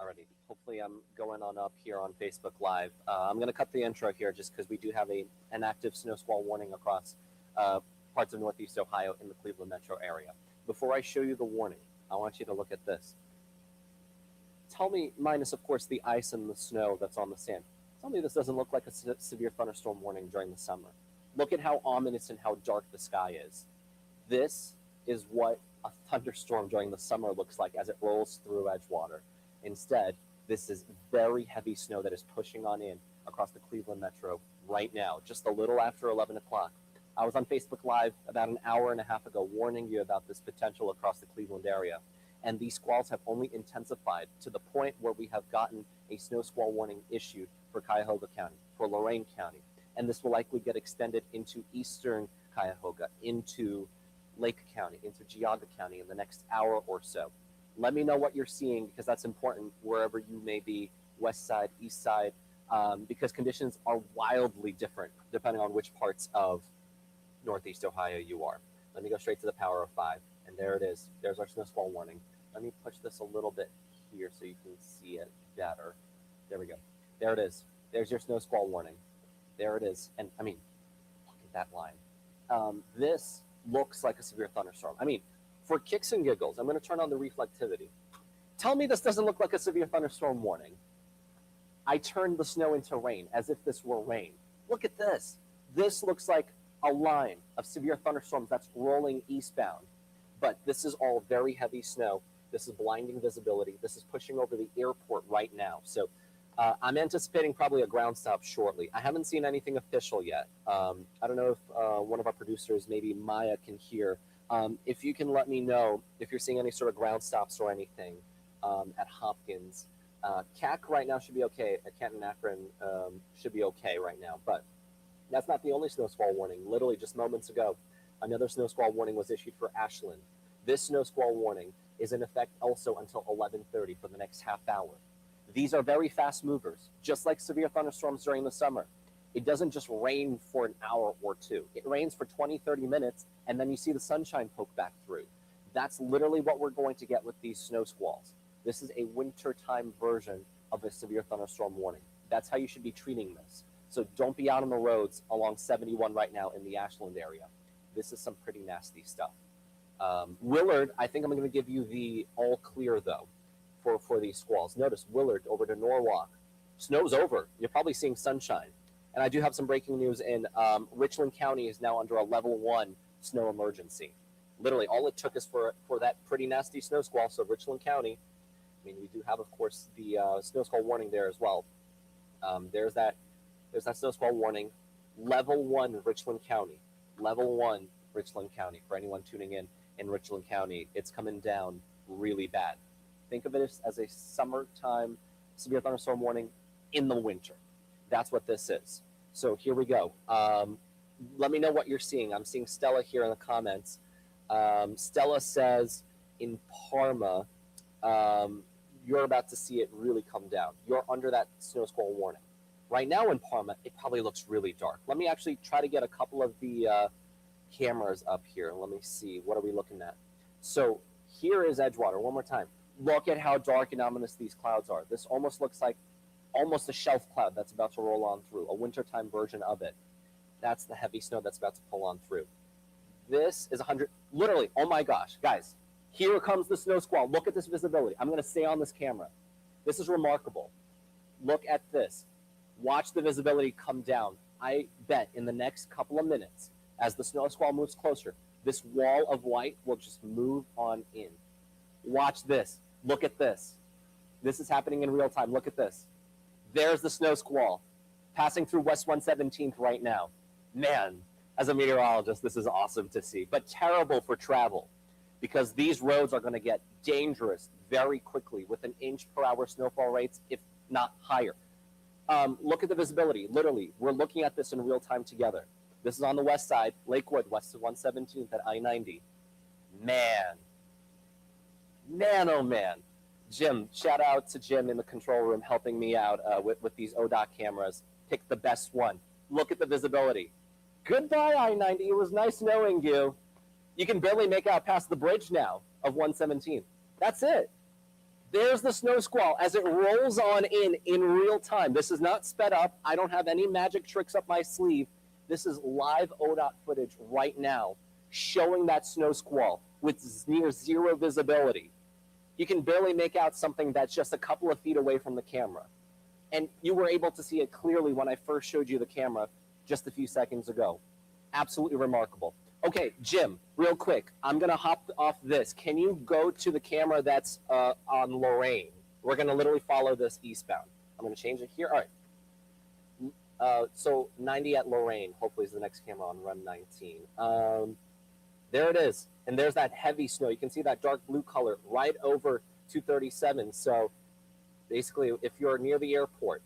Alrighty, hopefully I'm going on up here on Facebook Live. I'm going to cut the intro here just because we do have an active snow squall warning across parts of Northeast Ohio in the Cleveland metro area. Before I show you the warning, I want you to look at this. Tell me, minus of course the ice and the snow that's on the sand, tell me this doesn't look like a severe thunderstorm warning during the summer. Look at how ominous and how dark the sky is. This is what a thunderstorm during the summer looks like as it rolls through Edgewater. Instead, this is very heavy snow that is pushing on in across the Cleveland metro right now, just a little after 11 o'clock. I was on Facebook Live about an hour and a half ago warning you about this potential across the Cleveland area, and these squalls have only intensified to the point where we have gotten a snow squall warning issued for Cuyahoga County, for Lorain County, and this will likely get extended into eastern Cuyahoga, into Lake County, into Geauga County in the next hour or so. Let me know what you're seeing because that's important wherever you may be, west side, east side, because conditions are wildly different depending on which parts of Northeast Ohio you are. Let me go straight to the power of 5, and there it is. There's our snow squall warning. Let me push this a little bit here so you can see it better. There we go. There it is. There's your snow squall warning. There it is. And I mean, look at that line. This looks like a severe thunderstorm. I mean, for kicks and giggles, I'm going to turn on the reflectivity. Tell me this doesn't look like a severe thunderstorm warning. I turned the snow into rain as if this were rain. Look at this. This looks like a line of severe thunderstorms that's rolling eastbound. But this is all very heavy snow. This is blinding visibility. This is pushing over the airport right now. So I'm anticipating probably a ground stop shortly. I haven't seen anything official yet. I don't know if one of our producers, maybe Maya, can hear. If you can let me know if you're seeing any sort of ground stops or anything at Hopkins. CAC right now should be okay. Canton Akron should be okay right now. But that's not the only snow squall warning. Literally just moments ago, another snow squall warning was issued for Ashland. This snow squall warning is in effect also until 11:30 for the next half hour. These are very fast movers, just like severe thunderstorms during the summer. It doesn't just rain for an hour or two. It rains for 20, 30 minutes, and then you see the sunshine poke back through. That's literally what we're going to get with these snow squalls. This is a wintertime version of a severe thunderstorm warning. That's how you should be treating this. So don't be out on the roads along 71 right now in the Ashland area. This is some pretty nasty stuff. Willard, I think I'm going to give you the all clear, though, for these squalls. Notice Willard over to Norwalk. Snow's over. You're probably seeing sunshine. And I do have some breaking news in Richland County is now under a level 1 snow emergency. Literally, all it took is for that pretty nasty snow squall. So Richland County, I mean, we do have, of course, the snow squall warning there as well. There's that snow squall warning. Level 1 Richland County. Level 1 Richland County. For anyone tuning in Richland County, it's coming down really bad. Think of it as a summertime severe thunderstorm warning in the winter. That's what this is. So here we go. Let me know what you're seeing. I'm seeing Stella here in the comments. Stella says in Parma, you're about to see it really come down. You're under that snow squall warning. Right now in Parma, it probably looks really dark. Let me actually try to get a couple of the cameras up here. Let me see. What are we looking at? So here is Edgewater. One more time. Look at how dark and ominous these clouds are. This almost looks like almost a shelf cloud that's about to roll on through, a wintertime version of it. That's the heavy snow that's about to pull on through. This is 100, literally, oh my gosh, guys, here comes the snow squall. Look at this visibility. I'm going to stay on this camera. This is remarkable. Look at this. Watch the visibility come down. I bet in the next couple of minutes, as the snow squall moves closer, this wall of white will just move on in. Watch this. Look at this. This is happening in real time. Look at this. There's the snow squall passing through West 117th right now. Man, as a meteorologist, this is awesome to see, but terrible for travel because these roads are going to get dangerous very quickly with an inch-per-hour snowfall rates, if not higher. Look at the visibility. Literally, we're looking at this in real time together. This is on the west side, Lakewood, west of 117th at I-90. Man, oh man. Jim, shout out to Jim in the control room helping me out with these ODOT cameras. Pick the best one. Look at the visibility. Goodbye, I-90. It was nice knowing you. You can barely make out past the bridge now of 117th. That's it. There's the snow squall as it rolls on in real time. This is not sped up. I don't have any magic tricks up my sleeve. This is live ODOT footage right now showing that snow squall with near zero visibility. You can barely make out something that's just a couple of feet away from the camera. And you were able to see it clearly when I first showed you the camera just a few seconds ago. Absolutely remarkable. Okay, Jim, real quick, I'm going to hop off this. Can you go to the camera that's on Lorraine? We're going to literally follow this eastbound. I'm going to change it here. All right. So 90 at Lorraine, hopefully is the next camera on run 19. There it is. And there's that heavy snow. You can see that dark blue color right over 237. So basically, if you're near the airport,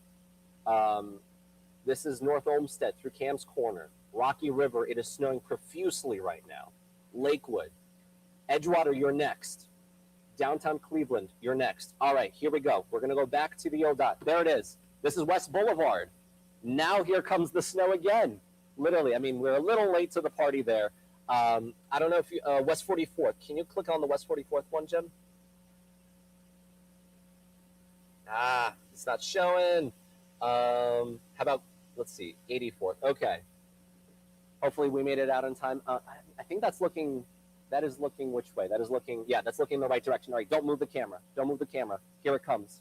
this is North Olmsted through Cam's Corner. Rocky River, it is snowing profusely right now. Lakewood. Edgewater, you're next. Downtown Cleveland, you're next. All right, here we go. We're going to go back to the ODOT. There it is. This is West Boulevard. Now here comes the snow again. Literally, I mean, we're a little late to the party there. I don't know if you, West 44th. Can you click on the West 44th one, Jim? It's not showing. How about, let's see, 84th. Okay. Hopefully we made it out in time. I think that is looking which way? That is looking, yeah, that's looking in the right direction. All right, don't move the camera. Don't move the camera. Here it comes.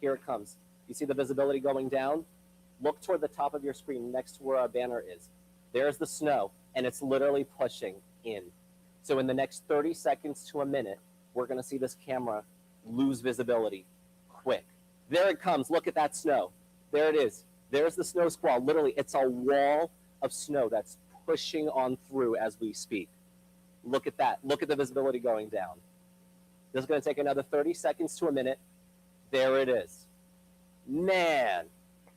Here it comes. You see the visibility going down? Look toward the top of your screen next to where our banner is. There's the snow, and it's literally pushing in. So in the next 30 seconds to a minute, we're going to see this camera lose visibility quick. There it comes. Look at that snow. There it is. There's the snow squall. Literally, it's a wall of snow that's pushing on through as we speak. Look at that. Look at the visibility going down. This is going to take another 30 seconds to a minute. There it is. Man,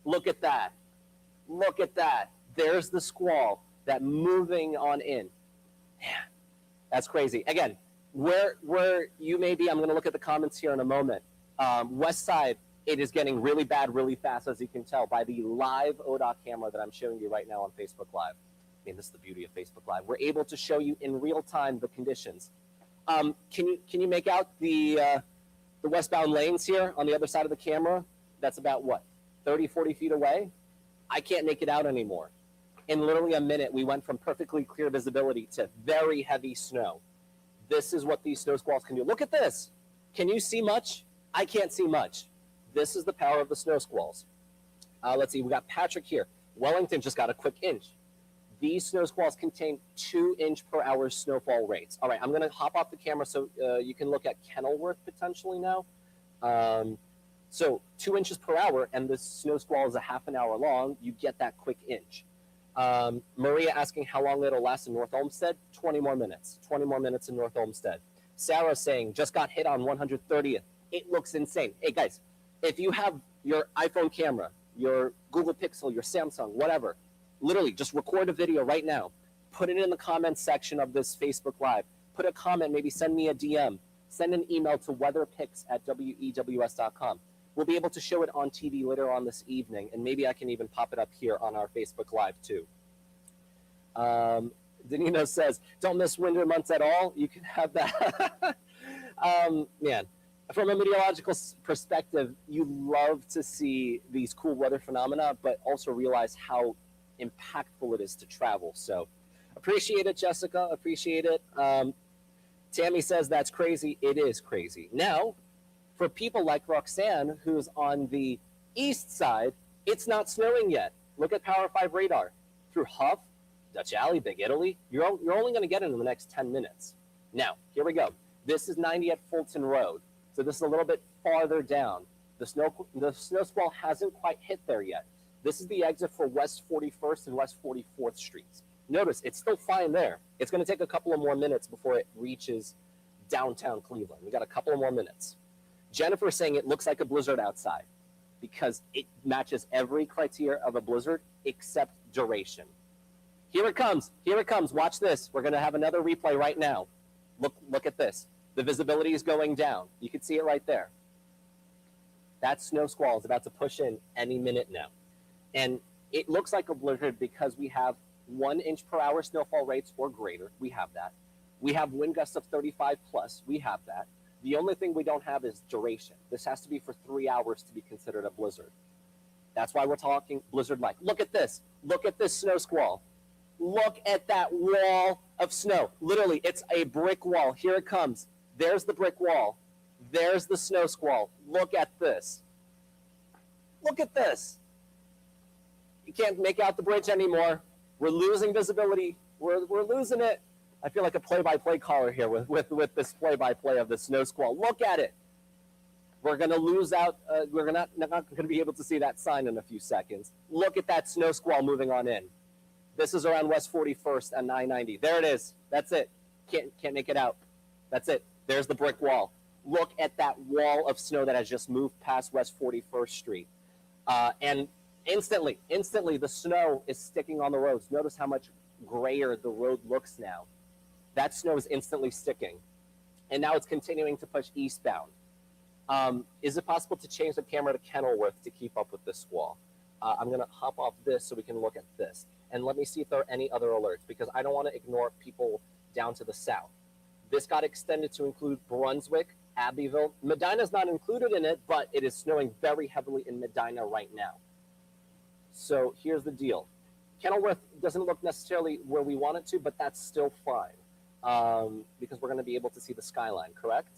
look at that. Look at that. There's the squall that moving on in. Man, that's crazy. Again, where you may be, I'm going to look at the comments here in a moment. West side, it is getting really bad really fast, as you can tell by the live ODOT camera that I'm showing you right now on Facebook Live. I mean, this is the beauty of Facebook Live. We're able to show you in real time the conditions. Can you make out the westbound lanes here on the other side of the camera? That's about what, 30, 40 feet away? I can't make it out anymore. In literally a minute, we went from perfectly clear visibility to very heavy snow. This is what these snow squalls can do. Look at this. Can you see much? I can't see much. This is the power of the snow squalls. Let's see, we got Patrick here. Wellington just got a quick inch. These snow squalls contain 2-inch per hour snowfall rates. All right, I'm gonna hop off the camera so you can look at Kenilworth potentially now. So 2 inches per hour, and the snow squall is a half an hour long, you get that quick inch. Maria asking how long it'll last in North Olmsted, 20 more minutes. 20 more minutes in North Olmsted. Sarah saying, just got hit on 130th. It looks insane. Hey guys, if you have your iPhone camera, your Google Pixel, your Samsung, whatever, literally just record a video right now. Put it in the comments section of this Facebook Live. Put a comment, maybe send me a DM. Send an email to weatherpics@wews.com. We'll be able to show it on TV later on this evening, and maybe I can even pop it up here on our Facebook Live too. Danilo says, don't miss winter months at all. You can have that. Man, from a meteorological perspective, you love to see these cool weather phenomena, but also realize how impactful it is to travel. So appreciate it, Jessica. Appreciate it. Tammy says that's crazy. It is crazy. Now, for people like Roxanne, who's on the east side, it's not snowing yet. Look at Power 5 radar. Through Huff, Dutch Alley, Big Italy, you're only going to get it in the next 10 minutes. Now, here we go. This is 90 at Fulton Road. So this is a little bit farther down. The snow squall hasn't quite hit there yet. This is the exit for West 41st and West 44th Streets. Notice, it's still fine there. It's going to take a couple of more minutes before it reaches downtown Cleveland. We got a couple of more minutes. Jennifer saying it looks like a blizzard outside because it matches every criteria of a blizzard except duration. Here it comes. Here it comes. Watch this. We're going to have another replay right now. Look at this. The visibility is going down. You can see it right there. That snow squall is about to push in any minute now. And it looks like a blizzard because we have 1 inch per hour snowfall rates or greater. We have that. We have wind gusts of 35 plus. We have that. The only thing we don't have is duration. This has to be for 3 hours to be considered a blizzard. That's why we're talking blizzard-like. Look at this. Look at this snow squall. Look at that wall of snow. Literally, it's a brick wall. Here it comes. There's the brick wall. There's the snow squall. Look at this. Look at this. You can't make out the bridge anymore. We're losing visibility. We're losing it. I feel like a play-by-play caller here with this play-by-play of the snow squall. Look at it. We're going to lose out. We're not going to be able to see that sign in a few seconds. Look at that snow squall moving on in. This is around West 41st and 990. There it is. That's it. Can't make it out. That's it. There's the brick wall. Look at that wall of snow that has just moved past West 41st Street. And instantly, the snow is sticking on the roads. Notice how much grayer the road looks now. That snow is instantly sticking. And now it's continuing to push eastbound. Is it possible to change the camera to Kenilworth to keep up with this squall? I'm going to hop off this so we can look at this. And let me see if there are any other alerts, because I don't want to ignore people down to the south. This got extended to include Brunswick, Abbeville. Medina's not included in it, but it is snowing very heavily in Medina right now. So here's the deal. Kenilworth doesn't look necessarily where we want it to, but that's still fine, because we're going to be able to see the skyline, correct?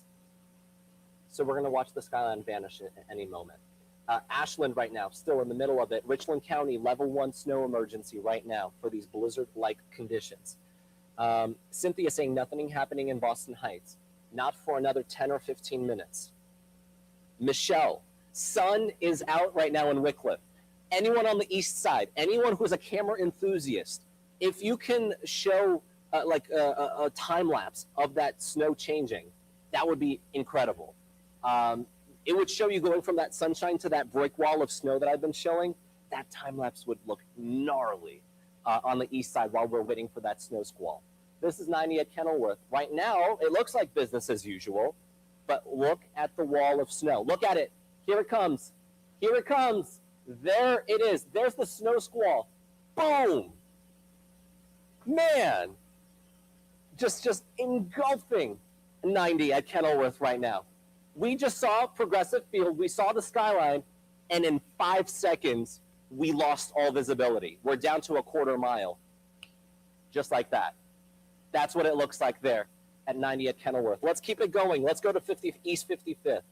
So we're going to watch the skyline vanish at any moment. Ashland right now, still in the middle of it. Richland County, level 1 snow emergency right now for these blizzard-like conditions. Cynthia saying nothing happening in Boston Heights. Not for another 10 or 15 minutes. Michelle, sun is out right now in Wickliffe. Anyone on the east side, anyone who's a camera enthusiast, if you can show a time lapse of that snow changing, that would be incredible. It would show you going from that sunshine to that brick wall of snow that I've been showing. That time lapse would look gnarly on the east side while we're waiting for that snow squall. This is 90 at Kenilworth. Right now, it looks like business as usual, but look at the wall of snow. Look at it. Here it comes. Here it comes. There it is. There's the snow squall. Boom. Man. Just engulfing 90 at Kenilworth right now. We just saw Progressive Field. We saw the skyline, and in 5 seconds, we lost all visibility. We're down to a quarter mile. Just like that. That's what it looks like there at 90 at Kenilworth. Let's keep it going. Let's go to East 55th.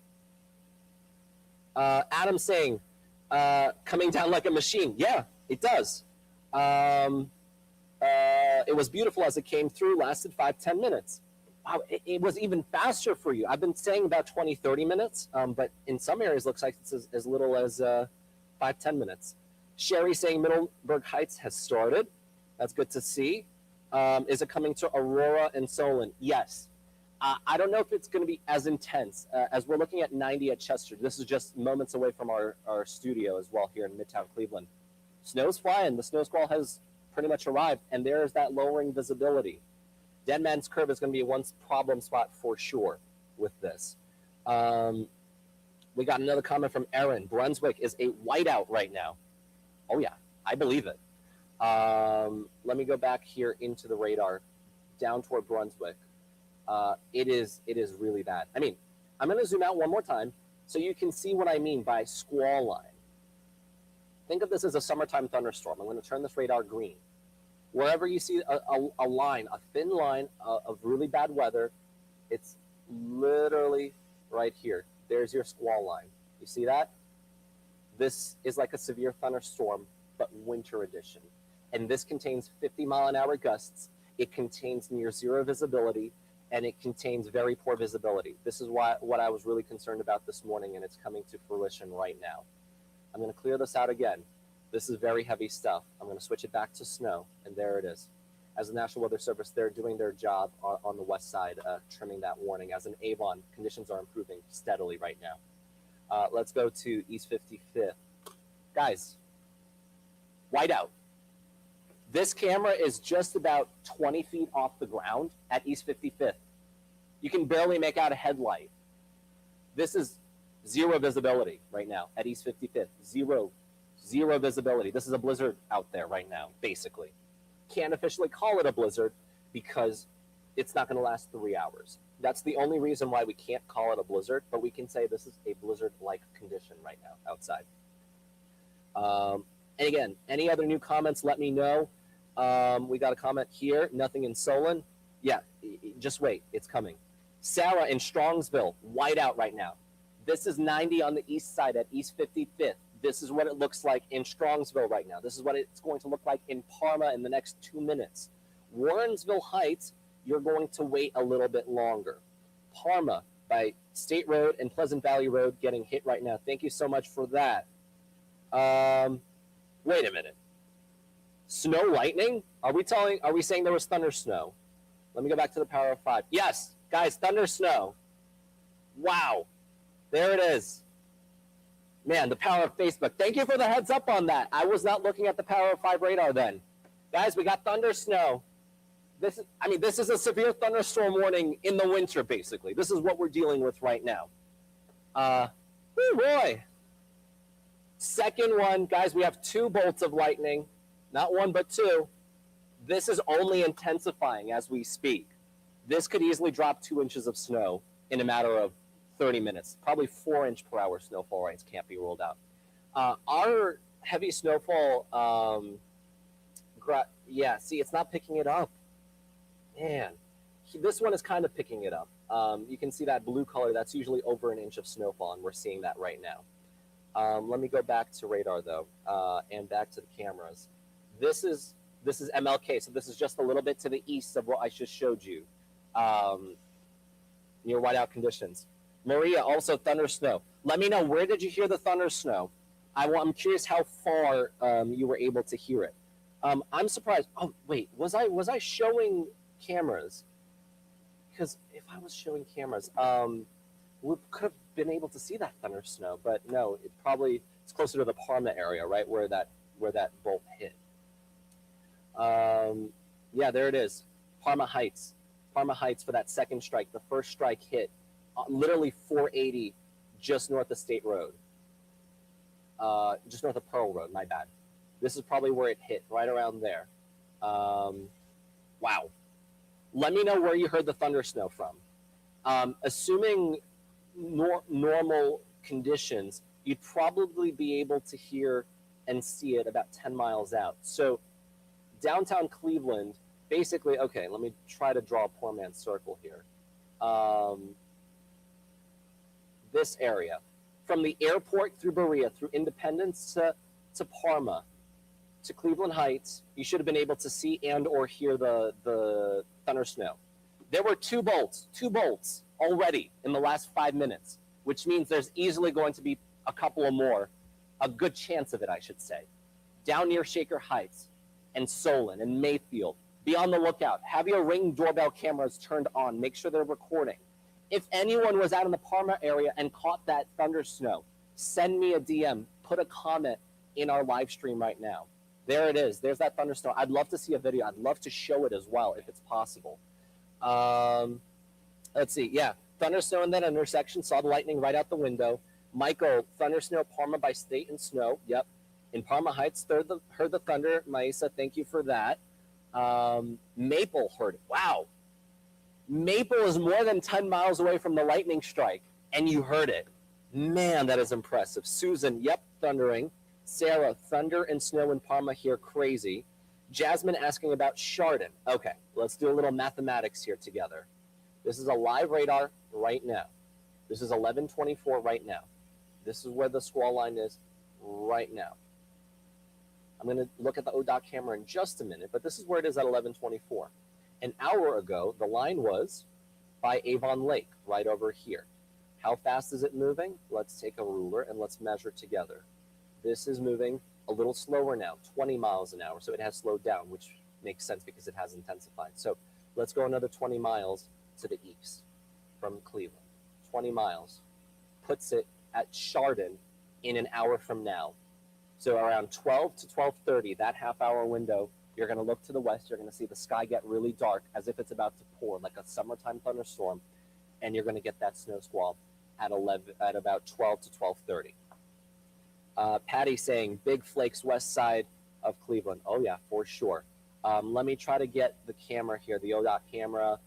Adam saying, coming down like a machine. Yeah, it does. It was beautiful as it came through, lasted 5-10 minutes. Wow, it was even faster for you. I've been saying about 20-30 minutes, but in some areas it looks like it's as little as 5-10 minutes. Sherry saying Middleburg Heights has started. That's good to see. Is it coming to Aurora and Solon? Yes. I don't know if it's going to be as intense as we're looking at 90 at Chester. This is just moments away from our studio as well here in Midtown Cleveland. Snow's flying. The snow squall has pretty much arrived, and there's that lowering visibility. Dead Man's Curve is going to be one problem spot for sure with this. We got another comment from Aaron. Brunswick is a whiteout right now. Oh, yeah, I believe it. Let me go back here into the radar, down toward Brunswick. It is really bad. I mean, I'm going to zoom out one more time so you can see what I mean by squall line. Think of this as a summertime thunderstorm. I'm going to turn this radar green. Wherever you see a line, a thin line of really bad weather, it's literally right here. There's your squall line. You see that? This is like a severe thunderstorm, but winter edition. And this contains 50-mile-an-hour gusts. It contains near zero visibility, and it contains very poor visibility. This is what I was really concerned about this morning, and it's coming to fruition right now. I'm going to clear this out again. This is very heavy stuff. I'm going to switch it back to snow, and there it is. As the National Weather Service, they're doing their job on the west side, trimming that warning. As in Avon, conditions are improving steadily right now. Let's go to East 55th. Guys, whiteout. This camera is just about 20 feet off the ground at East 55th. You can barely make out a headlight. This is zero visibility right now at East 55th. Zero visibility. This is a blizzard out there right now, basically. Can't officially call it a blizzard because it's not going to last 3 hours. That's the only reason why we can't call it a blizzard, but we can say this is a blizzard-like condition right now outside. And again, any other new comments, let me know. We got a comment here, nothing in Solon. Yeah, just wait, it's coming. Sarah in Strongsville, white out right now. This is 90 on the east side at East 55th. This is what it looks like in Strongsville right now. This is what it's going to look like in Parma in the next 2 minutes. Warrensville Heights, you're going to wait a little bit longer. Parma by State Road and Pleasant Valley Road getting hit right now. Thank you so much for that. Wait a minute. Snow lightning? Are we saying there was thunder snow? Let me go back to the power of 5. Yes, guys, thunder snow. Wow. There it is. Man, the power of Facebook. Thank you for the heads up on that. I was not looking at the power of 5 radar then. Guys, we got thunder snow. This is a severe thunderstorm warning in the winter, basically. This is what we're dealing with right now. Woo, boy. Second one, guys, we have 2 bolts of lightning. Not 1, but 2. This is only intensifying as we speak. This could easily drop 2 inches of snow in a matter of 30 minutes. Probably 4-inch per hour snowfall rates can't be ruled out. Our heavy snowfall, yeah, see, it's not picking it up. Man, this one is kind of picking it up. You can see that blue color. That's usually over 1 inch of snowfall, and we're seeing that right now. Let me go back to radar, though, and back to the cameras. This is MLK, so this is just a little bit to the east of what I just showed you, near whiteout conditions. Maria, also thunder snow. Let me know, where did you hear the thunder snow? I'm curious how far you were able to hear it. I'm surprised. Oh, wait, was I showing cameras? Because if I was showing cameras, we could have been able to see that thunder snow, but no, it's closer to the Parma area, right, where that bolt hit. Yeah, there it is. Parma Heights for that second strike. The first strike hit literally 480 just north of State Road. Just north of Pearl Road, my bad. This is probably where it hit, right around there. Wow. Let me know where you heard the thunder snow from. Assuming normal conditions, you'd probably be able to hear and see it about 10 miles out. So downtown Cleveland, basically, okay, let me try to draw a poor man's circle here. This area, from the airport through Berea, through Independence to Parma, to Cleveland Heights, you should have been able to see and or hear the thunder snow. There were 2 bolts already in the last 5 minutes, which means there's easily going to be a couple of more, a good chance of it, I should say, down near Shaker Heights and Solon and Mayfield. Be on the lookout. Have your Ring doorbell cameras turned on. Make sure they're recording. If anyone was out in the Parma area and caught that thunder snow, send me a DM. Put a comment in our live stream right now. There it is. There's that thunder snow. I'd love to see a video. I'd love to show it as well if it's possible. Let's see. Yeah, thunder snow in that intersection. Saw the lightning right out the window. Michael, thunder snow, Parma by State and Snow. Yep. In Parma Heights, heard the thunder. Maisa, thank you for that. Maple heard it. Wow. Maple is more than 10 miles away from the lightning strike, and you heard it. Man, that is impressive. Susan, yep, thundering. Sarah, thunder and snow in Parma here, crazy. Jasmine asking about Chardon. Okay, let's do a little mathematics here together. This is a live radar right now. This is 11:24 right now. This is where the squall line is right now. I'm going to look at the ODOT camera in just a minute, but this is where it is at 11:24. An hour ago, the line was by Avon Lake, right over here. How fast is it moving? Let's take a ruler and let's measure together. This is moving a little slower now, 20 miles an hour, so it has slowed down, which makes sense because it has intensified. So let's go another 20 miles to the east from Cleveland. 20 miles puts it at Chardon in an hour from now. So around 12 to 12:30, that half-hour window, you're going to look to the west. You're going to see the sky get really dark as if it's about to pour, like a summertime thunderstorm, and you're going to get that snow squall at about 12 to 12:30. Patty saying big flakes west side of Cleveland. Oh yeah, for sure. Let me try to get the camera here, the ODOT camera.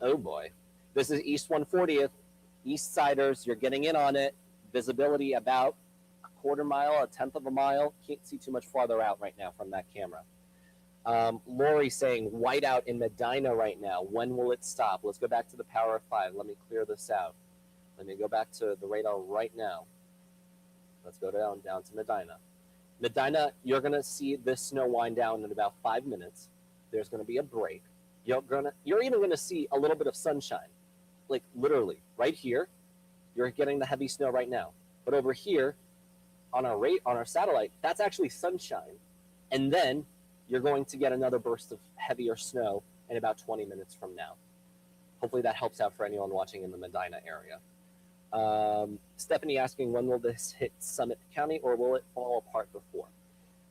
Oh boy. This is East 140th. East Siders, you're getting in on it. Visibility about a quarter mile, a tenth of a mile. Can't see too much farther out right now from that camera. Lori saying whiteout in Medina right now. When will it stop? Let's go back to the Power of 5. Let me clear this out. Let me go back to the radar right now. Let's go down to Medina. Medina, you're going to see this snow wind down in about 5 minutes. There's going to be a break. You're even going to see a little bit of sunshine. Like literally right here, you're getting the heavy snow right now. But over here on our satellite, that's actually sunshine. And then you're going to get another burst of heavier snow in about 20 minutes from now. Hopefully that helps out for anyone watching in the Medina area. Stephanie asking, when will this hit Summit County or will it fall apart before?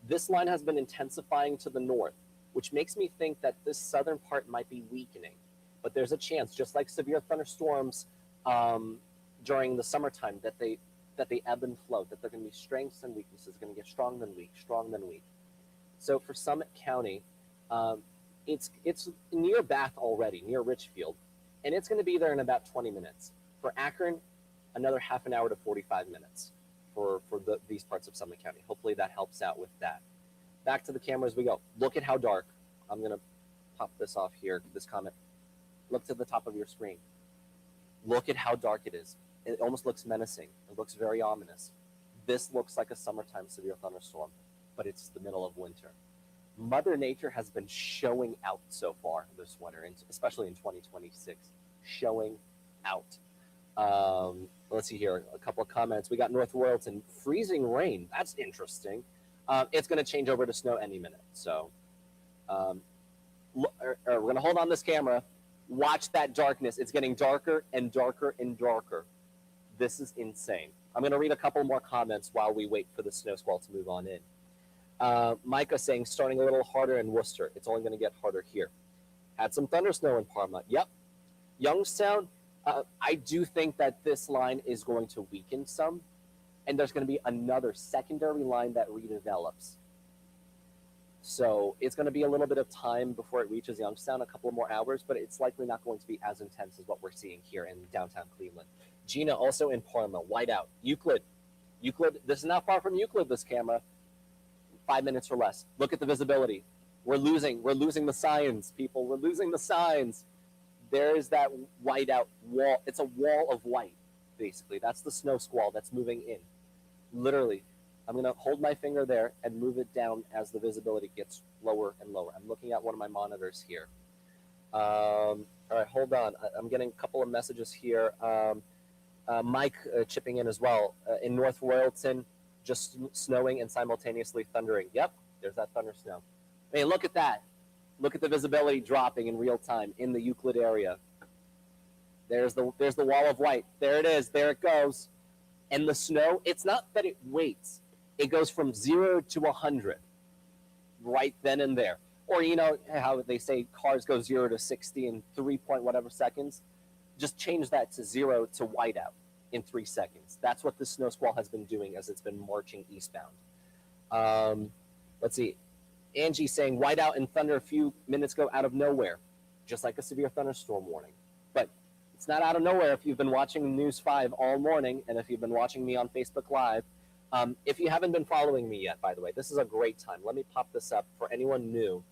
This line has been intensifying to the north, which makes me think that this southern part might be weakening. But there's a chance, just like severe thunderstorms during the summertime, that they ebb and flow, that they're going to be strengths and weaknesses, going to get strong then weak, strong then weak. So for Summit County, it's near Bath already, near Richfield, and it's going to be there in about 20 minutes. For Akron, another half an hour to 45 minutes for these parts of Summit County. Hopefully that helps out with that. Back to the camera as we go. Look at how dark. I'm going to pop this off here, this comment. Look to the top of your screen. Look at how dark it is. It almost looks menacing. It looks very ominous. This looks like a summertime severe thunderstorm, but it's the middle of winter. Mother Nature has been showing out so far this winter, and especially in 2026, showing out. Let's see here, a couple of comments. We got North Royalton, freezing rain. That's interesting. It's going to change over to snow any minute. So we're going to hold on this camera. Watch that darkness. It's getting darker and darker and darker. This is insane. I'm going to read a couple more comments while we wait for the snow squall to move on in. Micah saying, starting a little harder in Worcester. It's only going to get harder here. Had some thunder snow in Parma. Yep. Youngstown, I do think that this line is going to weaken some, and there's going to be another secondary line that redevelops. So it's going to be a little bit of time before it reaches Youngstown, a couple more hours, but it's likely not going to be as intense as what we're seeing here in downtown Cleveland. Gina, also in Parma, whiteout. Euclid, this is not far from Euclid, this camera. 5 minutes or less. Look at the visibility. We're losing the signs, people. We're losing the signs. There's that whiteout wall. It's a wall of white, basically. That's the snow squall that's moving in. Literally, I'm going to hold my finger there and move it down as the visibility gets lower and lower. I'm looking at one of my monitors here. All right, hold on. I'm getting a couple of messages here. Mike chipping in as well. In North Royalton, just snowing and simultaneously thundering. Yep, there's that thunder snow. Hey, look at that. Look at the visibility dropping in real time in the Euclid area. There's the wall of white. There it is. There it goes. And the snow, it's not that it waits. It goes from 0 to 100 right then and there. Or you know how they say cars go 0 to 60 in 3 point whatever seconds? Just change that to 0 to whiteout in 3 seconds. That's what the snow squall has been doing as it's been marching eastbound. Let's see. Angie saying whiteout and thunder a few minutes ago out of nowhere, just like a severe thunderstorm warning. But it's not out of nowhere if you've been watching News 5 all morning, and if you've been watching me on Facebook Live. If you haven't been following me yet, by the way, this is a great time. Let me pop this up for anyone new,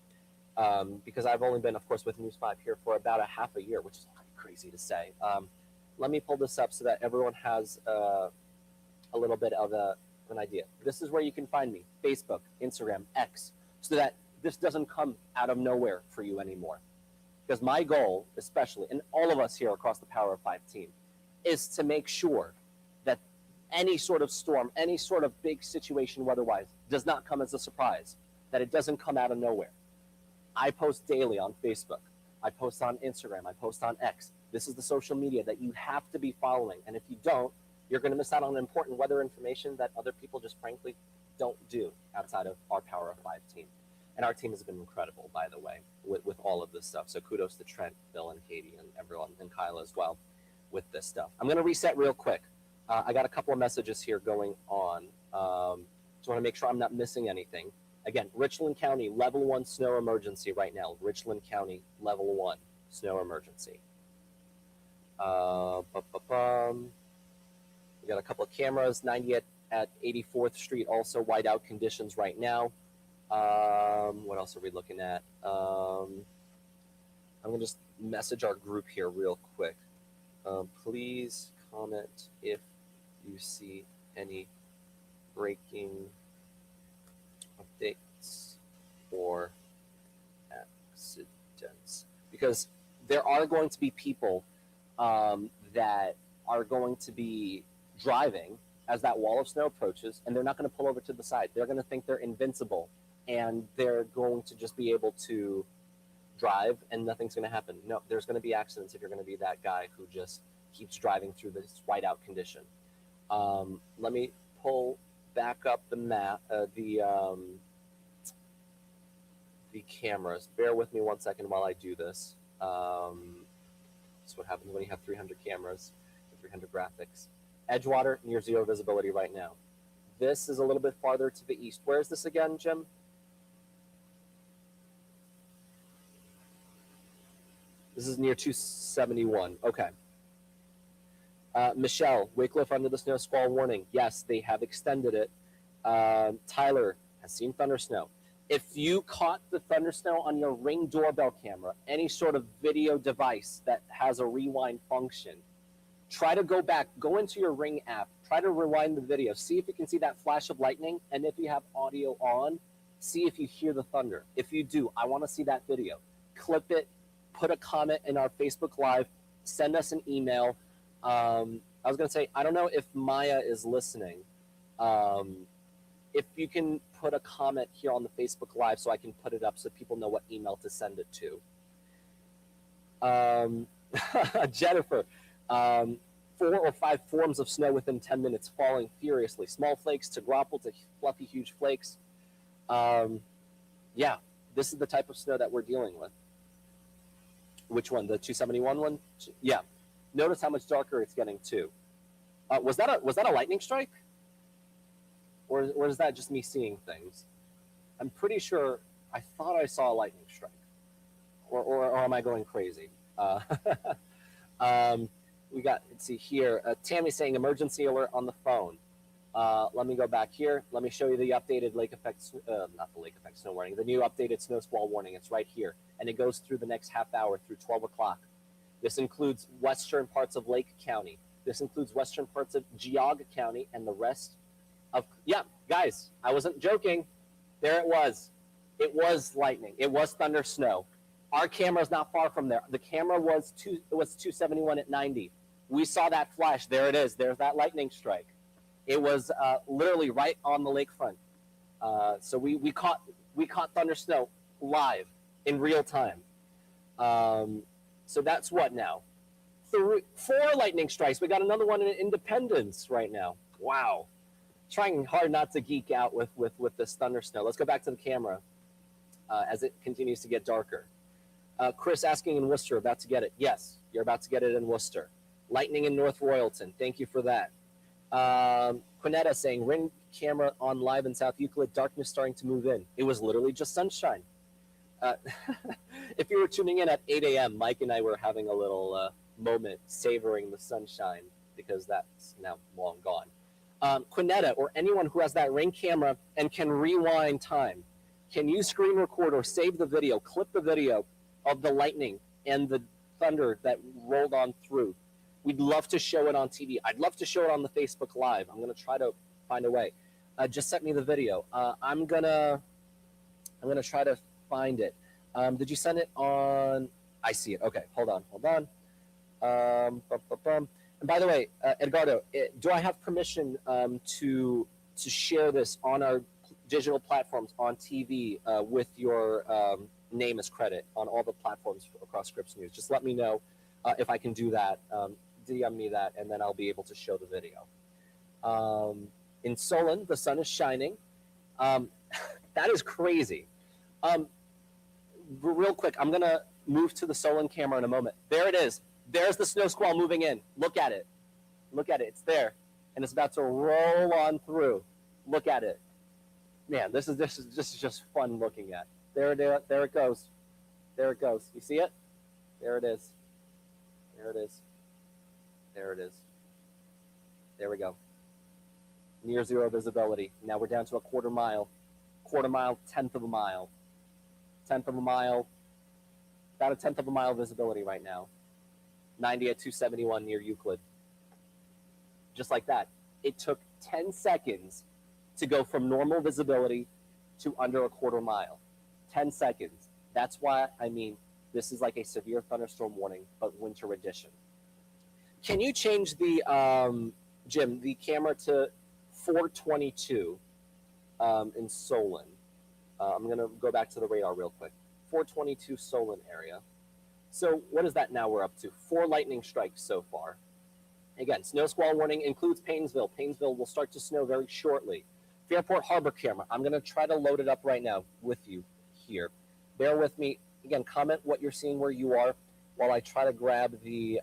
because I've only been, of course, with News 5 here for about a half a year, which is crazy to say. Let me pull this up so that everyone has a little bit of an idea. This is where you can find me: Facebook, Instagram, X, so that this doesn't come out of nowhere for you anymore. Because my goal, especially, and all of us here across the Power of 5 team, is to make sure that any sort of storm, any sort of big situation weather-wise, does not come as a surprise, that it doesn't come out of nowhere. I post daily on Facebook. I post on Instagram. I post on X. This is the social media that you have to be following. And if you don't, you're going to miss out on important weather information that other people just frankly don't do outside of our Power of 5 team. And our team has been incredible, by the way, with all of this stuff. So kudos to Trent, Bill, and Katie, and everyone, and Kyla as well, with this stuff. I'm going to reset real quick. I got a couple of messages here going on. Just want to make sure I'm not missing anything. Again, Richland County, level 1 snow emergency right now. Richland County, level 1 snow emergency. We got a couple of cameras, 90 at 84th Street, also whiteout conditions right now. What else are we looking at? I'm going to just message our group here real quick. Please comment if you see any breaking updates or accidents. Because there are going to be people that are going to be driving as that wall of snow approaches, and they're not going to pull over to the side. They're going to think they're invincible, and they're going to just be able to drive, and nothing's going to happen. No, there's going to be accidents if you're going to be that guy who just keeps driving through this whiteout condition. Let me pull back up the map, the cameras. Bear with me 1 second while I do this. That's what happens when you have 300 cameras, 300 graphics. Edgewater, near zero visibility right now. This is a little bit farther to the east. Where is this again, Jim? This is near 271. Okay. Michelle, Wycliffe under the snow squall warning. Yes, they have extended it. Tyler has seen thunder snow. If you caught the thunder snow on your Ring doorbell camera, any sort of video device that has a rewind function, try to go back, go into your Ring app, try to rewind the video, see if you can see that flash of lightning, and if you have audio on, see if you hear the thunder. If you do, I want to see that video. Clip it, put a comment in our Facebook Live, send us an email. I was going to say, I don't know if Maya is listening. If you can put a comment here on the Facebook Live so I can put it up so people know what email to send it to. Jennifer, 4 or 5 forms of snow within 10 minutes falling furiously. Small flakes to grapple to fluffy, huge flakes. Yeah, this is the type of snow that we're dealing with. Which one? The 271 one? Yeah. Notice how much darker it's getting too. Was that a lightning strike? Or is that just me seeing things? I'm pretty sure I thought I saw a lightning strike. Or am I going crazy? We got, let's see here. Tammy saying emergency alert on the phone. Let me go back here. Let me show you the updated lake effect, not the lake effect snow warning, the new updated snow squall warning. It's right here. And it goes through the next half hour through 12 o'clock. This includes western parts of Lake County. This includes western parts of Geauga County and the rest of, yeah, guys, I wasn't joking. There it was. It was lightning. It was thunder snow. Our camera is not far from there. The camera was 271 at 90. We saw that flash. There it is. There's that lightning strike. It was literally right on the lakefront. So we caught thunder snow live in real time. So that's what now? 4 lightning strikes. We got another one in Independence right now. Wow. Trying hard not to geek out with this thunder snow. Let's go back to the camera as it continues to get darker. Chris asking in Worcester, about to get it. Yes, you're about to get it in Worcester. Lightning in North Royalton. Thank you for that. Quinetta saying, Ring camera on live in South Euclid, darkness starting to move in. It was literally just sunshine. If you were tuning in at 8 a.m., Mike and I were having a little moment savoring the sunshine because that's now long gone. Quinetta, or anyone who has that Ring camera and can rewind time, can you screen record or save the video, clip the video of the lightning and the thunder that rolled on through? We'd love to show it on TV. I'd love to show it on the Facebook Live. I'm going to try to find a way. Just send me the video. I'm gonna try to find it. Did you send it on? I see it. Okay, hold on. And by the way, Edgardo, do I have permission to share this on our digital platforms on TV with your name as credit on all the platforms across Scripps News? Just let me know if I can do that. DM me that, and then I'll be able to show the video. In Solon, the sun is shining. That is crazy. Real quick, I'm going to move to the Solon camera in a moment. There it is. There's the snow squall moving in. Look at it. Look at it. It's there. And it's about to roll on through. Look at it. Man, this is just fun looking at. There it goes. There it goes. You see it? There it is. There it is. There it is. There we go. Near zero visibility. Now we're down to a quarter mile, tenth of a mile, about a tenth of a mile visibility right now. 90 at 271 near Euclid. Just like that. It took 10 seconds to go from normal visibility to under a quarter mile. 10 seconds. That's why, I mean, this is like a severe thunderstorm warning, but winter edition. Can you change the, Jim, the camera to 422 in Solon? I'm going to go back to the radar real quick. 422 Solon area. So what is that now we're up to? 4 lightning strikes so far. Again, snow squall warning includes Paynesville. Paynesville will start to snow very shortly. Fairport Harbor camera. I'm going to try to load it up right now with you here. Bear with me. Again, comment what you're seeing where you are while I try to grab the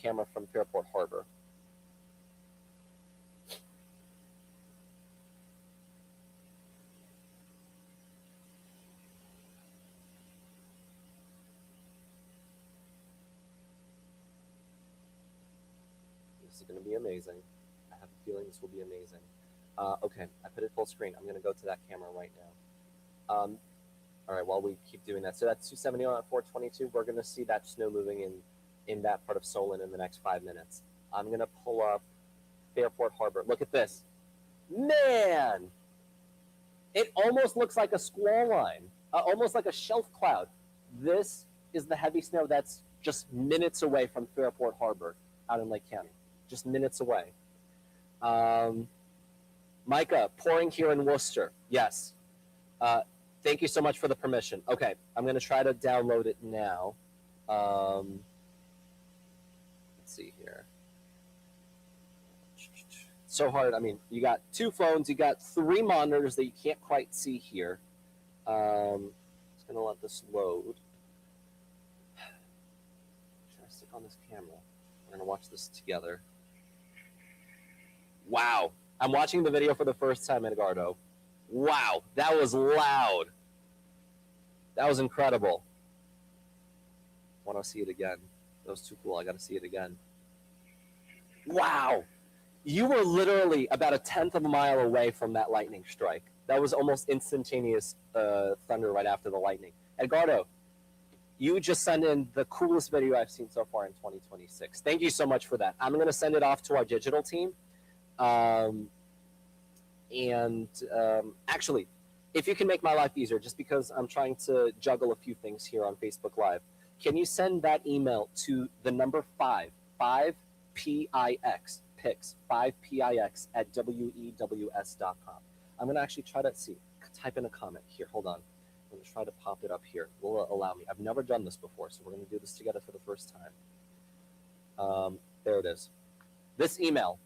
camera from Fairport Harbor. This is going to be amazing. I have a feeling this will be amazing. Okay, I put it full screen. I'm going to go to that camera right now. All right, while we keep doing that. So that's 271 at 422. We're going to see that snow moving in that part of Solon in the next 5 minutes. I'm going to pull up Fairport Harbor. Look at this. Man! It almost looks like a squall line, almost like a shelf cloud. This is the heavy snow that's just minutes away from Fairport Harbor out in Lake County. Just minutes away. Micah, pouring here in Worcester. Yes. Thank you so much for the permission. Okay, I'm going to try to download it now. Let's see here. So hard. I mean, you got 2 phones, you got 3 monitors that you can't quite see here. Just going to let this load. Should I stick on this camera? We're going to watch this together. Wow. I'm watching the video for the first time, Edgardo. Wow, that was loud. That was incredible. I want to see it again. That was too cool. I got to see it again. Wow. You were literally about a tenth of a mile away from that lightning strike. That was almost instantaneous thunder right after the lightning. Edgardo, you just sent in the coolest video I've seen so far in 2026. Thank you so much for that. I'm going to send it off to our digital team. Actually, if you can make my life easier, just because I'm trying to juggle a few things here on Facebook Live, can you send that email to the number 5 PIX, PIX, 5PIX at wews.com. I'm going to actually try to type in a comment here. Hold on. I'm going to try to pop it up here. Will allow me. I've never done this before, so we're going to do this together for the first time. There it is. This email.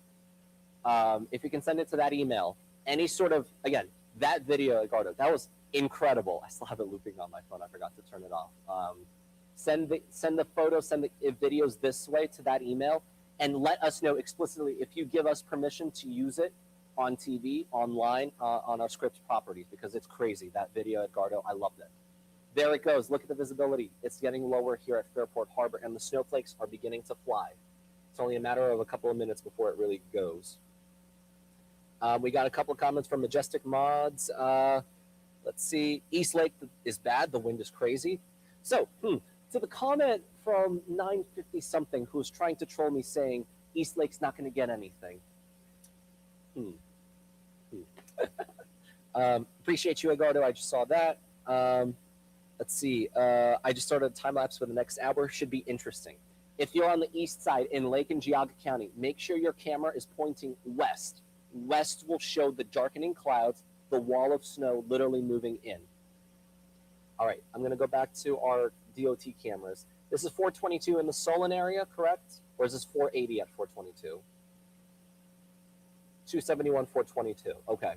If you can send it to that email, any sort of, again, that video, Edgardo, that was incredible. I still have it looping on my phone. I forgot to turn it off. Send the photos, send the videos this way to that email, and let us know explicitly if you give us permission to use it on TV, online, on our Scripps properties, because it's crazy. That video, Edgardo, I loved it. There it goes. Look at the visibility. It's getting lower here at Fairport Harbor, and the snowflakes are beginning to fly. It's only a matter of a couple of minutes before it really goes. We got a couple of comments from Majestic Mods. Let's see. East Lake is bad. The wind is crazy. So, to the comment from 950-something who's trying to troll me saying East Lake's not going to get anything. Appreciate you, Edgardo. I just saw that. Let's see. I just started a time-lapse for the next hour. Should be interesting. If you're on the east side in Lake and Geauga County, make sure your camera is pointing west. West will show the darkening clouds, the wall of snow literally moving in. All right, I'm going to go back to our DOT cameras. This is 422 in the Solon area, correct? Or is this 480 at 422? 271, 422. Okay.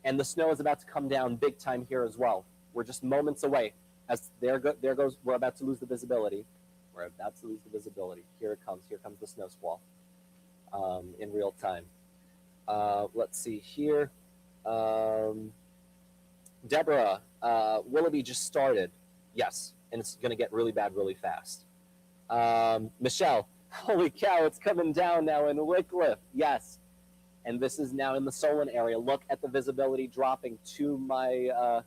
And the snow is about to come down big time here as well. We're just moments away. As there goes, we're about to lose the visibility. We're about to lose the visibility. Here it comes. Here comes the snow squall in real time. Let's see here. Deborah, Willoughby just started. Yes, and it's going to get really bad really fast. Michelle, holy cow, it's coming down now in Wycliffe. Yes. And this is now in the Solon area. Look at the visibility dropping to my,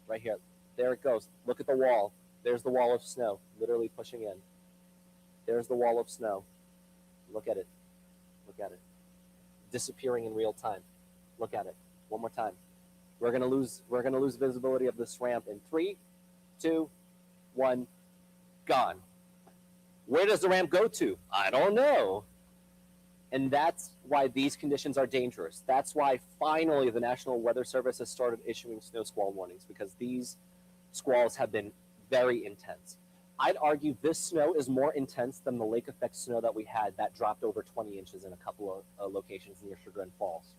right here. There it goes. Look at the wall. There's the wall of snow, literally pushing in. There's the wall of snow. Look at it. Look at it. Disappearing in real time. Look at it. One more time. We're gonna lose visibility of this ramp in 3, 2, 1, gone. Where does the ramp go to? I don't know. And that's why these conditions are dangerous. That's why finally the National Weather Service has started issuing snow squall warnings, because these squalls have been very intense. I'd argue this snow is more intense than the lake effect snow that we had that dropped over 20 inches in a couple of locations near Chagrin Falls.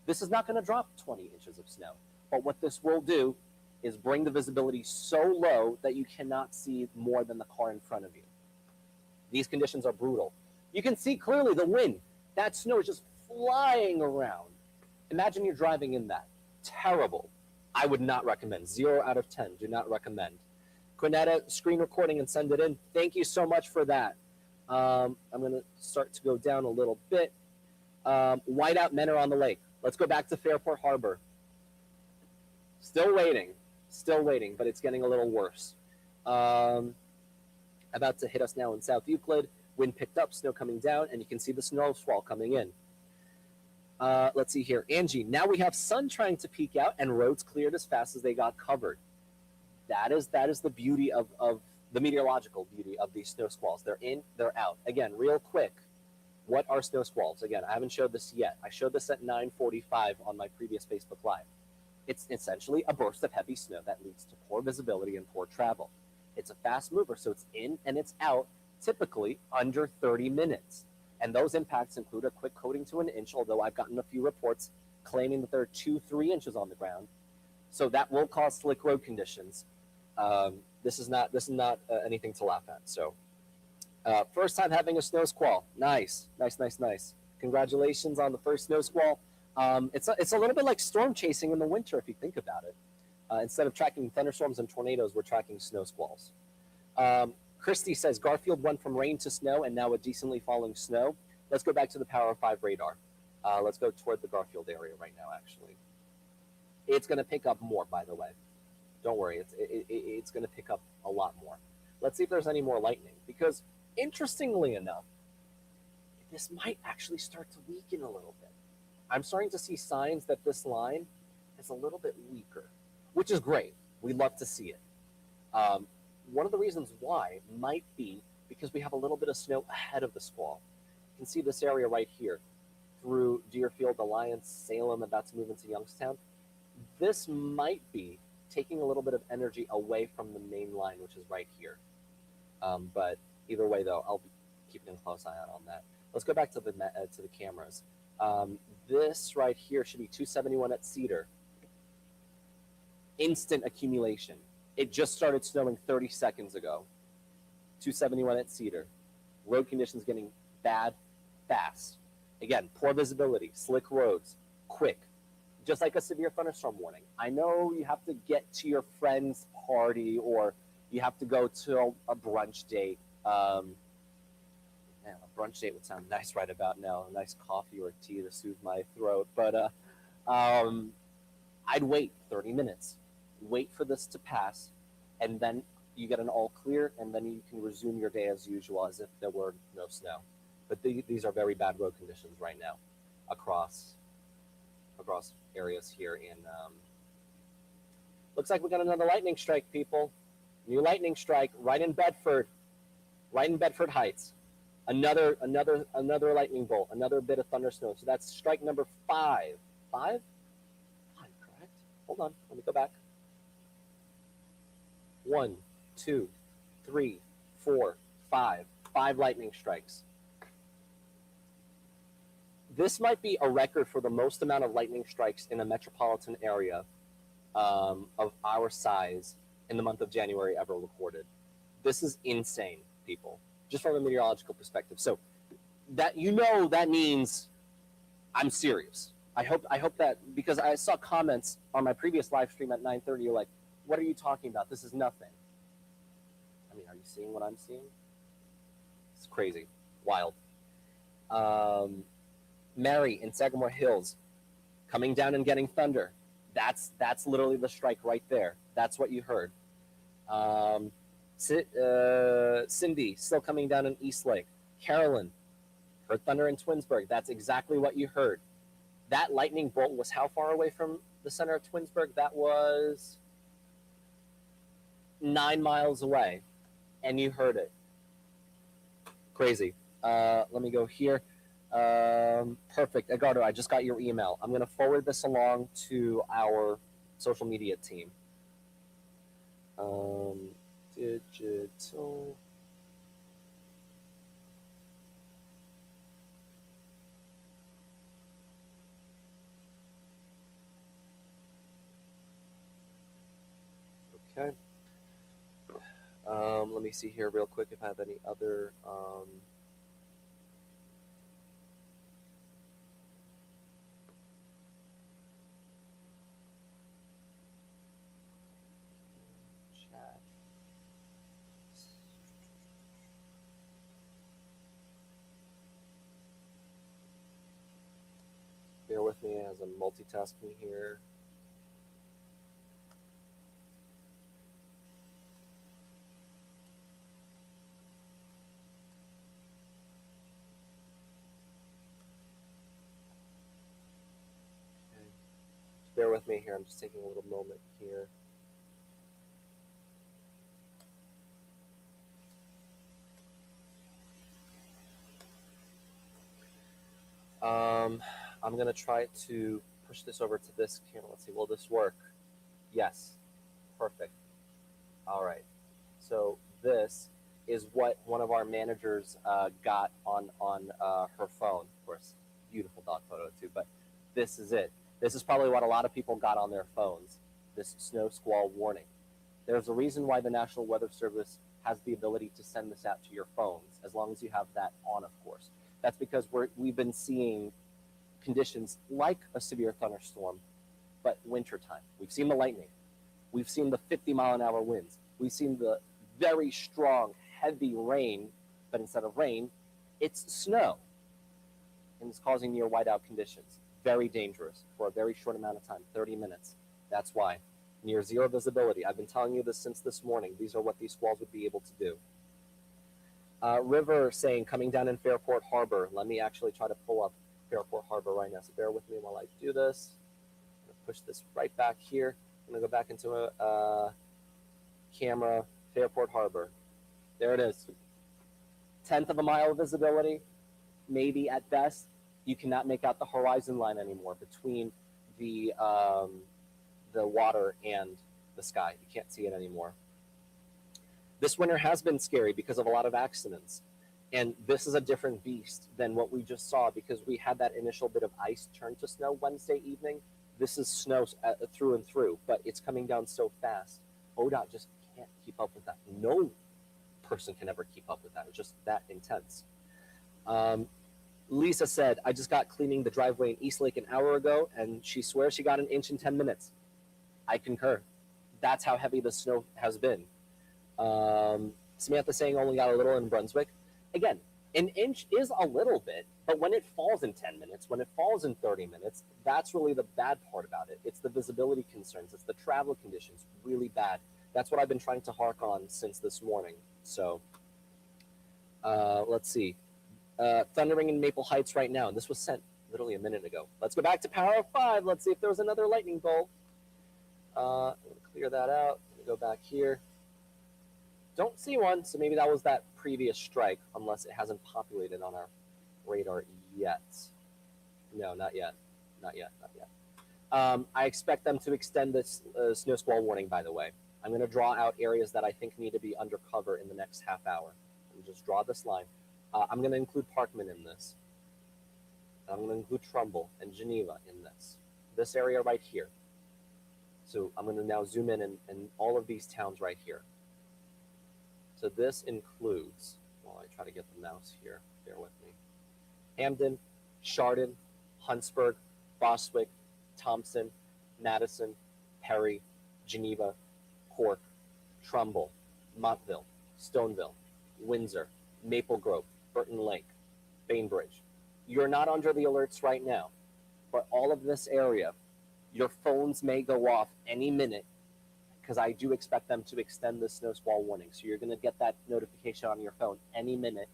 This is not going to drop 20 inches of snow, but what this will do is bring the visibility so low that you cannot see more than the car in front of you. These conditions are brutal. You can see clearly the wind. That snow is just flying around. Imagine you're driving in that. Terrible. I would not recommend. 0 out of 10. Do not recommend. Quinetta, screen recording and send it in. Thank you so much for that. I'm going to start to go down a little bit. Whiteout men are on the lake. Let's go back to Fairport Harbor. Still waiting, but it's getting a little worse. About to hit us now in South Euclid. Wind picked up, snow coming down, and you can see the snow squall coming in. Let's see here. Angie, now we have sun trying to peek out and roads cleared as fast as they got covered. That is the beauty of the meteorological beauty of these snow squalls. They're in, they're out. Again, real quick, what are snow squalls? Again, I haven't showed this yet. I showed this at 9:45 on my previous Facebook Live. It's essentially a burst of heavy snow that leads to poor visibility and poor travel. It's a fast mover, so it's in and it's out, typically under 30 minutes. And those impacts include a quick coating to an inch, although I've gotten a few reports claiming that there are 2-3 inches on the ground. So that will cause slick road conditions. This is not anything to laugh at. So first time having a snow squall. Nice. Congratulations on the first snow squall. It's a little bit like storm chasing in the winter if you think about it. Instead of tracking thunderstorms and tornadoes, we're tracking snow squalls. Christy says Garfield went from rain to snow and now a decently falling snow. Let's go back to the Power 5 radar. Let's go toward the Garfield area right now, actually. It's going to pick up more, by the way. Don't worry, it's going to pick up a lot more. Let's see if there's any more lightning, because interestingly enough, this might actually start to weaken a little bit. I'm starting to see signs that this line is a little bit weaker, which is great. We love to see it. One of the reasons why might be because we have a little bit of snow ahead of the squall. You can see this area right here through Deerfield, Alliance, Salem, about to move into Youngstown. This might be taking a little bit of energy away from the main line, which is right here. But either way, though, I'll be keeping a close eye out on that. Let's go back to the cameras. This right here should be 271 at Cedar. Instant accumulation. It just started snowing 30 seconds ago. 271 at Cedar. Road conditions getting bad fast. Again, poor visibility, slick roads, quick. Just like a severe thunderstorm warning. I know you have to get to your friend's party or you have to go to a brunch date. Man, a brunch date would sound nice right about now. A nice coffee or tea to soothe my throat. But I'd wait 30 minutes. Wait for this to pass, and then you get an all clear, and then you can resume your day as usual as if there were no snow. But these are very bad road conditions right now across areas here in looks like we got another lightning strike, people. New lightning strike right in Bedford Heights. Another lightning bolt, another bit of thunder snow. So that's strike number 5. 5, correct? Hold on, let me go back. 1, 2, 3, 4, 5. 5 lightning strikes. This might be a record for the most amount of lightning strikes in a metropolitan area of our size in the month of January ever recorded. This is insane, people, just from a meteorological perspective. So that that means I'm serious. I hope that, because I saw comments on my previous live stream at 9:30. You're like, what are you talking about? This is nothing. I mean, are you seeing what I'm seeing? crazy, wild. Um, Mary in Sagamore Hills, coming down and getting thunder. That's literally the strike right there. That's what you heard. Um, Cindy still coming down in Eastlake. Carolyn heard thunder in Twinsburg. That's exactly what you heard. That lightning bolt was how far away from the center of Twinsburg? That was 9 miles away, and you heard it. Crazy. Let me go here. Perfect. Edgardo, I just got your email. I'm going to forward this along to our social media team. Digital. Okay. Let me see here real quick if I have any other. Chat. Bear with me as I'm multitasking here. Bear with me here. I'm just taking a little moment here. I'm going to try to push this over to this camera. Let's see. Will this work? Yes. Perfect. All right. So this is what one of our managers got on her phone. Of course, beautiful dog photo too, but this is it. This is probably what a lot of people got on their phones, this snow squall warning. There's a reason why the National Weather Service has the ability to send this out to your phones, as long as you have that on, of course. That's because we've been seeing conditions like a severe thunderstorm, but wintertime. We've seen the lightning. We've seen the 50-mile-an-hour winds. We've seen the very strong, heavy rain, but instead of rain, it's snow. And it's causing near whiteout conditions. Very dangerous for a very short amount of time, 30 minutes. That's why. Near zero visibility. I've been telling you this since this morning. These are what these squalls would be able to do. River saying, coming down in Fairport Harbor. Let me actually try to pull up Fairport Harbor right now. So bear with me while I do this. I'm going to push this right back here. I'm going to go back into a camera, Fairport Harbor. There it is. 1/10 of a mile of visibility, maybe at best. You cannot make out the horizon line anymore between the water and the sky. You can't see it anymore. This winter has been scary because of a lot of accidents. And this is a different beast than what we just saw because we had that initial bit of ice turn to snow Wednesday evening. This is snow through and through, but it's coming down so fast. ODOT just can't keep up with that. No person can ever keep up with that. It's just that intense. Lisa said, I just got cleaning the driveway in Eastlake an hour ago, and she swears she got an inch in 10 minutes. I concur. That's how heavy the snow has been. Samantha saying only got a little in Brunswick. Again, an inch is a little bit, but when it falls in 10 minutes, when it falls in 30 minutes, that's really the bad part about it. It's the visibility concerns. It's the travel conditions, really bad. That's what I've been trying to hark on since this morning. So let's see. Thundering in Maple Heights right now. And this was sent literally a minute ago. Let's go back to Power of 5. Let's see if there was another lightning bolt. I'm going to clear that out. I'm going to go back here. Don't see one, so maybe that was that previous strike, unless it hasn't populated on our radar yet. No, not yet. Not yet. Not yet. I expect them to extend this snow squall warning, by the way. I'm going to draw out areas that I think need to be under cover in the next half hour. And just draw this line. I'm going to include Parkman in this. I'm going to include Trumbull and Geneva in this. This area right here. So I'm going to now zoom in all of these towns right here. So this includes, while I try to get the mouse here, bear with me, Hamden, Chardon, Huntsburg, Bostwick, Thompson, Madison, Perry, Geneva, Cork, Trumbull, Montville, Stoneville, Windsor, Maple Grove, Burton Lake, Bainbridge. You're not under the alerts right now, but all of this area, your phones may go off any minute because I do expect them to extend the snow squall warning. So you're going to get that notification on your phone any minute,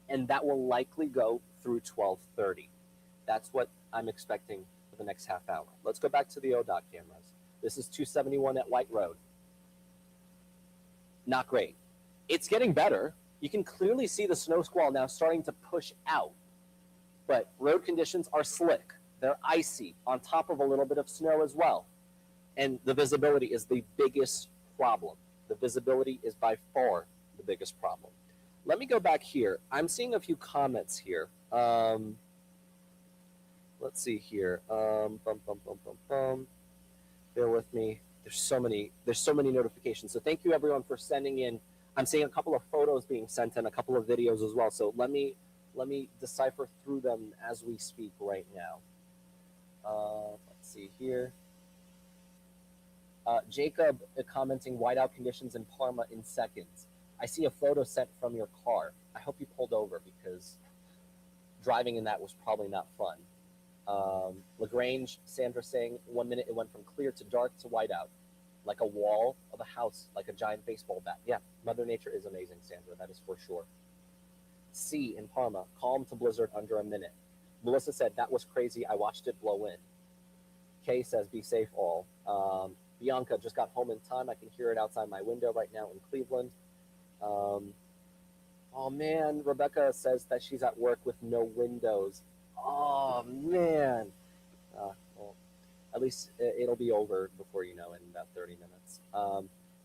and that will likely go through 12:30. That's what I'm expecting for the next half hour. Let's go back to the ODOT cameras. This is 271 at White Road. Not great. It's getting better. You can clearly see the snow squall now starting to push out, but road conditions are slick. They're icy on top of a little bit of snow as well. And the visibility is the biggest problem. The visibility is by far the biggest problem. Let me go back here. I'm seeing a few comments here. Let's see here. Bear with me. There's so many notifications. So thank you everyone for sending in. I'm seeing a couple of photos being sent in, a couple of videos as well. So let me decipher through them as we speak right now. Let's see here. Jacob commenting whiteout conditions in Parma in seconds. I see a photo sent from your car. I hope you pulled over because driving in that was probably not fun. LaGrange, Sandra saying 1 minute it went from clear to dark to whiteout, like a wall of a house, like a giant baseball bat. Yeah, Mother Nature is amazing, Sandra. That is for sure. C in Parma, calm to blizzard under a minute. Melissa said, that was crazy. I watched it blow in. Kay says, be safe all. Bianca just got home in time. I can hear it outside my window right now in Cleveland. Oh man, Rebecca says that she's at work with no windows. Oh man. Well, at least it'll be over before you know in about 30 minutes.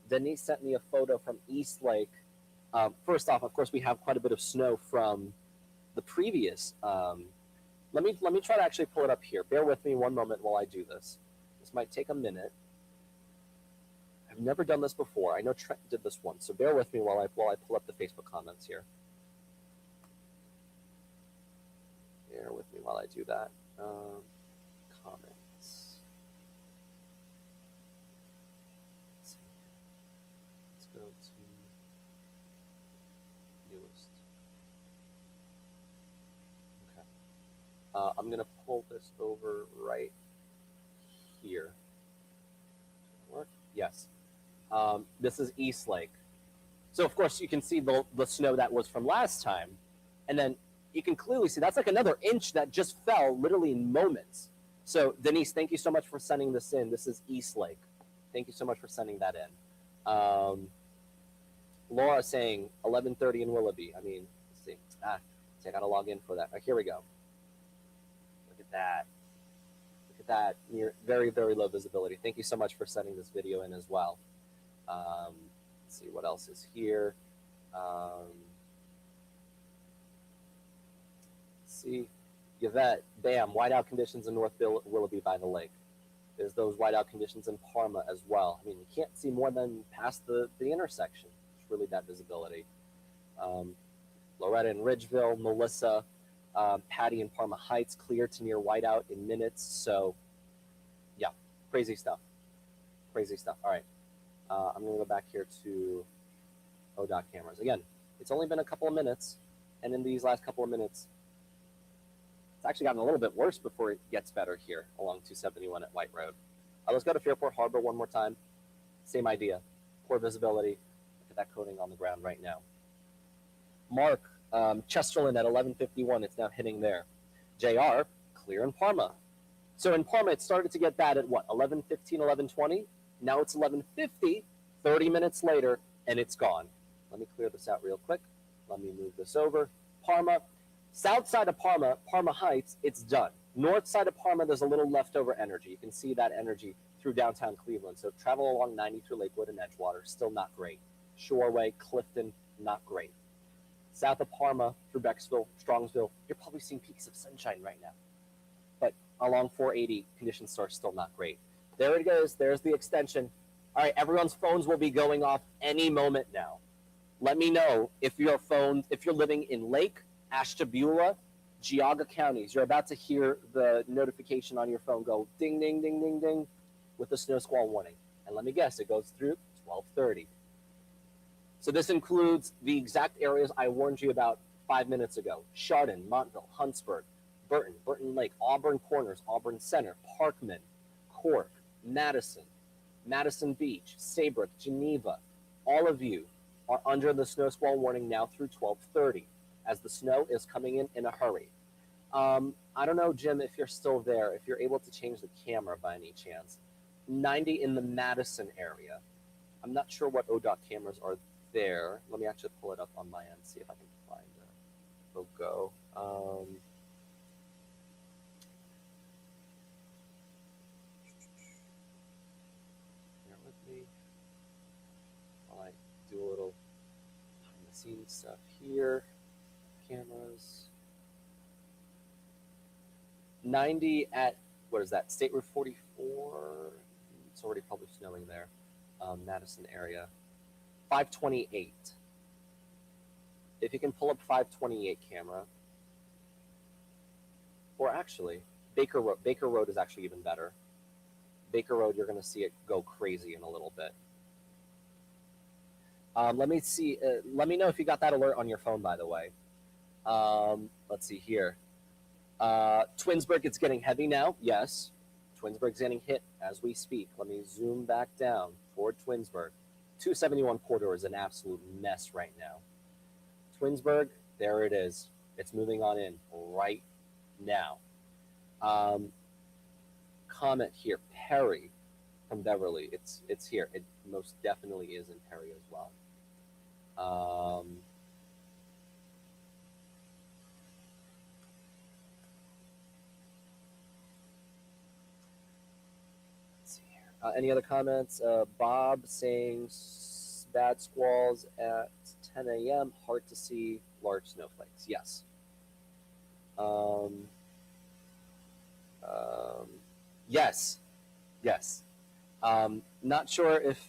Denise sent me a photo from East Lake. First off, of course, we have quite a bit of snow from the previous. Let me try to actually pull it up here. Bear with me one moment while I do this. This might take a minute. I've never done this before. I know Trent did this once, so bear with me while I pull up the Facebook comments here. Bear with me while I do that. Comments. Let's go to newest. Okay. I'm going to pull this over right here. Work? Yes. This is East Lake. So, of course, you can see the snow that was from last time. And then you can clearly see that's like another inch that just fell literally in moments. So, Denise, thank you so much for sending this in. This is East Lake. Thank you so much for sending that in. Laura saying 11:30 in Willoughby. I mean, let's see. See, I got to log in for that. Right, here we go. Look at that. Look at that. Near very, very low visibility. Thank you so much for sending this video in as well. Let's see what else is here. See, Yvette, bam, whiteout conditions in North Willoughby by the lake. There's those whiteout conditions in Parma as well. I mean, you can't see more than past the intersection. It's really bad visibility. Loretta in Ridgeville, Melissa, Patty in Parma Heights, clear to near whiteout in minutes. So, yeah, crazy stuff. Crazy stuff. All right. I'm going to go back here to ODOT cameras. Again, it's only been a couple of minutes, and in these last couple of minutes, it's actually gotten a little bit worse before it gets better here along 271 at White Road. Let's go to Fairport Harbor one more time. Same idea. Poor visibility. Look at that coating on the ground right now. Mark, Chesterland at 11:51. It's now hitting there. JR, clear in Parma. So in Parma, it started to get bad at what, 11:15, 11:20? Now it's 11:50, 30 minutes later, and it's gone. Let me clear this out real quick. Let me move this over. Parma, south side of Parma, Parma Heights, it's done. North side of Parma, there's a little leftover energy. You can see that energy through downtown Cleveland. So travel along 90 through Lakewood and Edgewater, still not great. Shoreway, Clifton, not great. South of Parma through Bexville, Strongsville, you're probably seeing peaks of sunshine right now. But along 480, conditions are still not great. There it goes. There's the extension. All right, everyone's phones will be going off any moment now. Let me know if you're living in Lake, Ashtabula, Geauga counties. You're about to hear the notification on your phone go ding, ding, ding, ding, ding with the snow squall warning. And let me guess, it goes through 12:30. So this includes the exact areas I warned you about 5 minutes ago. Chardon, Montville, Huntsburg, Burton Lake, Auburn Corners, Auburn Center, Parkman, Cork, Madison, Madison Beach, Saybrook, Geneva. All of you are under the snow squall warning now through 12:30 as the snow is coming in a hurry. I don't know, Jim, if you're still there, if you're able to change the camera by any chance. 90 in the Madison area. I'm not sure what ODOT cameras are there. Let me actually pull it up on my end, see if I can find a logo. Bear with me while I do a little behind the scenes stuff here. Cameras. 90 at, what is that, State Route 44? It's already probably snowing there. Madison area. 528. If you can pull up 528 camera. Or actually, Baker Road is actually even better. Baker Road, you're going to see it go crazy in a little bit. Let me see. Let me know if you got that alert on your phone, by the way. Let's see here. Twinsburg, it's getting heavy now. Yes. Twinsburg's getting hit as we speak. Let me zoom back down toward Twinsburg. 271 corridor is an absolute mess right now. Twinsburg, there it is. It's moving on in right now. Comment here, Perry from Beverly. It's here. It most definitely is in Perry as well. Let's see here. Any other comments? Bob saying bad squalls at 10 a.m. Hard to see large snowflakes. Yes. Yes. Yes. Not sure if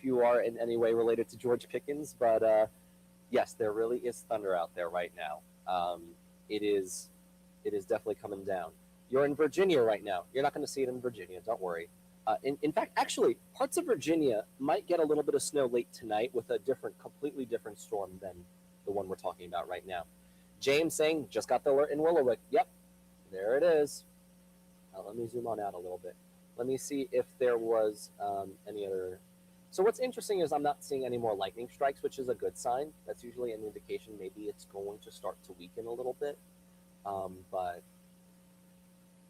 you are in any way related to George Pickens, but yes, there really is thunder out there right now. It is definitely coming down. You're in Virginia right now. You're not going to see it in Virginia. Don't worry. In fact, actually, parts of Virginia might get a little bit of snow late tonight with a completely different storm than the one we're talking about right now. James saying, just got the alert in Willowick. Yep, there it is. Let me zoom on out a little bit. Let me see if there was any other. So what's interesting is I'm not seeing any more lightning strikes, which is a good sign. That's usually an indication maybe it's going to start to weaken a little bit. But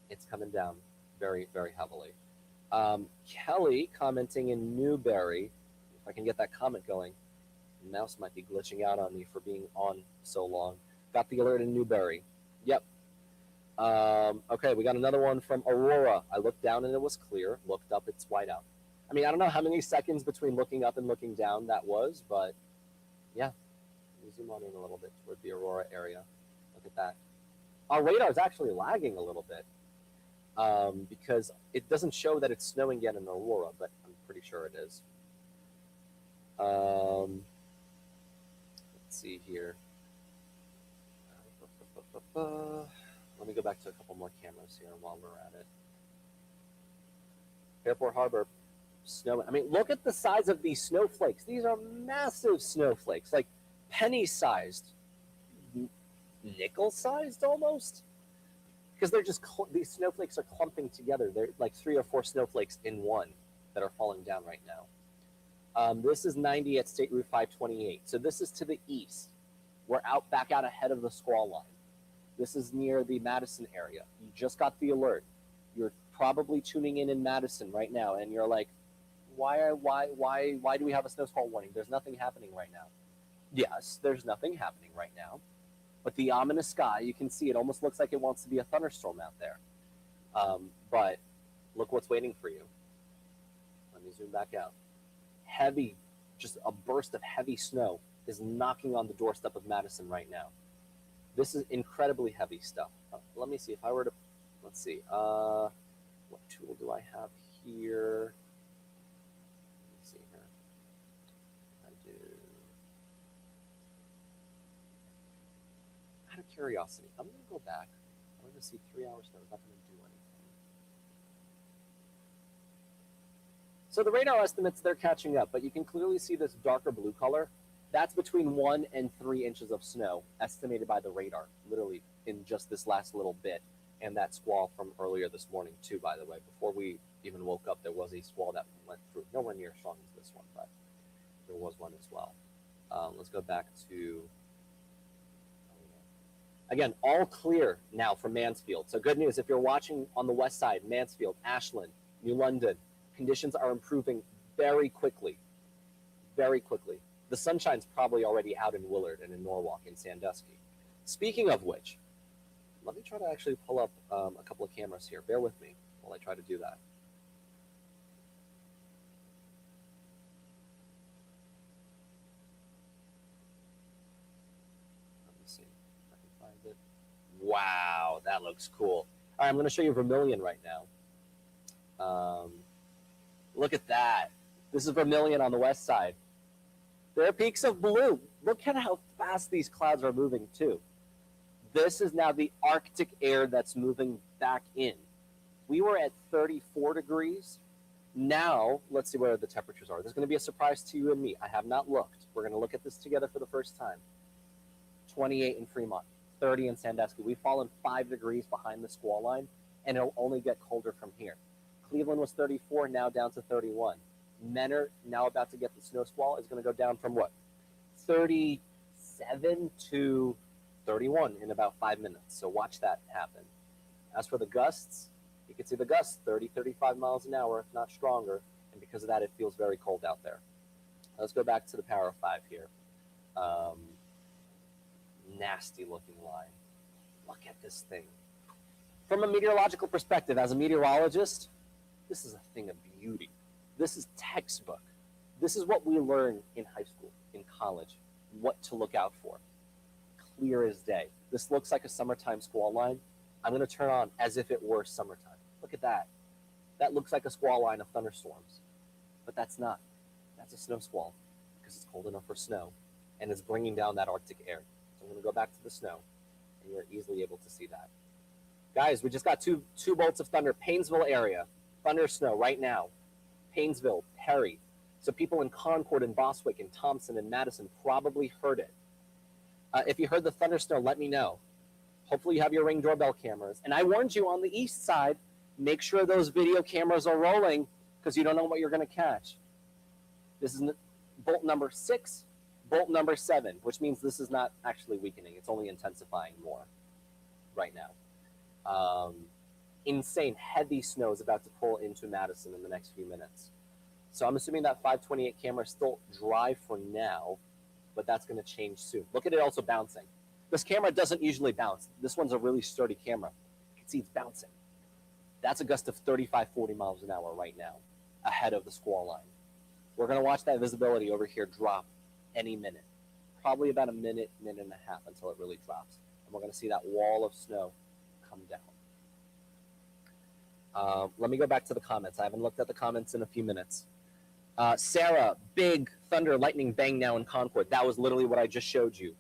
it's coming down very, very heavily. Kelly commenting in Newberry. If I can get that comment going. The mouse might be glitching out on me for being on so long. Got the alert in Newberry. Yep. Okay, we got another one from Aurora. I looked down and it was clear. Looked up, it's white out. I mean, I don't know how many seconds between looking up and looking down that was, but yeah. Let me zoom on in a little bit toward the Aurora area. Look at that. Our radar is actually lagging a little bit because it doesn't show that it's snowing yet in Aurora, but I'm pretty sure it is. Let's see here. Let me go back to a couple more cameras here while we're at it. Airport Harbor, snow. I mean, look at the size of these snowflakes. These are massive snowflakes, like penny-sized, nickel-sized almost. Because they're just, these snowflakes are clumping together. They're like 3 or 4 snowflakes in one that are falling down right now. This is 90 at State Route 528. So this is to the east. We're back out ahead of the squall line. This is near the Madison area. You just got the alert. You're probably tuning in Madison right now, and you're like, why do we have a snow squall warning? There's nothing happening right now. Yes, there's nothing happening right now. But the ominous sky, you can see it almost looks like it wants to be a thunderstorm out there. But look what's waiting for you. Let me zoom back out. Heavy, just a burst of heavy snow is knocking on the doorstep of Madison right now. This is incredibly heavy stuff. Let me see if I were to, let's see, what tool do I have here? Let's see here. I do. Out of curiosity, I'm going to go back. I'm going to see 3 hours snow. It's not going to do anything. So the radar estimates, they're catching up, but you can clearly see this darker blue color. That's between 1 and 3 inches of snow estimated by the radar, literally in just this last little bit. And that squall from earlier this morning, too, by the way. Before we even woke up, there was a squall that went through. Nowhere near as strong as this one, but there was one as well. Let's go back to, again, all clear now for Mansfield. So good news, if you're watching on the west side, Mansfield, Ashland, New London, conditions are improving very quickly, very quickly. The sunshine's probably already out in Willard and in Norwalk and Sandusky. Speaking of which, let me try to actually pull up a couple of cameras here. Bear with me while I try to do that. Let me see if I can find it. Wow, that looks cool. All right, I'm going to show you Vermilion right now. Look at that. This is Vermilion on the west side. There are peaks of blue. Look at how fast these clouds are moving, too. This is now the Arctic air that's moving back in. We were at 34 degrees. Now, let's see where the temperatures are. This is going to be a surprise to you and me. I have not looked. We're going to look at this together for the first time. 28 in Fremont, 30 in Sandusky. We've fallen 5 degrees behind the squall line, and it'll only get colder from here. Cleveland was 34, now down to 31. Menor, now about to get the snow squall, is going to go down from what? 37 to 31 in about 5 minutes. So watch that happen. As for the gusts, you can see the gusts, 30, 35 miles an hour, if not stronger. And because of that, it feels very cold out there. Let's go back to the Power 5 here. Nasty looking line. Look at this thing. From a meteorological perspective, as a meteorologist, this is a thing of beauty. This is textbook. This is what we learn in high school, in college, what to look out for. Clear as day. This looks like a summertime squall line. I'm going to turn on as if it were summertime. Look at that. That looks like a squall line of thunderstorms. But that's not. That's a snow squall because it's cold enough for snow and it's bringing down that Arctic air. So I'm going to go back to the snow and you're easily able to see that. Guys, we just got two bolts of thunder. Paynesville area. Thunder snow right now. Paynesville, Perry. So people in Concord and Boswick and Thompson and Madison probably heard it. If you heard the thunder snow, let me know. Hopefully you have your Ring doorbell cameras. And I warned you on the east side, make sure those video cameras are rolling because you don't know what you're going to catch. This is bolt number 6, bolt number 7, which means this is not actually weakening. It's only intensifying more right now. Insane, heavy snow is about to pull into Madison in the next few minutes. So I'm assuming that 528 camera is still dry for now, but that's going to change soon. Look at it also bouncing. This camera doesn't usually bounce. This one's a really sturdy camera. You can see it's bouncing. That's a gust of 35, 40 miles an hour right now, ahead of the squall line. We're going to watch that visibility over here drop any minute. Probably about a minute, minute and a half until it really drops. And we're going to see that wall of snow come down. Let me go back to the comments. I haven't looked at the comments in a few minutes. Sarah, big thunder, lightning bang now in Concord. That was literally what I just showed you.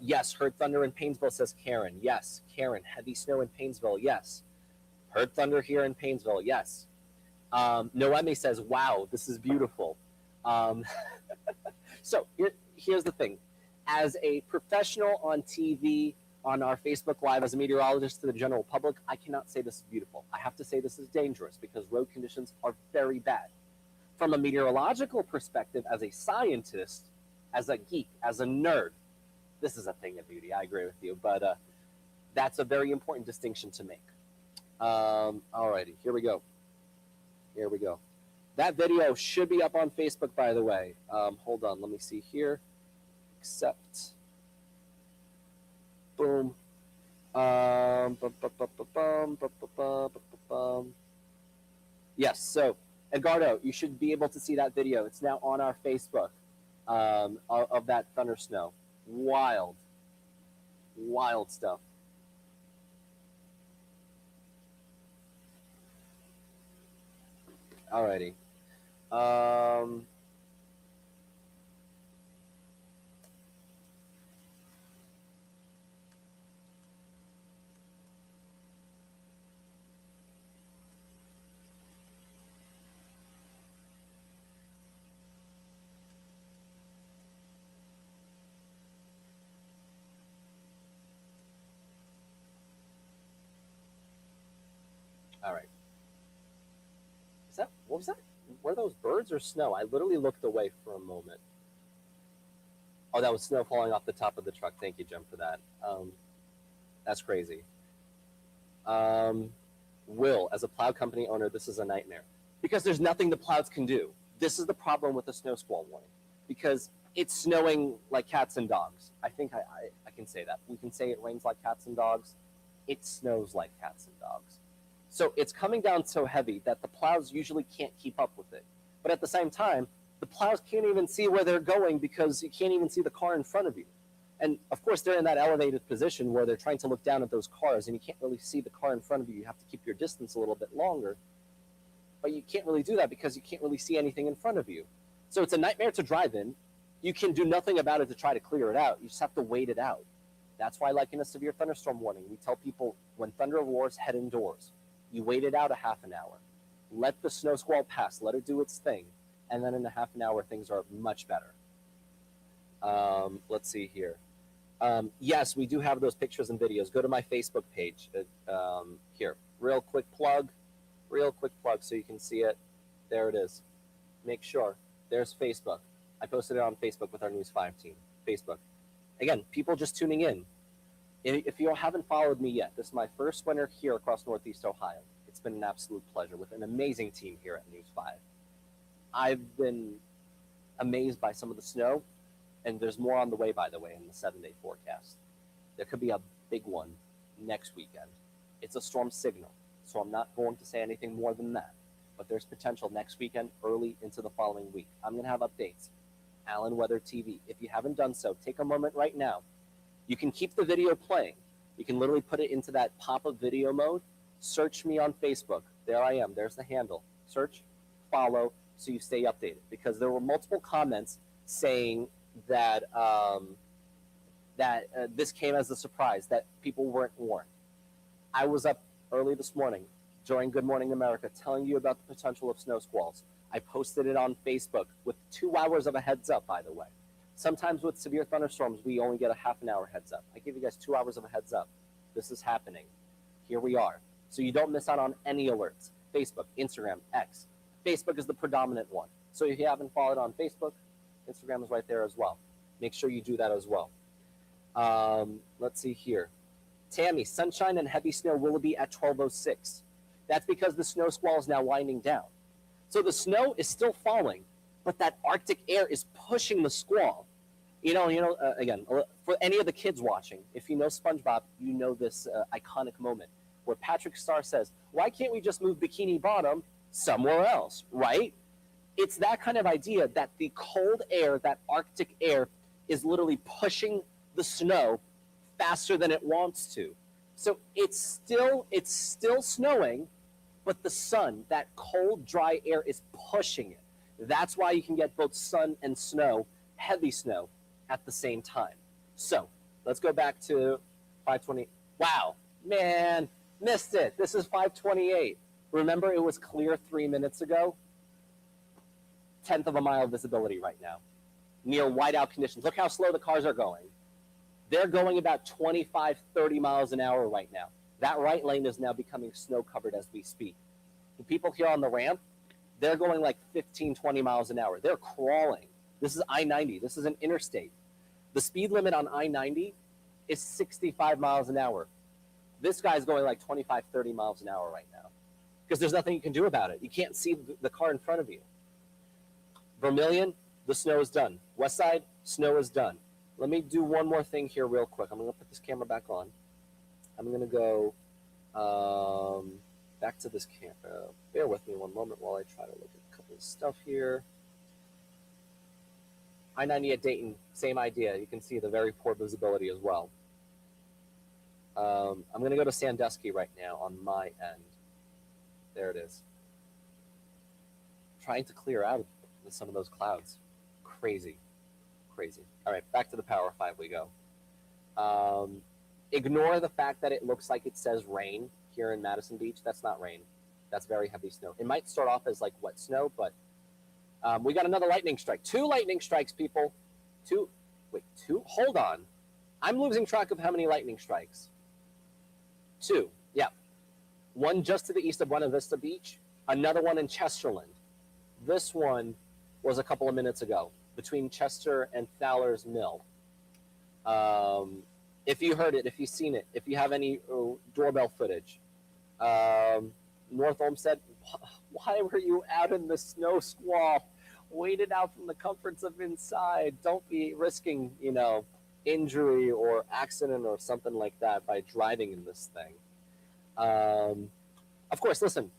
Yes, heard thunder in Paynesville, says Karen. Yes, Karen, heavy snow in Paynesville. Yes. Heard thunder here in Paynesville. Yes. Noemi says, wow, this is beautiful. So here's the thing. As a professional on TV, on our Facebook Live, as a meteorologist to the general public, I cannot say this is beautiful. I have to say this is dangerous because road conditions are very bad. From a meteorological perspective, as a scientist, as a geek, as a nerd, this is a thing of beauty. I agree with you, but that's a very important distinction to make. Alrighty, here we go. Here we go. That video should be up on Facebook, by the way. Hold on, let me see here. Accept. Boom. Yes, so Edgardo, you should be able to see that video. It's now on our Facebook of that thunder snow. Wild. Wild stuff. Alrighty. All right. What was that? Were those birds or snow? I literally looked away for a moment. Oh, that was snow falling off the top of the truck. Thank you, Jim, for that. That's crazy. Will, as a plow company owner, this is a nightmare because there's nothing the plows can do. This is the problem with the snow squall warning because it's snowing like cats and dogs. I think I can say that. We can say it rains like cats and dogs. It snows like cats and dogs. So it's coming down so heavy that the plows usually can't keep up with it. But at the same time, the plows can't even see where they're going because you can't even see the car in front of you. And of course, they're in that elevated position where they're trying to look down at those cars and you can't really see the car in front of you. You have to keep your distance a little bit longer. But you can't really do that because you can't really see anything in front of you. So it's a nightmare to drive in. You can do nothing about it to try to clear it out. You just have to wait it out. That's why, like in a severe thunderstorm warning, we tell people when thunder roars, head indoors. You wait it out a half an hour. Let the snow squall pass. Let it do its thing. And then in a half an hour, things are much better. Let's see here. Yes, we do have those pictures and videos. Go to my Facebook page. Here, real quick plug so you can see it. There it is. Make sure. There's Facebook. I posted it on Facebook with our News 5 team. Facebook. Again, people just tuning in. If you haven't followed me yet, this is my first winter here across Northeast Ohio. It's been an absolute pleasure with an amazing team here at News 5. I've been amazed by some of the snow, and there's more on the way, by the way, in the 7-day forecast. There could be a big one next weekend. It's a storm signal, so I'm not going to say anything more than that. But there's potential next weekend, early into the following week. I'm going to have updates. Allan Weather TV. If you haven't done so, take a moment right now. You can keep the video playing. You can literally put it into that pop-up video mode. Search me on Facebook. There I am. There's the handle. Search, follow, so you stay updated. Because there were multiple comments saying that this came as a surprise, that people weren't warned. I was up early this morning during Good Morning America telling you about the potential of snow squalls. I posted it on Facebook with 2 hours of a heads up, by the way. Sometimes with severe thunderstorms, we only get a half an hour heads up. I give you guys 2 hours of a heads up. This is happening. Here we are. So you don't miss out on any alerts. Facebook, Instagram, X. Facebook is the predominant one. So if you haven't followed on Facebook, Instagram is right there as well. Make sure you do that as well. Let's see here. Tammy, sunshine and heavy snow will be at 12:06. That's because the snow squall is now winding down. So the snow is still falling, but that Arctic air is pushing the squall. Again, for any of the kids watching, if you know SpongeBob, you know this iconic moment where Patrick Star says, why can't we just move Bikini Bottom somewhere else, right? It's that kind of idea that the cold air, that Arctic air, is literally pushing the snow faster than it wants to. So it's still snowing, but the sun, that cold, dry air is pushing it. That's why you can get both sun and snow, heavy snow, at the same time. So let's go back to 5:20. Wow, man, missed it. This is 5:28. Remember, it was clear 3 minutes ago? 1/10 of a mile visibility right now. Near whiteout conditions. Look how slow the cars are going. They're going about 25, 30 miles an hour right now. That right lane is now becoming snow covered as we speak. The people here on the ramp, they're going like 15, 20 miles an hour. They're crawling. This is I-90. This is an interstate. The speed limit on I-90 is 65 miles an hour. This guy's going like 25, 30 miles an hour right now because there's nothing you can do about it. You can't see the car in front of you. Vermilion, the snow is done. West Side, snow is done. Let me do one more thing here real quick. I'm going to put this camera back on. I'm going to go back to this camera. Bear with me one moment while I try to look at a couple of stuff here. I-90 at Dayton, same idea. You can see the very poor visibility as well. I'm going to go to Sandusky right now on my end. There it is. Trying to clear out with some of those clouds. Crazy. Crazy. All right, back to the Power 5 we go. Ignore the fact that it looks like it says rain here in Madison Beach. That's not rain. That's very heavy snow. It might start off as like wet snow, but we got another lightning strike. 2 lightning strikes, people. 2. Hold on. I'm losing track of how many lightning strikes. 2. Yeah. one just to the east of Buena Vista Beach, another one in Chesterland. This one was a couple of minutes ago between Chester and Fowler's Mill. If you heard it, if you've seen it, if you have any doorbell footage, North Olmsted, why were you out in the snow squall? Waited out from the comforts of inside. Don't be risking, injury or accident or something like that by driving in this thing. Of course, listen,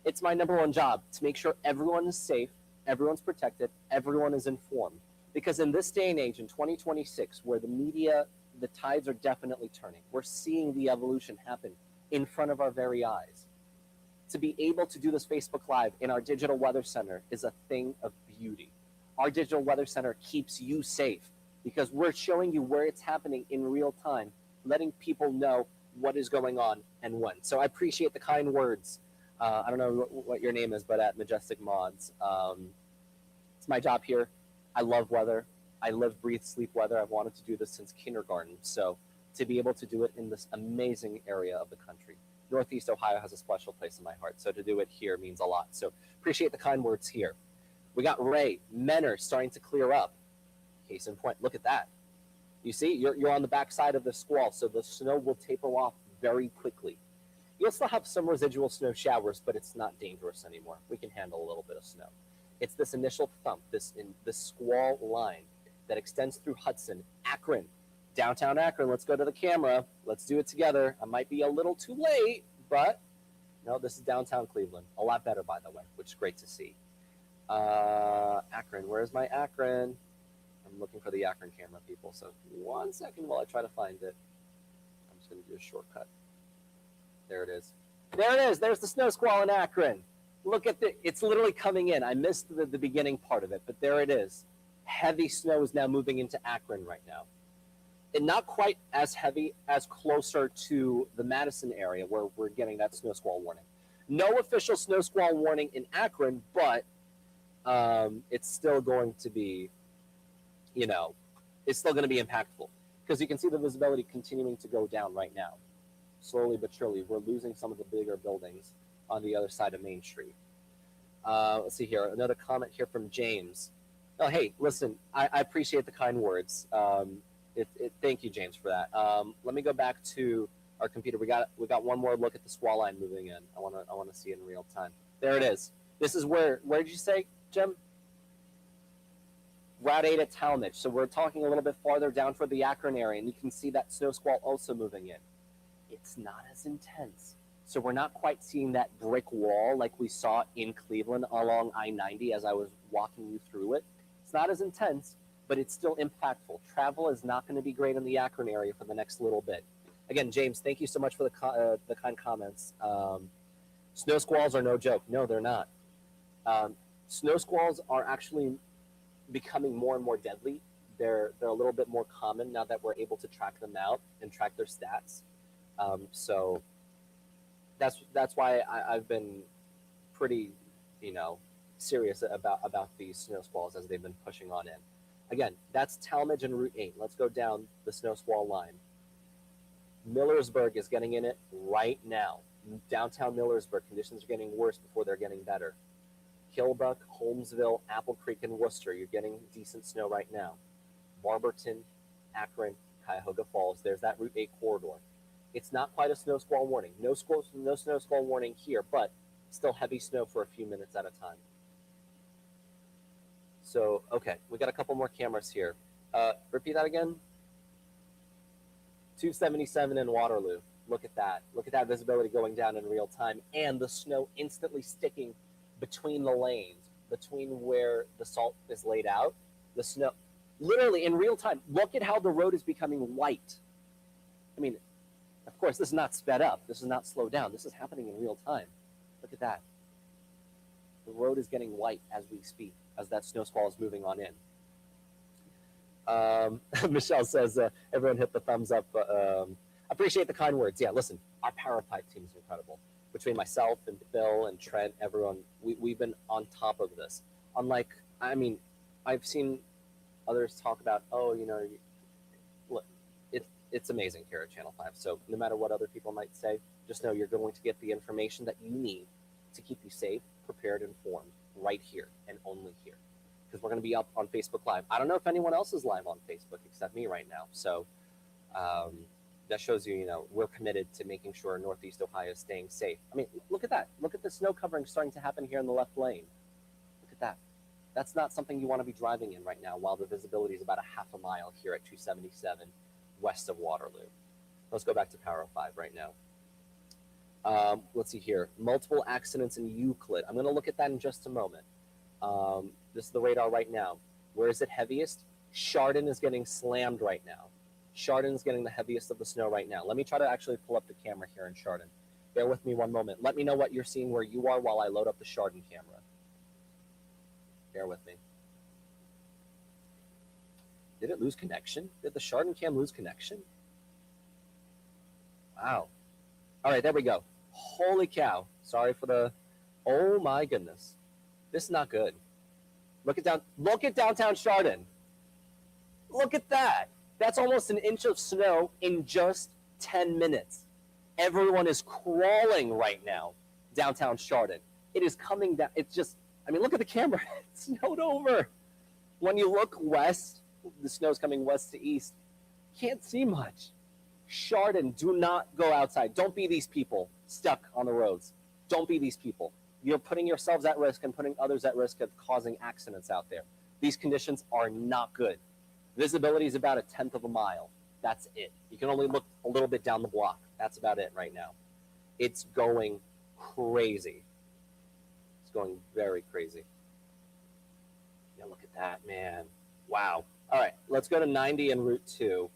it's my number one job to make sure everyone is safe, everyone's protected, everyone is informed. Because in this day and age, in 2026, where the media, the tides are definitely turning, we're seeing the evolution happen in front of our very eyes. To be able to do this Facebook Live in our digital weather center is a thing of beauty. Our digital weather center keeps you safe because we're showing you where it's happening in real time, letting people know what is going on and when. So I appreciate the kind words. I don't know what your name is, but at Majestic Mods. It's my job here. I love weather. I live, breathe, sleep weather. I've wanted to do this since kindergarten. So to be able to do it in this amazing area of the country. Northeast Ohio has a special place in my heart. So to do it here means a lot. So appreciate the kind words here. We got Ray, Menor starting to clear up. Case in point, look at that. You see, you're on the backside of the squall, so the snow will taper off very quickly. You'll still have some residual snow showers, but it's not dangerous anymore. We can handle a little bit of snow. It's this initial thump, this squall line that extends through Hudson, Akron, downtown Akron. Let's go to the camera. Let's do it together. I might be a little too late, but no, this is downtown Cleveland. A lot better, by the way, which is great to see. Akron, where's my Akron? I'm looking for the Akron camera, people. So 1 second while I try to find it. I'm just going to do a shortcut. There it is. There it is. There's the snow squall in Akron. Look at it's literally coming in. I missed the beginning part of it, but there it is. Heavy snow is now moving into Akron right now. And not quite as heavy as closer to the Madison area where we're getting that snow squall warning. No official snow squall warning in Akron, but it's still going to be, it's still going to be impactful because you can see the visibility continuing to go down right now. Slowly but surely, we're losing some of the bigger buildings on the other side of Main Street. Let's see here. Another comment here from James. Oh, hey, listen, I appreciate the kind words. Thank you, James, for that. Let me go back to our computer. We got one more look at the squall line moving in. I want to see it in real time. There it is. This is where did you say, Jim? Route 8 at Talmadge. So we're talking a little bit farther down for the Akron area, and you can see that snow squall also moving in. It's not as intense. So we're not quite seeing that brick wall like we saw in Cleveland along I-90 as I was walking you through it. It's not as intense, but it's still impactful. Travel is not going to be great in the Akron area for the next little bit. Again, James, thank you so much for the kind comments. Snow squalls are no joke. No, they're not. Snow squalls are actually becoming more and more deadly. They're a little bit more common now that we're able to track them out and track their stats. So that's why I've been pretty, serious about these snow squalls as they've been pushing on in. Again, that's Talmadge and Route 8. Let's go down the snow squall line. Millersburg is getting in it right now. Downtown Millersburg, conditions are getting worse before they're getting better. Kilbuck, Holmesville, Apple Creek, and Worcester, you're getting decent snow right now. Barberton, Akron, Cuyahoga Falls, there's that Route 8 corridor. It's not quite a snow squall warning. No snow squall warning here, but still heavy snow for a few minutes at a time. So, okay, we got a couple more cameras here. Repeat that again. 277 in Waterloo. Look at that. Look at that visibility going down in real time and the snow instantly sticking between the lanes, between where the salt is laid out. The snow, literally in real time. Look at how the road is becoming white. I mean, of course, this is not sped up. This is not slowed down. This is happening in real time. Look at that. The road is getting white as we speak, as that snow squall is moving on in. Michelle says, everyone hit the thumbs up. Appreciate the kind words. Yeah, listen, our Power Pipe team is incredible. Between myself and Phil and Trent, everyone, we've been on top of this. Unlike, I've seen others talk about, look, it's amazing here at Channel 5. So no matter what other people might say, just know you're going to get the information that you need to keep you safe, prepared, informed right here and only here. Because we're going to be up on Facebook Live. I don't know if anyone else is live on Facebook except me right now. So that shows you, we're committed to making sure Northeast Ohio is staying safe. I mean, look at that. Look at the snow covering starting to happen here in the left lane. Look at that. That's not something you want to be driving in right now while the visibility is about a half a mile here at 277 west of Waterloo. Let's go back to Power 5 right now. Let's see here. Multiple accidents in Euclid. I'm going to look at that in just a moment. This is the radar right now. Where is it heaviest? Chardon is getting slammed right now. Chardon is getting the heaviest of the snow right now. Let me try to actually pull up the camera here in Chardon. Bear with me one moment. Let me know what you're seeing where you are while I load up the Chardon camera. Bear with me. Did it lose connection? Did the Chardon cam lose connection? Wow. All right, there we go. Holy cow. Sorry for the... Oh my goodness. This is not good. Look at downtown Chardon. Look at that. That's almost an inch of snow in just 10 minutes. Everyone is crawling right now downtown Chardon. It is coming down. It's just, I mean, look at the camera. It snowed over. When you look west, the snow's coming west to east. Can't see much. Chardon, do not go outside. Don't be these people stuck on the roads. Don't be these people. You're putting yourselves at risk and putting others at risk of causing accidents out there. These conditions are not good. Visibility is about 1/10 of a mile. That's it. You can only look a little bit down the block. That's about it right now. It's going crazy. It's going very crazy. Yeah, look at that, man. Wow. All right, let's go to 90 and Route 2.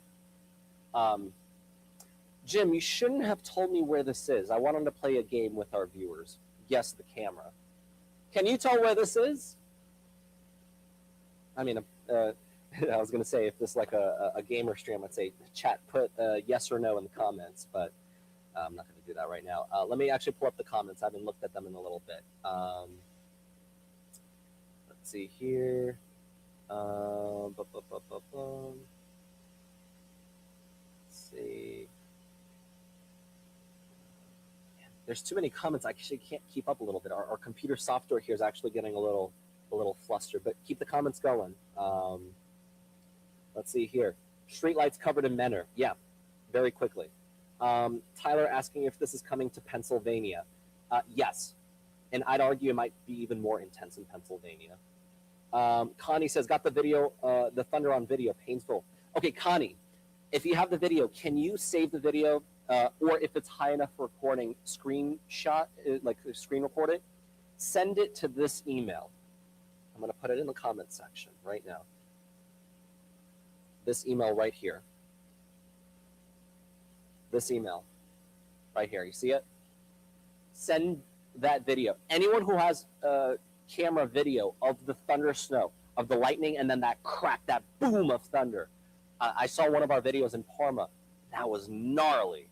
Jim, you shouldn't have told me where this is. I wanted to play a game with our viewers. Guess the camera. Can you tell where this is? I mean, I was going to say, if this is like a gamer stream, I'd say, chat, put yes or no in the comments, but I'm not going to do that right now. Let me actually pull up the comments. I haven't looked at them in a little bit. Let's see here. Let's see. There's too many comments. I actually can't keep up a little bit. Our computer software here is actually getting a little flustered, but keep the comments going. Let's see here. Streetlights covered in Menor. Yeah, very quickly. Tyler asking if this is coming to Pennsylvania. Yes, and I'd argue it might be even more intense in Pennsylvania. Connie says, got the video, the thunder on video, Painesville. Okay, Connie, if you have the video, can you save the video, or if it's high enough for recording, screenshot, like screen record it, send it to this email. I'm going to put it in the comment section right now. This email right here. This email right here. You see it? Send that video. Anyone who has camera video of the thunder snow, of the lightning, and then that crack, that boom of thunder. I saw one of our videos in Parma. That was gnarly.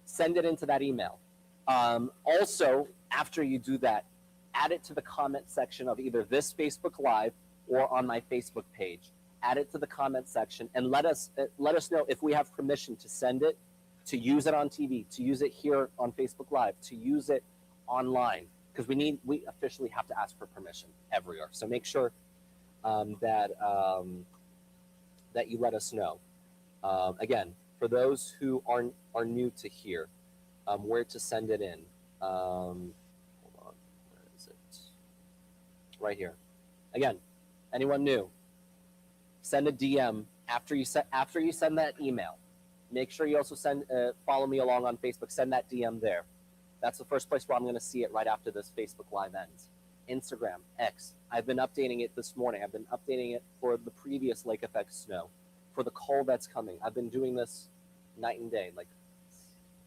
Send it into that email. Also, after you do that, add it to the comment section of either this Facebook Live or on my Facebook page. Add it to the comment section and let us know if we have permission to send it, to use it on TV, to use it here on Facebook Live, to use it online, because we officially have to ask for permission everywhere. So make sure that you let us know. Again, for those who are new to here, where to send it in. Hold on, where is it? Right here. Again, anyone new, send a DM after you send that email. Make sure you also follow me along on Facebook. Send that DM there. That's the first place where I'm going to see it right after this Facebook Live ends. Instagram, X. I've been updating it this morning. I've been updating it for the previous lake effect snow, for the cold that's coming. I've been doing this night and day. Like,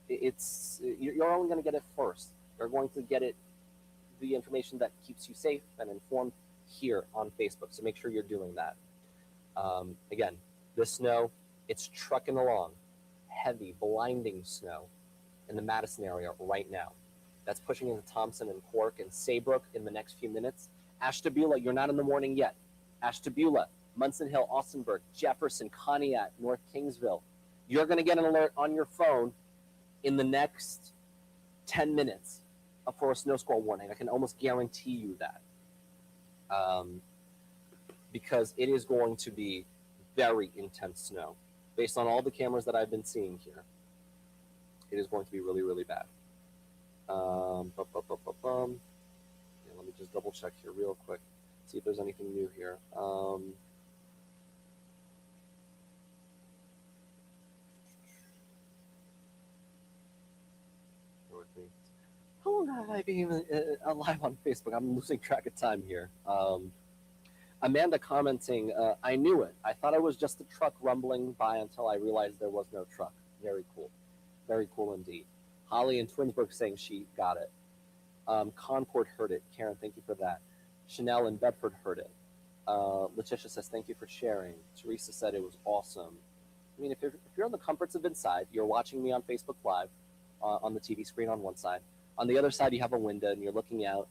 you're only going to get it first. You're going to get the information that keeps you safe and informed here on Facebook. So make sure you're doing that. Again, this snow, it's trucking along. Heavy, blinding snow in the Madison area right now. That's pushing into Thompson and Cork and Saybrook in the next few minutes. Ashtabula, you're not in the morning yet. Ashtabula, Munson Hill, Austinburg, Jefferson, Conneaut, North Kingsville, You're going to get an alert on your phone in the next 10 minutes for a snow squall warning. I can almost guarantee you that. Because it is going to be very intense snow. Based on all the cameras that I've been seeing here, it is going to be really, really bad. Yeah, let me just double check here real quick, see if there's anything new here. How long have I been alive on Facebook? I'm losing track of time here. Amanda commenting, I knew it. I thought it was just a truck rumbling by until I realized there was no truck. Very cool. Very cool indeed. Holly in Twinsburg saying she got it. Concord heard it. Karen, thank you for that. Chanel in Bedford heard it. Letitia says, thank you for sharing. Teresa said it was awesome. I mean, if you're in the comforts of inside, you're watching me on Facebook Live on the TV screen on one side. On the other side, you have a window and you're looking out.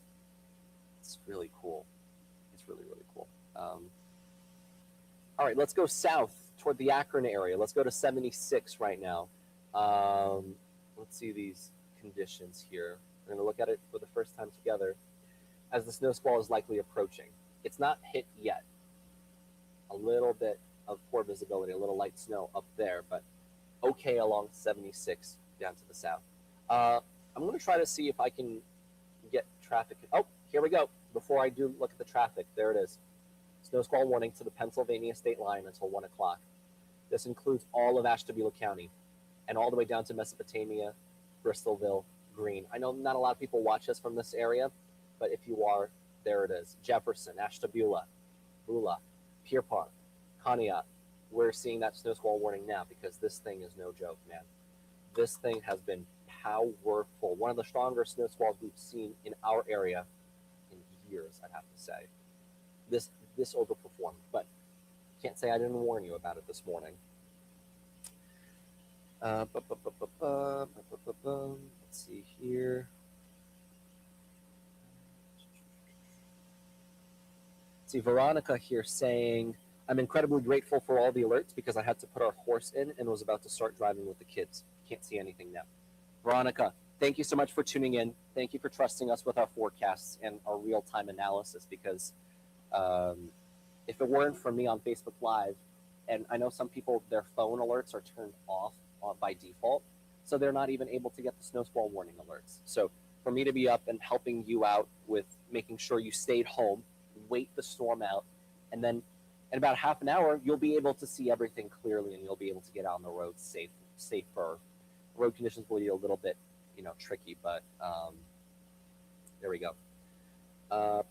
It's really cool. It's really, really cool. All right, let's go south toward the Akron area. Let's go to 76 right now. Let's see these conditions here. We're going to look at it for the first time together as the snow squall is likely approaching. It's not hit yet. A little bit of poor visibility, a little light snow up there, but okay along 76 down to the south. I'm going to try to see if I can get traffic. Oh, here we go. Before I do look at the traffic, there it is. Snow squall warning to the Pennsylvania state line until 1 o'clock. This includes all of Ashtabula County and all the way down to Mesopotamia, Bristolville, Greene. I know not a lot of people watch us from this area, but if you are, there it is. Jefferson, Ashtabula, Beulah, Pier Park, Conneaut. We're seeing that snow squall warning now because this thing is no joke, man. This thing has been powerful. One of the stronger snow squalls we've seen in our area in years, I'd have to say. This overperformed, but can't say I didn't warn you about it this morning. Let's see here. See Veronica here saying, I'm incredibly grateful for all the alerts because I had to put our horse in and was about to start driving with the kids. Can't see anything now. Veronica, thank you so much for tuning in. Thank you for trusting us with our forecasts and our real-time analysis because if it weren't for me on Facebook Live, and I know some people, their phone alerts are turned off by default, so they're not even able to get the snow squall warning alerts. So for me to be up and helping you out with making sure you stayed home, wait the storm out, and then in about half an hour, you'll be able to see everything clearly and you'll be able to get on the road safer. Road conditions will be a little bit, tricky, but there we go. I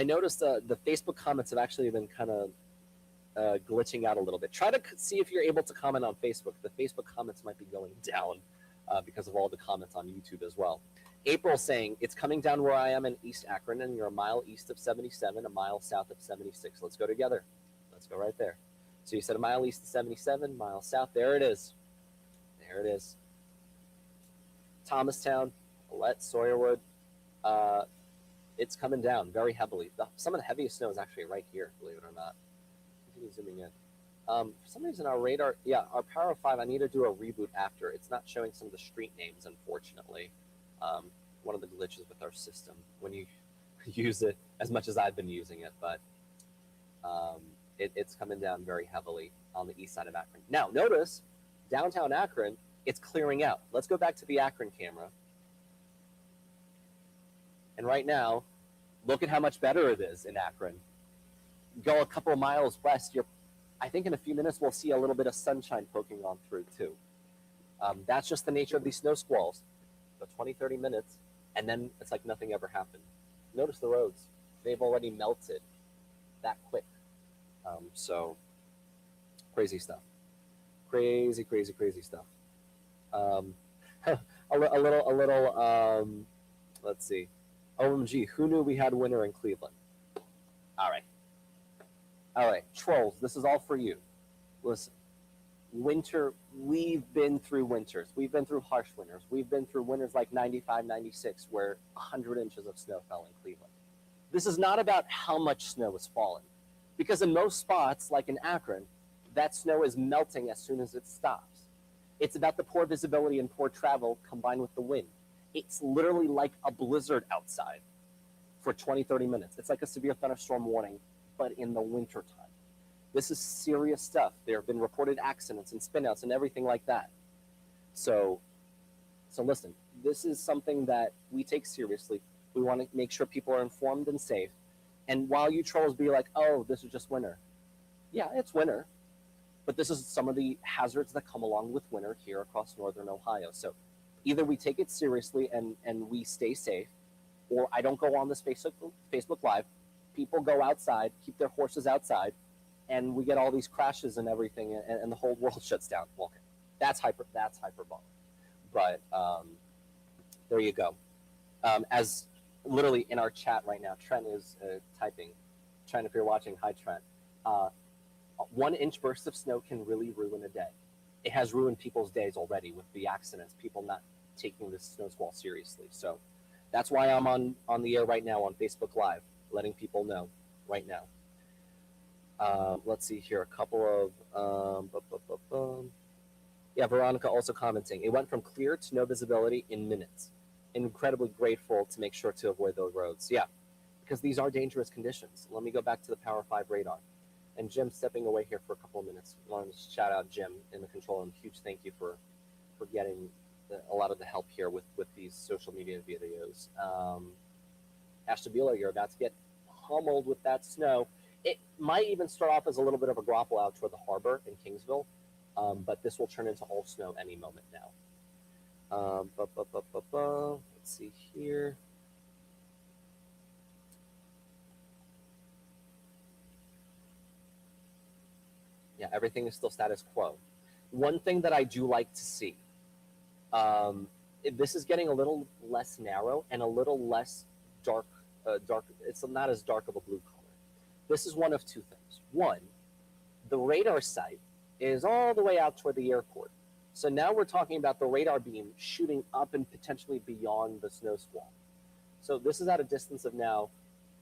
noticed the Facebook comments have actually been kind of glitching out a little bit. Try to see if you're able to comment on Facebook. The Facebook comments might be going down because of all the comments on YouTube as well. April saying, it's coming down where I am in East Akron, and you're a mile east of 77, a mile south of 76. Let's go together. Let's go right there. So you said a mile east of 77, mile south. There it is. There it is. Thomastown, Gillette, Sawyerwood. It's coming down very heavily. Some of the heaviest snow is actually right here, believe it or not. Continue zooming in. For some reason, our radar, our Power 5, I need to do a reboot after. It's not showing some of the street names, unfortunately. One of the glitches with our system when you use it as much as I've been using it, but it's coming down very heavily on the east side of Akron. Now, notice downtown Akron, it's clearing out. Let's go back to the Akron camera. And right now, look at how much better it is in Akron. Go a couple of miles west, I think in a few minutes we'll see a little bit of sunshine poking on through too. That's just the nature of these snow squalls. So 20, 30 minutes, and then it's like nothing ever happened. Notice the roads. They've already melted that quick. So crazy stuff. Crazy, crazy, crazy stuff. A little, let's see. OMG, who knew we had winter in Cleveland? All right, trolls, this is all for you. Listen, winter, we've been through winters. We've been through harsh winters. We've been through winters like 95, 96, where 100 inches of snow fell in Cleveland. This is not about how much snow is falling, because in most spots, like in Akron, that snow is melting as soon as it stops. It's about the poor visibility and poor travel combined with the wind. It's literally like a blizzard outside for 20, 30 minutes. It's like a severe thunderstorm warning, but in the wintertime. This is serious stuff. There have been reported accidents and spinouts and everything like that. So listen, this is something that we take seriously. We want to make sure people are informed and safe. And while you trolls be like, oh, this is just winter. Yeah, it's winter. But this is some of the hazards that come along with winter here across northern Ohio. So either we take it seriously and we stay safe, or I don't go on this Facebook Live. People go outside, keep their horses outside, and we get all these crashes and everything, and the whole world shuts down. Well, okay, that's hyperbolic. But there you go. As literally in our chat right now, Trent is typing. Trent, if you're watching, hi Trent. 1 inch burst of snow can really ruin a day. It has ruined people's days already with the accidents, people not taking this snow squall seriously. So that's why I'm on the air right now on Facebook Live, letting people know right now. Let's see here, a couple of, yeah, Veronica also commenting. It went from clear to no visibility in minutes. Incredibly grateful to make sure to avoid those roads. Yeah, because these are dangerous conditions. Let me go back to the Power 5 radar. And Jim stepping away here for a couple of minutes. I want to shout out Jim in the control room. Huge thank you for getting a lot of the help here with these social media videos. Ashtabula, you're about to get pummeled with that snow. It might even start off as a little bit of a grapple out toward the harbor in Kingsville, but this will turn into all snow any moment now. Let's see here. Yeah, everything is still status quo. One thing that I do like to see, this is getting a little less narrow and a little less dark. It's not as dark of a blue color. This is one of two things. One, the radar site is all the way out toward the airport. So now we're talking about the radar beam shooting up and potentially beyond the snow squall. So this is at a distance of now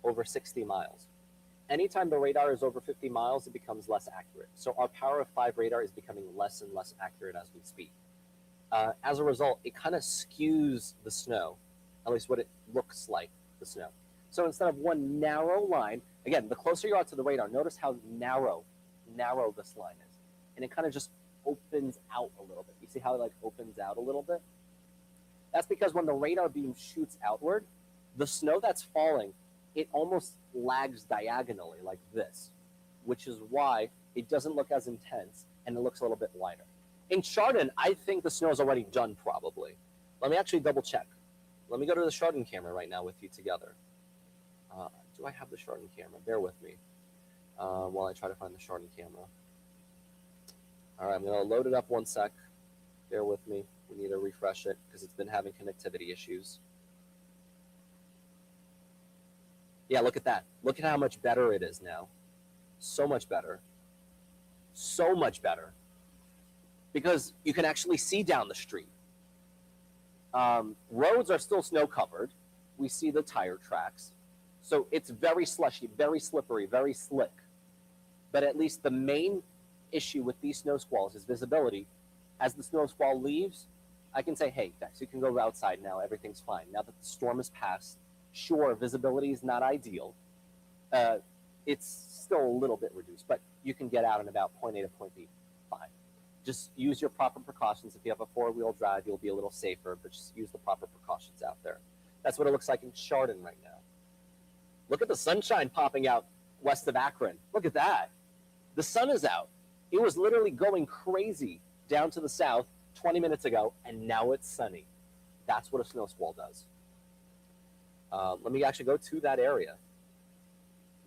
over 60 miles. Anytime the radar is over 50 miles, it becomes less accurate. So our Power of 5 radar is becoming less and less accurate as we speak. As a result, it kind of skews the snow, at least what it looks like, the snow. So instead of one narrow line, again, the closer you are to the radar, notice how narrow this line is. And it kind of just opens out a little bit. You see how it like opens out a little bit? That's because when the radar beam shoots outward, the snow that's falling, it almost lags diagonally like this, which is why it doesn't look as intense and it looks a little bit lighter. In Chardon, I think the snow is already done probably. Let me actually double check. Let me go to the Chardon camera right now with you together. Do I have the Chardon camera? Bear with me while I try to find the Chardon camera. All right, I'm going to load it up one sec. Bear with me. We need to refresh it because it's been having connectivity issues. Yeah, look at that. Look at how much better it is now. So much better. So much better. Because you can actually see down the street. Roads are still snow covered. We see the tire tracks. So it's very slushy, very slippery, very slick. But at least the main issue with these snow squalls is visibility. As the snow squall leaves, I can say, hey, guys, you can go outside now. Everything's fine. Now that the storm has passed, sure, visibility is not ideal. It's still a little bit reduced, but you can get out and about point A to point B fine. Just use your proper precautions. If you have a four-wheel drive, you'll be a little safer, but just use the proper precautions out there. That's what it looks like in Chardon right now. Look at the sunshine popping out west of Akron. Look at that. The sun is out. It was literally going crazy down to the south 20 minutes ago, and now it's sunny. That's what a snow squall does. Let me actually go to that area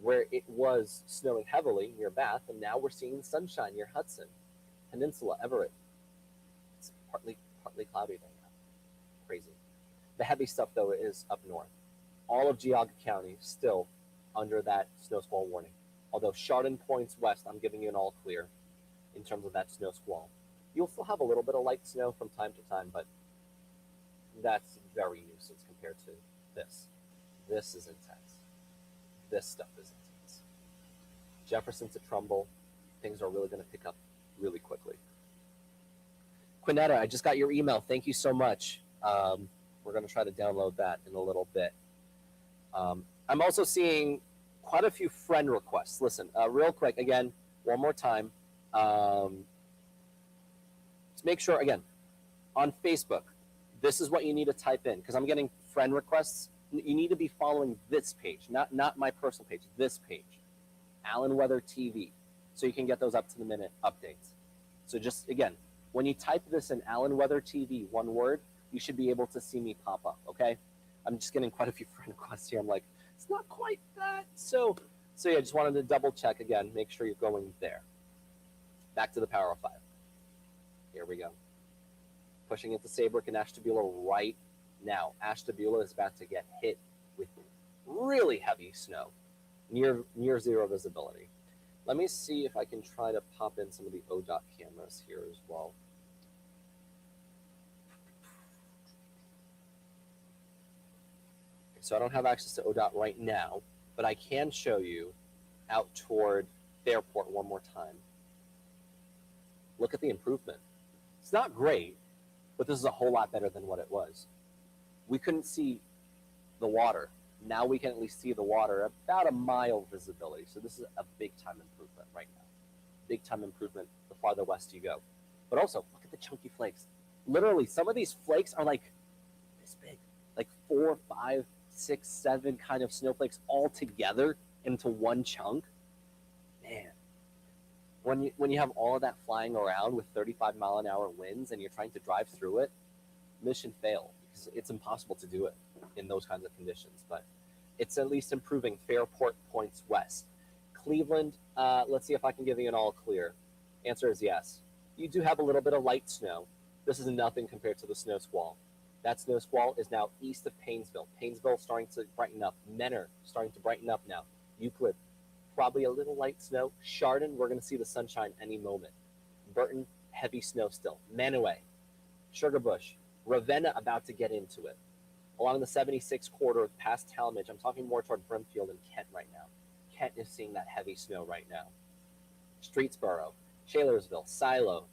where it was snowing heavily near Bath, and now we're seeing sunshine near Hudson, Peninsula, Everett. It's partly cloudy right now. Crazy. The heavy stuff, though, is up north. All of Geauga County still under that snow squall warning. Although Chardon points west, I'm giving you an all clear in terms of that snow squall. You'll still have a little bit of light snow from time to time, but that's very nuisance compared to this. This is intense. This stuff is intense. Jefferson to Trumbull, things are really going to pick up really quickly. Quinetta, I just got your email. Thank you so much. We're going to try to download that in a little bit. I'm also seeing quite a few friend requests. Listen, real quick, again, one more time. Let's make sure, again, on Facebook, this is what you need to type in, because I'm getting friend requests. You need to be following this page, not my personal page, this page, Allan Weather TV, so you can get those up-to-the-minute updates. So just, again, when you type this in Allan Weather TV, one word, you should be able to see me pop up, okay? I'm just getting quite a few friend requests here. I'm like, it's not quite that. So yeah, just wanted to double check again, make sure you're going there. Back to the Power 5. Here we go. Pushing into Saybrook and Ashtabula right now. Ashtabula is about to get hit with really heavy snow, near zero visibility. Let me see if I can try to pop in some of the ODOT cameras here as well. So I don't have access to ODOT right now, but I can show you out toward the airport one more time. Look at the improvement. It's not great, but this is a whole lot better than what it was. We couldn't see the water. Now we can at least see the water, about a mile visibility. So this is a big time improvement right now. Big time improvement the farther west you go. But also, look at the chunky flakes. Literally, some of these flakes are like this big, like 4, 5, 6, 7 kind of snowflakes all together into one chunk. Man, when you have all of that flying around with 35-mile-an-hour winds and you're trying to drive through it, mission failed, because it's impossible to do it in those kinds of conditions. But it's at least improving. Fairport points west. Cleveland, let's see if I can give you an all clear. Answer is yes. You do have a little bit of light snow. This is nothing compared to the snow squall. That snow squall is now east of Painesville. Painesville starting to brighten up. Menor starting to brighten up now. Euclid, probably a little light snow. Chardon, we're going to see the sunshine any moment. Burton, heavy snow still. Manaway, Sugarbush, Ravenna about to get into it. Along the 76 corridor past Talmadge, I'm talking more toward Brimfield and Kent right now. Kent is seeing that heavy snow right now. Streetsboro, Shalersville, Silo,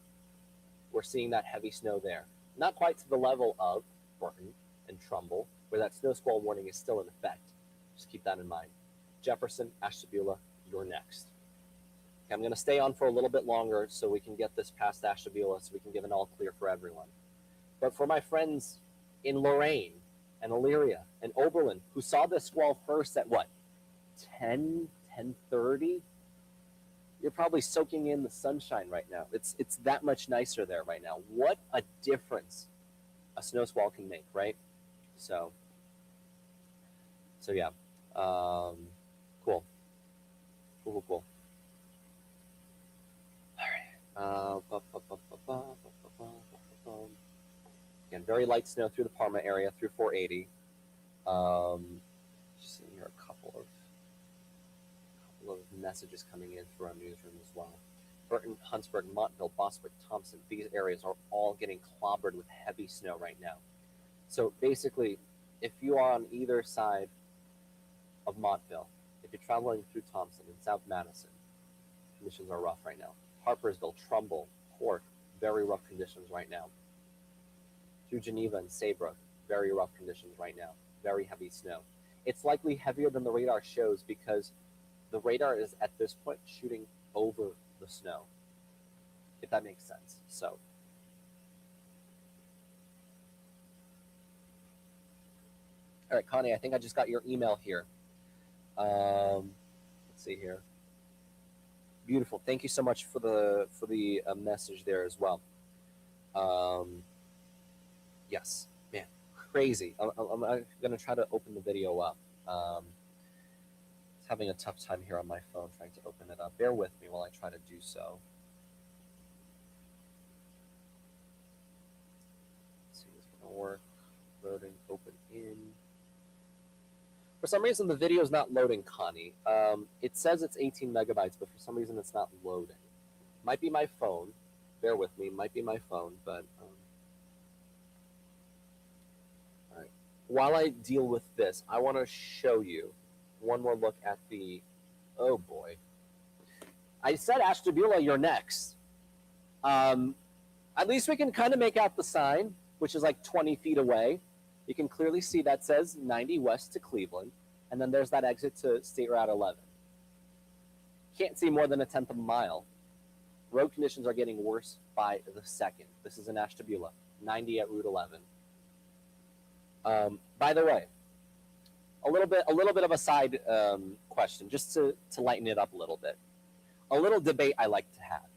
we're seeing that heavy snow there. Not quite to the level of Burton and Trumbull, where that snow squall warning is still in effect. Just keep that in mind. Jefferson, Ashtabula, you're next. Okay, I'm going to stay on for a little bit longer so we can get this past Ashtabula, so we can give an all clear for everyone. But for my friends in Lorraine and Elyria and Oberlin, who saw this squall first at what, 10:30? You're probably soaking in the sunshine right now. It's that much nicer there right now. What a difference a snow squall can make, right? So yeah, cool. All right. Again, very light snow through the Parma area, through 480. Just seeing here a couple of messages coming in through our newsroom as well. Burton, Huntsburg, Montville, Bostwick, Thompson, these areas are all getting clobbered with heavy snow right now. So basically, if you are on either side of Montville, if you're traveling through Thompson and South Madison, conditions are rough right now. Harpersville, Trumbull, Cork, very rough conditions right now. Through Geneva and Saybrook, very rough conditions right now. Very heavy snow. It's likely heavier than the radar shows because the radar is at this point shooting over the snow, if that makes sense. So all right, Connie, I think I just got your email here. Let's see here. Beautiful. Thank you so much for the message there as well. Yes, man, crazy. I'm going to try to open the video up. Having a tough time here on my phone trying to open it up. Bear with me while I try to do so. Let's see if it's going to work. Loading, open in. For some reason, the video is not loading, Connie. It says it's 18 megabytes, but for some reason, it's not loading. Might be my phone. Bear with me. Might be my phone, but all right. While I deal with this, I want to show you one more look at the, oh boy, I said Ashtabula, you're next. At least we can kind of make out the sign, which is like 20 feet away. You can clearly see that says 90 west to Cleveland, and then there's that exit to State Route 11. Can't see more than a tenth of a mile. Road conditions are getting worse by the second. This is in Ashtabula, 90 at Route 11. By the way, a little bit of a side question, just to lighten it up a little bit. A little debate I like to have,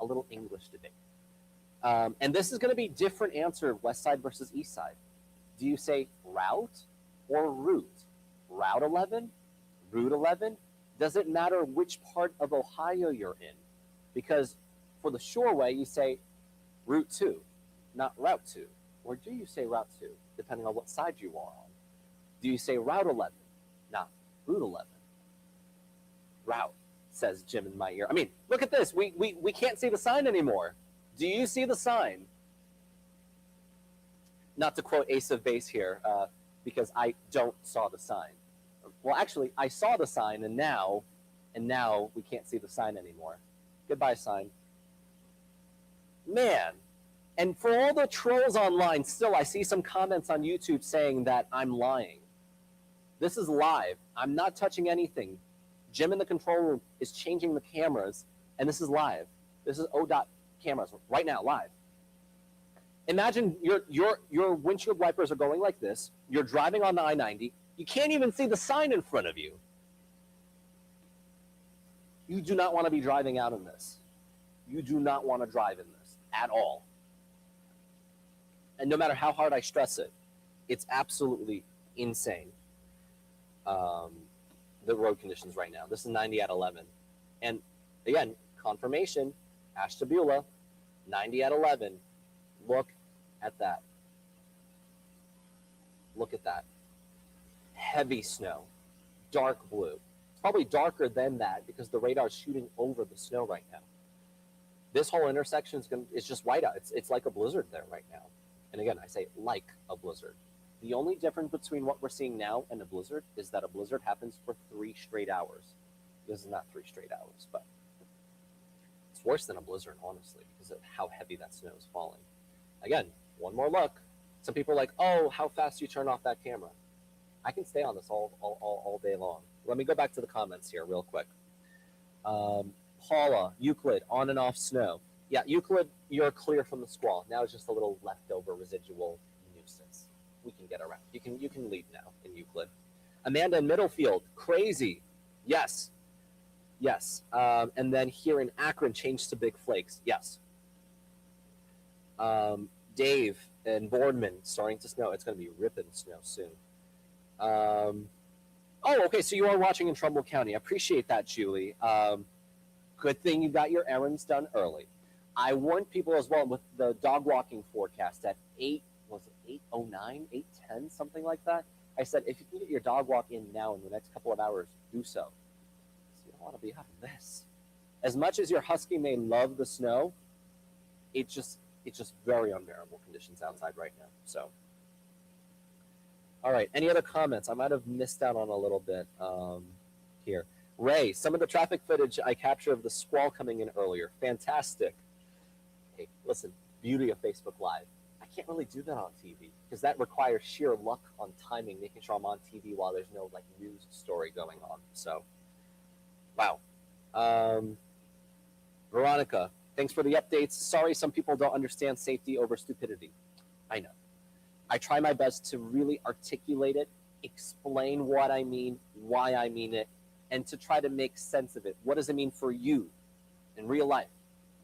a little English debate. And this is going to be different answer, west side versus east side. Do you say route or route? Route 11? Route 11? Does it matter which part of Ohio you're in? Because for the shoreway, you say Route 2, not Route 2. Or do you say Route 2, depending on what side you are on? Do you say Route 11, not Route 11? Route, says Jim in my ear. I mean, look at this. We can't see the sign anymore. Do you see the sign? Not to quote Ace of Base here, because I don't saw the sign. Well, actually, I saw the sign, and now we can't see the sign anymore. Goodbye, sign. Man, and for all the trolls online, still I see some comments on YouTube saying that I'm lying. This is live. I'm not touching anything. Jim in the control room is changing the cameras, and this is live. This is ODOT cameras right now, live. Imagine your windshield wipers are going like this. You're driving on the I-90. You can't even see the sign in front of you. You do not want to be driving out in this. You do not want to drive in this at all. And no matter how hard I stress it, it's absolutely insane. The road conditions right now. This is 90 at 11. And again, confirmation, Ashtabula, 90 at 11. Look at that. Look at that. Heavy snow, dark blue. It's probably darker than that because the radar is shooting over the snow right now. This whole intersection is just whiteout. It's like a blizzard there right now. And again, I say like a blizzard. The only difference between what we're seeing now and a blizzard is that a blizzard happens for 3 straight hours. This is not 3 straight hours, but it's worse than a blizzard, honestly, because of how heavy that snow is falling. Again, one more look. Some people are like, oh, how fast do you turn off that camera? I can stay on this all day long. Let me go back to the comments here real quick. Paula, Euclid, on and off snow. Yeah, Euclid, you're clear from the squall. Now it's just a little leftover residual nuisance. We can get around. You can leave now in Euclid. Amanda in Middlefield, crazy. Yes. Yes. And then here in Akron, changed to big flakes. Yes. Dave and Boardman, starting to snow. It's going to be ripping snow soon. Oh, okay, so you are watching in Trumbull County. I appreciate that, Julie. Good thing you got your errands done early. I warned people as well with the dog walking forecast at 8:09, 8:10, something like that. I said, if you can get your dog walk in now in the next couple of hours, do so. So you don't want to be out of this. As much as your husky may love the snow, it's just very unbearable conditions outside right now. So, all right. Any other comments? I might have missed out on a little bit here. Ray, some of the traffic footage I captured of the squall coming in earlier. Fantastic. Hey, listen, beauty of Facebook Live. I can't really do that on TV because that requires sheer luck on timing, making sure I'm on TV while there's no like news story going on. So, wow. Veronica, thanks for the updates. Sorry, some people don't understand safety over stupidity. I know. I try my best to really articulate it, explain what I mean, why I mean it, and to try to make sense of it. What does it mean for you in real life?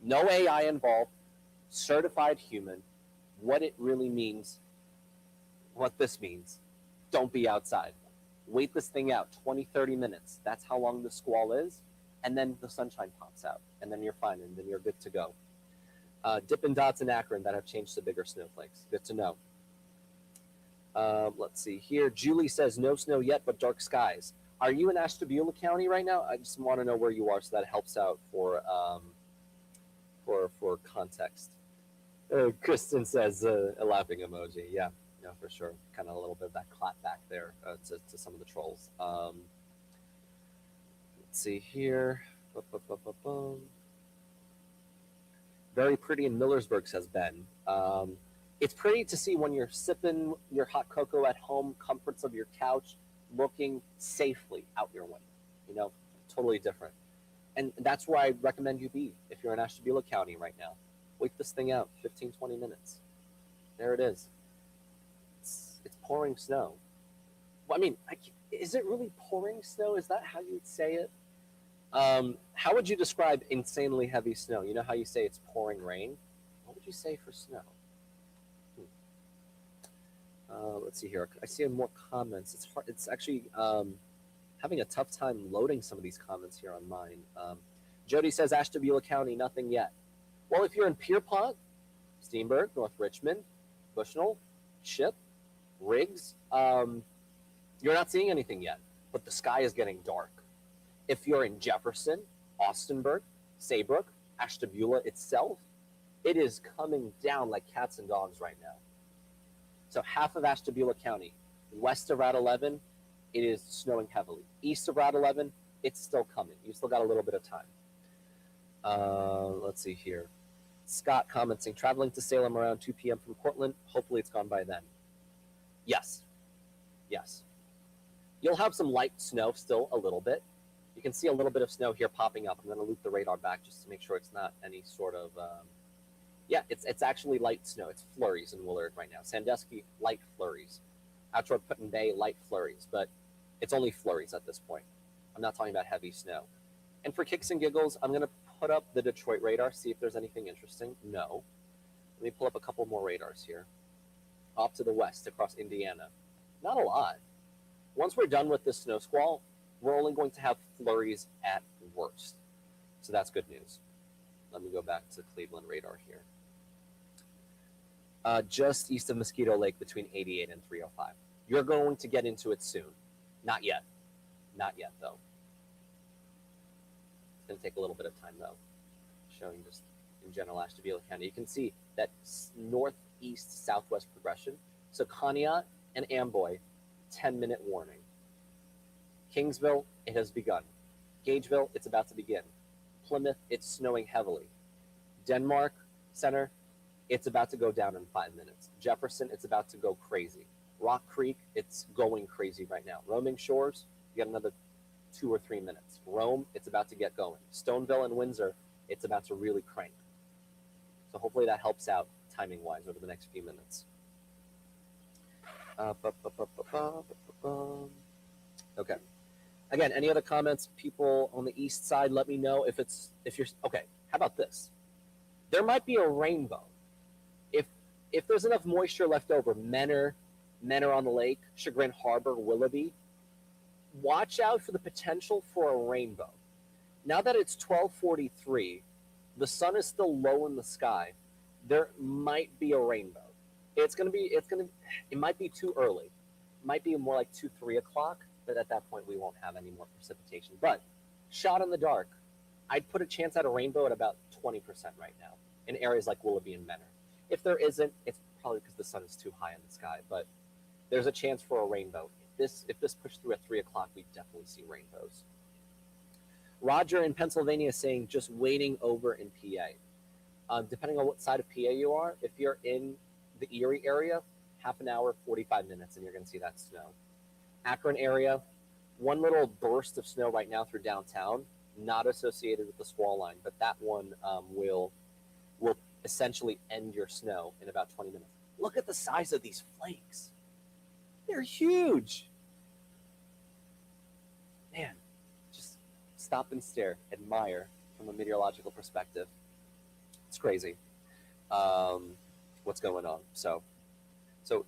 No AI involved, certified human, what it really means, what this means. Don't be outside. Wait this thing out 20, 30 minutes. That's how long the squall is. And then the sunshine pops out. And then you're fine. And then you're good to go. Dippin' Dots in Akron that have changed to bigger snowflakes. Good to know. Let's see here. Julie says no snow yet, but dark skies. Are you in Ashtabula County right now? I just want to know where you are, so that helps out for context. Kristen says a laughing emoji. Yeah, no, for sure. Kind of a little bit of that clap back there to some of the trolls. Let's see here. Very pretty in Millersburg, says Ben. It's pretty to see when you're sipping your hot cocoa at home, comforts of your couch, looking safely out your window. You know, totally different. And that's where I recommend you be if you're in Ashtabula County right now. Wait this thing out, 15, 20 minutes. There it is. It's pouring snow. Well, I mean, is it really pouring snow? Is that how you'd say it? How would you describe insanely heavy snow? You know how you say it's pouring rain? What would you say for snow? Let's see here. I see more comments. It's hard. It's actually having a tough time loading some of these comments here on mine. Jody says Ashtabula County, nothing yet. Well, if you're in Pierpont, Steenburg, North Richmond, Bushnell, Ship, Riggs, you're not seeing anything yet, but the sky is getting dark. If you're in Jefferson, Austinburg, Saybrook, Ashtabula itself, it is coming down like cats and dogs right now. So half of Ashtabula County, west of Route 11, it is snowing heavily. East of Route 11, it's still coming. You still got a little bit of time. Let's see here. Scott commenting, traveling to Salem around 2 p.m. from Cortland. Hopefully it's gone by then. Yes. Yes. You'll have some light snow still a little bit. You can see a little bit of snow here popping up. I'm going to loop the radar back just to make sure it's not any sort of... yeah, it's actually light snow. It's flurries in Willard right now. Sandusky, light flurries. Out toward Put in Bay, light flurries. But it's only flurries at this point. I'm not talking about heavy snow. And for kicks and giggles, I'm going to put up the Detroit radar, see if there's anything interesting. No. Let me pull up a couple more radars here. Off to the west, across Indiana. Not a lot. Once we're done with this snow squall, we're only going to have flurries at worst. So that's good news. Let me go back to Cleveland radar here. Just east of Mosquito Lake between 88 and 305. You're going to get into it soon. Not yet. Not yet, though. It's going to take a little bit of time, though. Showing just in general Ashtabula County. You can see that northeast-southwest progression. So Conneaut and Amboy, 10-minute warning. Kingsville, it has begun. Gageville, it's about to begin. Plymouth, it's snowing heavily. Denmark Center, it's about to go down in 5 minutes. Jefferson, it's about to go crazy. Rock Creek, it's going crazy right now. Roaming Shores, you got another 2 or 3 minutes. Rome, it's about to get going. Stoneville and Windsor, it's about to really crank. So hopefully that helps out timing-wise over the next few minutes. Okay. Again, any other comments, people on the east side, let me know if you're, okay, how about this? There might be a rainbow. If there's enough moisture left over, Menor on the lake, Chagrin Harbor, Willoughby, watch out for the potential for a rainbow. Now that it's 12:43, the sun is still low in the sky, there might be a rainbow. It might be too early. It might be more like 2, 3 o'clock, but at that point we won't have any more precipitation. But shot in the dark, I'd put a chance at a rainbow at about 20% right now in areas like Willoughby and Menor. If there isn't, it's probably because the sun is too high in the sky, but there's a chance for a rainbow. If this pushed through at 3 o'clock, we'd definitely see rainbows. Roger in Pennsylvania is saying just waiting over in PA. Depending on what side of PA you are, if you're in the Erie area, half an hour, 45 minutes, and you're going to see that snow. Akron area, one little burst of snow right now through downtown, not associated with the squall line, but that one will essentially end your snow in about 20 minutes. Look at the size of these flakes. They're huge. Man, just stop and stare, admire from a meteorological perspective. It's crazy what's going on. So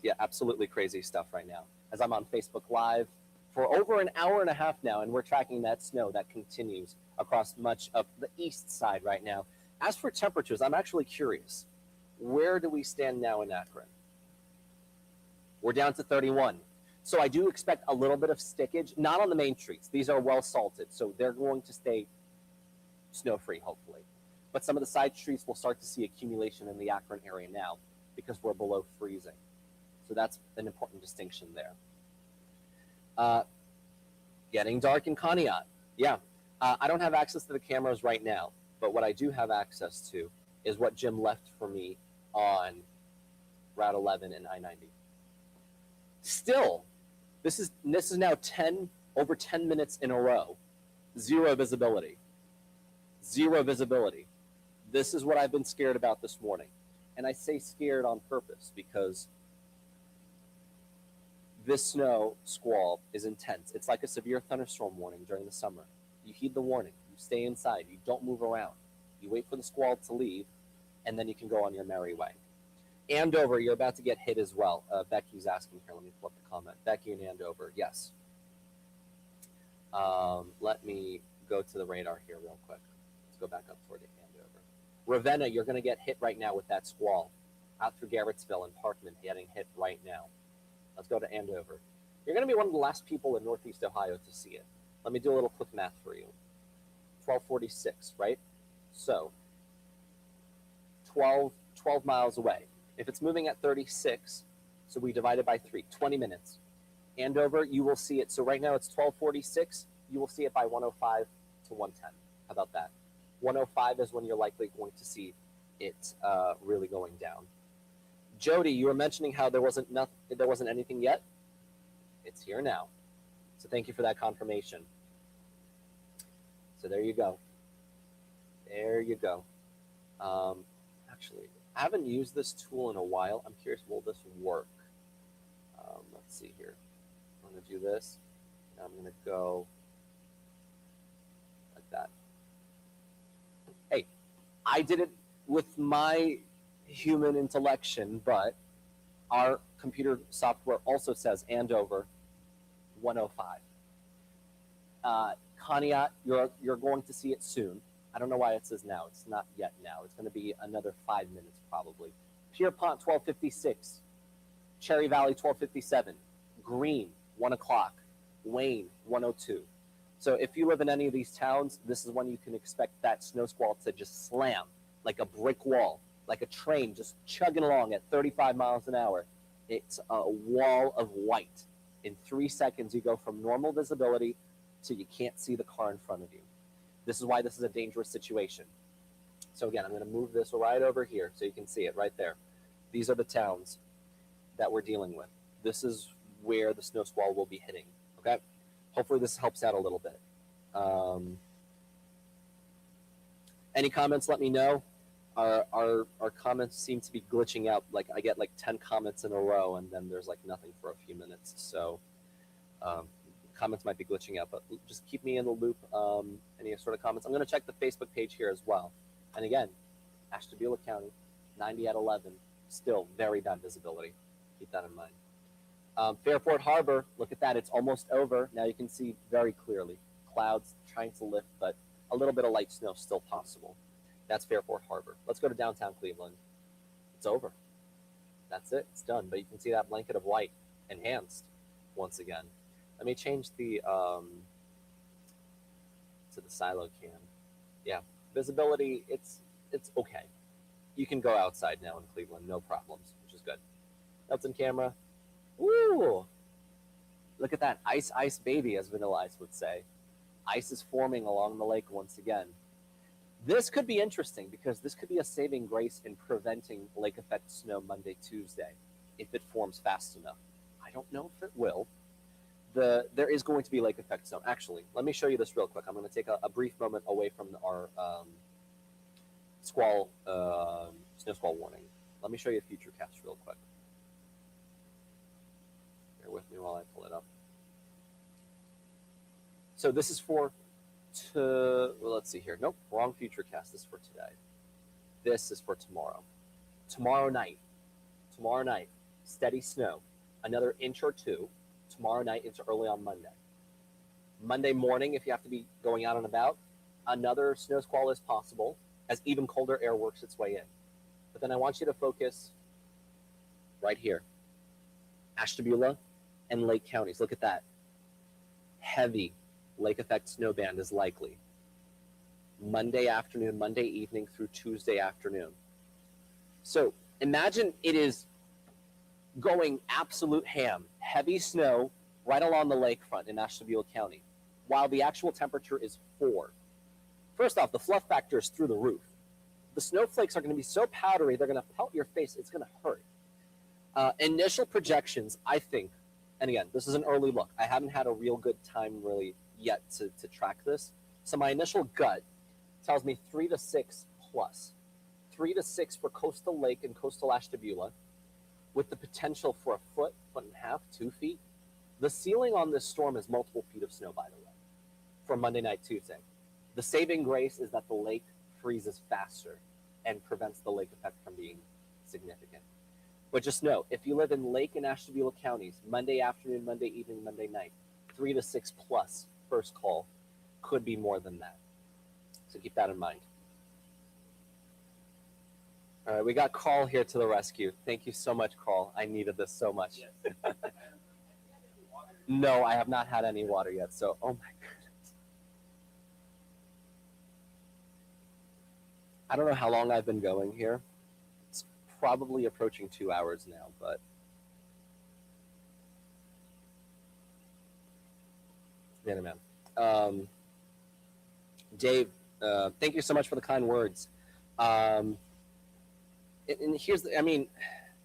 yeah, absolutely crazy stuff right now. As I'm on Facebook Live for over an hour and a half now, and we're tracking that snow that continues across much of the east side right now. As for temperatures, I'm actually curious. Where do we stand now in Akron? We're down to 31. So I do expect a little bit of stickage, not on the main streets. These are well salted, so they're going to stay snow-free, hopefully. But some of the side streets will start to see accumulation in the Akron area now because we're below freezing. So that's an important distinction there. Getting dark in Conneaut. Yeah, I don't have access to the cameras right now, but what I do have access to is what Jim left for me on Route 11 and I-90. Still, this is now over 10 minutes in a row. Zero visibility. Zero visibility. This is what I've been scared about this morning. And I say scared on purpose because this snow squall is intense. It's like a severe thunderstorm warning during the summer. You heed the warning. You stay inside. You don't move around. You wait for the squall to leave, and then you can go on your merry way. Andover, you're about to get hit as well. Becky's asking here. Let me pull up the comment. Becky and Andover, yes. Let me go to the radar here real quick. Let's go back up toward Andover. Ravenna, you're going to get hit right now with that squall. Out through Garrettsville and Parkman, getting hit right now. Let's go to Andover. You're going to be one of the last people in Northeast Ohio to see it. Let me do a little quick math for you. 1246, right? So 12 miles away. If it's moving at 36, so we divide it by 3, 20 minutes. Andover, you will see it. So right now it's 1246. You will see it by 105 to 110. How about that? 105 is when you're likely going to see it really going down. Jody, you were mentioning how there wasn't anything yet. It's here now. So thank you for that confirmation. So there you go. There you go. Actually, I haven't used this tool in a while. I'm curious, will this work? Let's see here. I'm going to do this. And I'm going to go like that. Hey, I did it with my human intellection, but our computer software also says Andover 105. Conneaut, you're going to see it soon. I don't know why it says now. It's not yet now. It's going to be another 5 minutes probably. Pierpont 1256, Cherry Valley 1257, Greene 1 o'clock, Wayne 102. So if you live in any of these towns, this is when you can expect that snow squall to just slam like a brick wall, like a train just chugging along at 35 miles an hour. It's a wall of white. In 3 seconds, you go from normal visibility to you can't see the car in front of you. This is why this is a dangerous situation. So again, I'm going to move this right over here so you can see it right there. These are the towns that we're dealing with. This is where the snow squall will be hitting. Okay? Hopefully this helps out a little bit. Any comments, let me know. Our comments seem to be glitching out. Like I get like 10 comments in a row and then there's like nothing for a few minutes. So comments might be glitching out, but just keep me in the loop. Any sort of comments. I'm going to check the Facebook page here as well. And again, Ashtabula County, 90 at 11, still very bad visibility. Keep that in mind. Fairport Harbor, look at that. It's almost over. Now you can see very clearly. Clouds trying to lift, but a little bit of light snow still possible. That's Fairport Harbor. Let's go to downtown Cleveland. It's over. That's it. It's done. But you can see that blanket of white enhanced once again. Let me change the to the silo cam. Yeah, visibility, it's okay. You can go outside now in Cleveland, no problems, which is good. Nelson camera. Woo! Look at that. Ice, ice baby, as Vanilla Ice would say. Ice is forming along the lake once again. This could be interesting because this could be a saving grace in preventing lake effect snow Monday, Tuesday, if it forms fast enough. I don't know if it will. There is going to be lake effect snow. Actually, let me show you this real quick. I'm going to take a brief moment away from our snow squall warning. Let me show you a future cast real quick. Bear with me while I pull it up. So this is for well, let's see here. Nope, wrong future cast. This is for today. This is for tomorrow. Tomorrow night, steady snow, another inch or two. Tomorrow night into early on Monday. Monday morning, if you have to be going out and about, another snow squall is possible as even colder air works its way in. But then I want you to focus right here. Ashtabula and Lake counties. Look at that. Heavy lake effect snow band is likely. Monday afternoon, Monday evening through Tuesday afternoon. So imagine it is going absolute ham. Heavy snow right along the lakefront in Ashtabula County. while the actual temperature is 4. First off, the fluff factor is through the roof. The snowflakes are going to be so powdery, they're going to pelt your face. It's going to hurt. Initial projections, I think, and again, this is an early look. I haven't had a real good time really yet to track this. So my initial gut tells me 3 to 6 plus. 3 to 6 for coastal lake and coastal Ashtabula, with the potential for a foot, foot and a half, 2 feet. The ceiling on this storm is multiple feet of snow, by the way, for Monday night, Tuesday. The saving grace is that the lake freezes faster and prevents the lake effect from being significant. But just know, if you live in Lake and Ashtabula counties, Monday afternoon, Monday evening, Monday night, 3 to 6 plus first call, could be more than that. So keep that in mind. All right, we got Carl here to the rescue. Thank you so much, Carl. I needed this so much. Yes. No, I have not had any water yet, so oh my goodness. I don't know how long I've been going here. It's probably approaching 2 hours now, but yeah, man. Dave, thank you so much for the kind words. And here's the, I mean,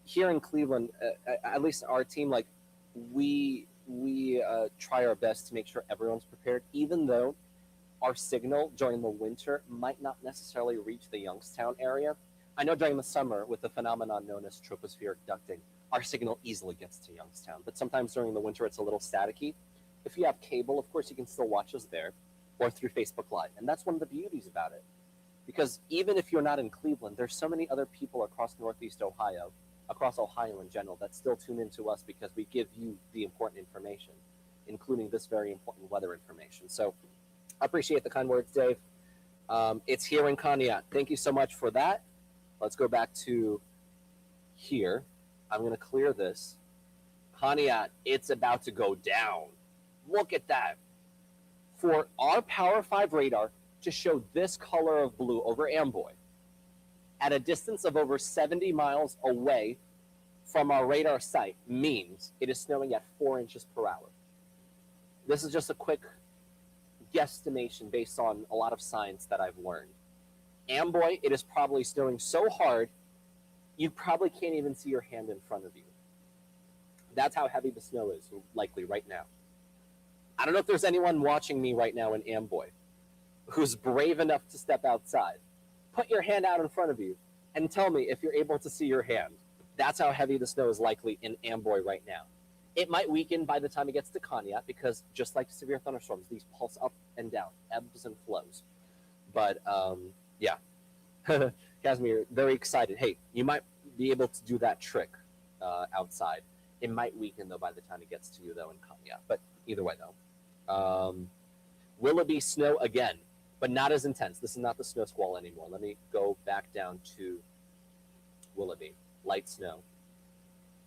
here in Cleveland, at least our team, like we try our best to make sure everyone's prepared, even though our signal during the winter might not necessarily reach the Youngstown area. I know during the summer, with the phenomenon known as tropospheric ducting, our signal easily gets to Youngstown, but sometimes during the winter it's a little staticky. If you have cable, of course, you can still watch us there or through Facebook Live, and that's one of the beauties about it. Because even if you're not in Cleveland, there's so many other people across Northeast Ohio, across Ohio in general, that still tune into us because we give you the important information, including this very important weather information. So I appreciate the kind words, Dave. It's here in Conneaut. Thank you so much for that. Let's go back to here. I'm going to clear this. Conneaut, it's about to go down. Look at that. For our Power 5 radar to show this color of blue over Amboy at a distance of over 70 miles away from our radar site means it is snowing at 4 inches per hour. This is just a quick guesstimation based on a lot of science that I've learned. Amboy, it is probably snowing so hard, you probably can't even see your hand in front of you. That's how heavy the snow is, likely right now. I don't know if there's anyone watching me right now in Amboy who's brave enough to step outside. Put your hand out in front of you and tell me if you're able to see your hand. That's how heavy the snow is likely in Amboy right now. It might weaken by the time it gets to Conneaut because just like severe thunderstorms, these pulse up and down, ebbs and flows. But yeah, Casimir, very excited. Hey, you might be able to do that trick outside. It might weaken though by the time it gets to you though in Conneaut. But either way though. Willoughby snow again, but not as intense. This is not the snow squall anymore. Let me go back down to Willoughby. Light snow.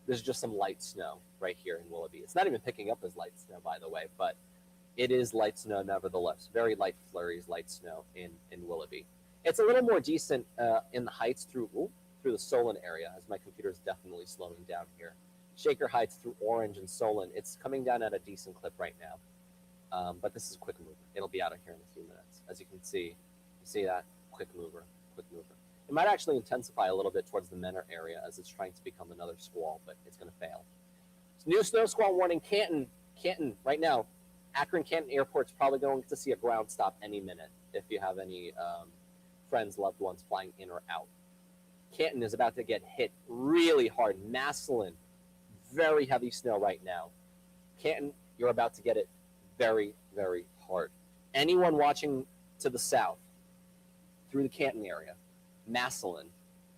There's just some light snow right here in Willoughby. It's not even picking up as light snow, by the way, but it is light snow nevertheless. Very light flurries, light snow in Willoughby. It's a little more decent in the heights through the Solon area, as my computer is definitely slowing down here. Shaker Heights through Orange and Solon, it's coming down at a decent clip right now. But this is a quick mover. It'll be out of here in a few minutes. As you can see, you see that? Quick mover, quick mover. It might actually intensify a little bit towards the Menor area as it's trying to become another squall, but it's going to fail. New snow squall warning, Canton right now. Akron Canton Airport's probably going to see a ground stop any minute if you have any friends, loved ones flying in or out. Canton is about to get hit really hard. Massillon, very heavy snow right now. Canton, you're about to get it very, very hard. Anyone watching to the south through the Canton area, Massillon,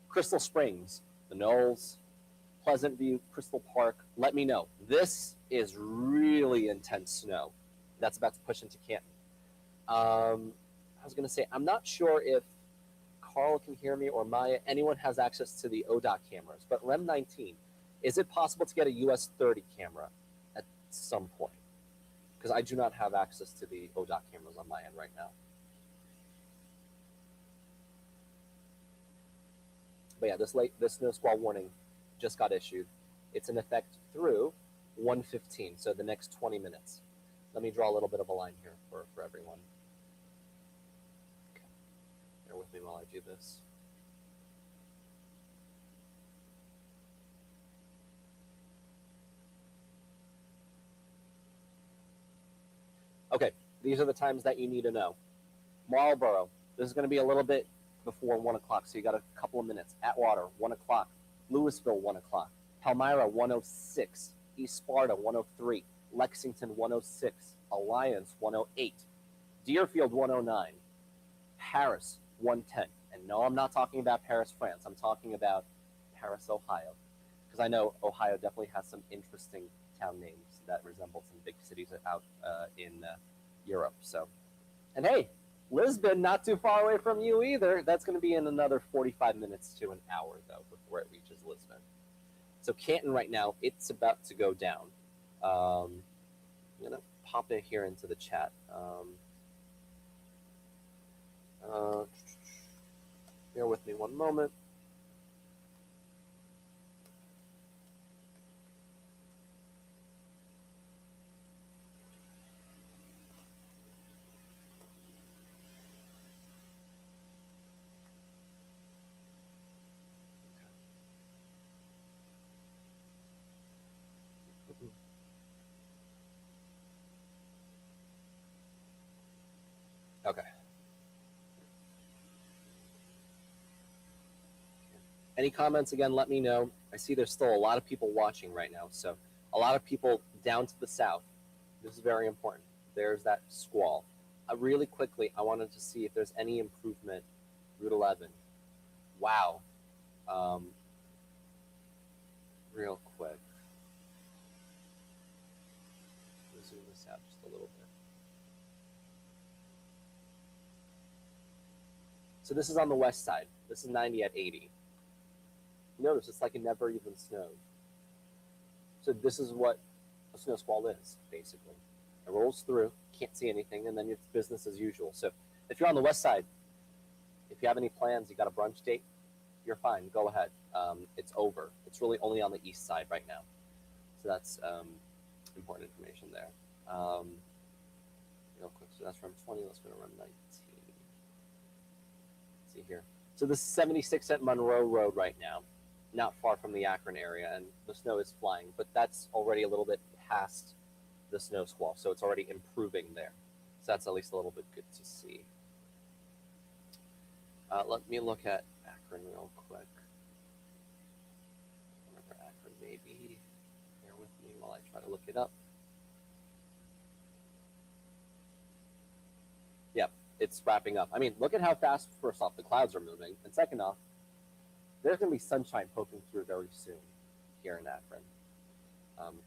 Crystal Springs, the Knolls, Pleasant View, Crystal Park, let me know. This is really intense snow that's about to push into Canton. I was going to say, I'm not sure if Carl can hear me or Maya, anyone has access to the ODOT cameras, but REM 19, is it possible to get a US 30 camera at some point? Because I do not have access to the ODOT cameras on my end right now. But yeah, this snow squall warning just got issued. It's in effect through 1:15, so the next 20 minutes. Let me draw a little bit of a line here for everyone. Okay. Bear with me while I do this. Okay, these are the times that you need to know. Marlboro, this is going to be a little bit before 1 o'clock, so you got a couple of minutes. Atwater, 1 o'clock. Louisville, 1 o'clock. Palmyra, 106. East Sparta, 103. Lexington, 106. Alliance, 108. Deerfield, 109. Paris, 110. And no, I'm not talking about Paris, France. I'm talking about Paris, Ohio. Because I know Ohio definitely has some interesting town names that resemble some big cities out in Europe. So, and hey, Lisbon, not too far away from you either. That's going to be in another 45 minutes to an hour, though, before it reaches Lisbon. So Canton right now, it's about to go down. I'm going to pop it here into the chat. Bear with me one moment. Okay. Any comments, again, let me know. I see there's still a lot of people watching right now. So a lot of people down to the south. This is very important. There's that squall. Really quickly, I wanted to see if there's any improvement. Route 11. Wow. Real quick. Let's zoom this out just a little bit. So this is on the west side. This is 90 at 80. Notice it's like it never even snowed. So this is what a snow squall is, basically. It rolls through, can't see anything, and then it's business as usual. So if you're on the west side, if you have any plans, you got a brunch date, you're fine. Go ahead. It's over. It's really only on the east side right now. So that's important information there. Real quick, so that's from 20. Let's go to run 19. Let's see here. So this is 76 at Monroe Road right now, not far from the Akron area, and the snow is flying, but that's already a little bit past the snow squall, so it's already improving there. So that's at least a little bit good to see. Let me look at Akron real quick. Wherever Akron may be. Bear with me while I try to look it up. Yep, it's wrapping up. I mean, look at how fast, first off, the clouds are moving, and second off, there's going to be sunshine poking through very soon here in Akron.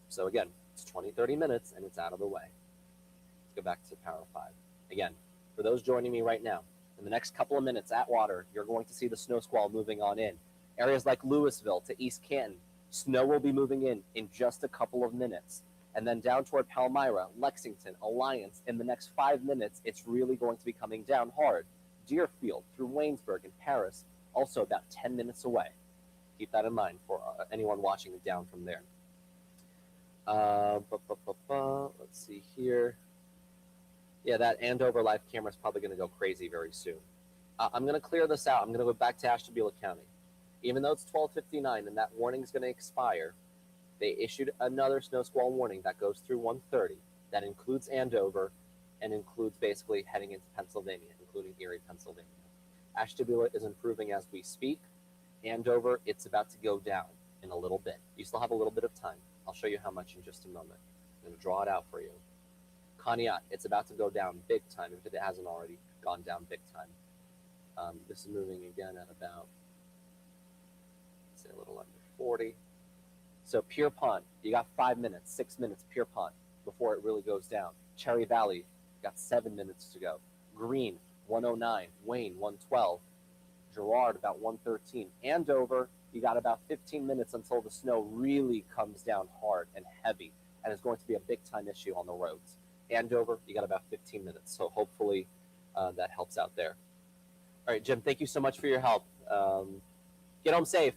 So again, it's 20, 30 minutes, and it's out of the way. Let's go back to Power 5. Again, for those joining me right now, in the next couple of minutes at Water, you're going to see the snow squall moving on in. Areas like Louisville to East Canton, snow will be moving in just a couple of minutes. And then down toward Palmyra, Lexington, Alliance, in the next 5 minutes, it's really going to be coming down hard. Deerfield through Waynesburg and Paris, also about 10 minutes away. Keep that in mind for anyone watching it down from there. Let's see here. Yeah, that Andover live camera is probably going to go crazy very soon. I'm going to clear this out. I'm going to go back to Ashtabula County. Even though it's 12:59 and that warning is going to expire, they issued another snow squall warning that goes through 1:30. That includes Andover and includes basically heading into Pennsylvania, including Erie, Pennsylvania. Ashtabula is improving as we speak. Andover, it's about to go down in a little bit. You still have a little bit of time. I'll show you how much in just a moment. I'm going to draw it out for you. Conneaut, it's about to go down big time if it hasn't already gone down big time. This is moving again at about, let's say, a little under 40. So Pierpont, you got 5 minutes, 6 minutes, Pierpont, before it really goes down. Cherry Valley, you got 7 minutes to go. Greene, 109. Wayne, 112. Girard, about 113. Andover, you got about 15 minutes until the snow really comes down hard and heavy, and it's going to be a big-time issue on the roads. Andover, you got about 15 minutes, so hopefully that helps out there. All right, Jim, thank you so much for your help. Get home safe.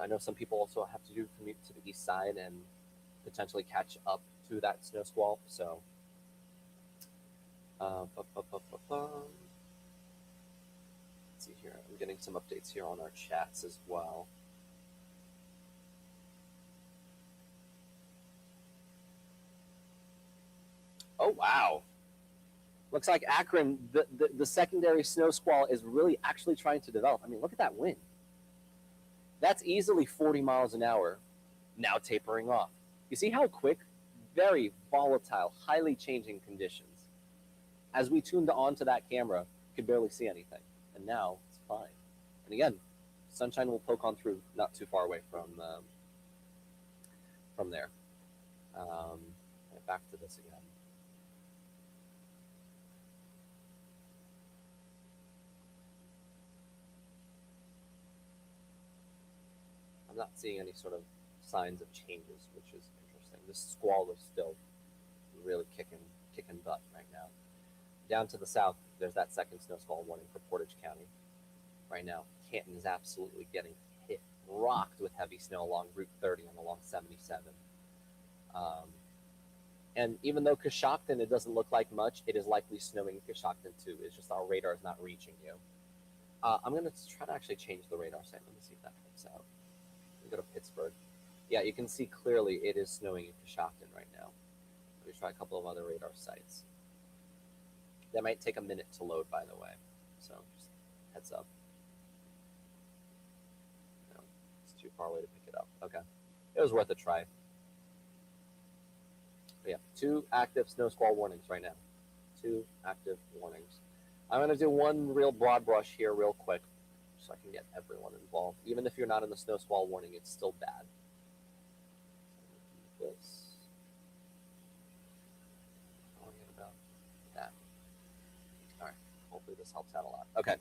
I know some people also have to commute to the east side and potentially catch up to that snow squall. So, let's see here. I'm getting some updates here on our chats as well. Oh, wow. Looks like Akron, the secondary snow squall is really actually trying to develop. I mean, look at that wind. That's easily 40 miles an hour, now tapering off. You see how quick? Very volatile, highly changing conditions. As we tuned on to that camera, could barely see anything. And now it's fine. And again, sunshine will poke on through not too far away from there. Back to this again. I'm not seeing any sort of signs of changes, which is interesting. This squall is still really kicking butt right now. Down to the south, there's that second snow squall warning for Portage County. Right now, Canton is absolutely getting hit, rocked with heavy snow along Route 30 and along 77. And even though Coshocton, it doesn't look like much, it is likely snowing in Coshocton too. It's just our radar is not reaching you. I'm going to try to actually change the radar site. Let me see if that helps out. Go to Pittsburgh. Yeah, you can see clearly it is snowing in Coshocton right now. Let me try a couple of other radar sites. That might take a minute to load, by the way. So just heads up. No, it's too far away to pick it up. Okay. It was worth a try. But yeah, 2 active snow squall warnings right now. 2 active warnings. I'm going to do one real broad brush here real quick, so I can get everyone involved. Even if you're not in the snow squall warning, it's still bad. This. About that. All right. Hopefully this helps out a lot. Okay.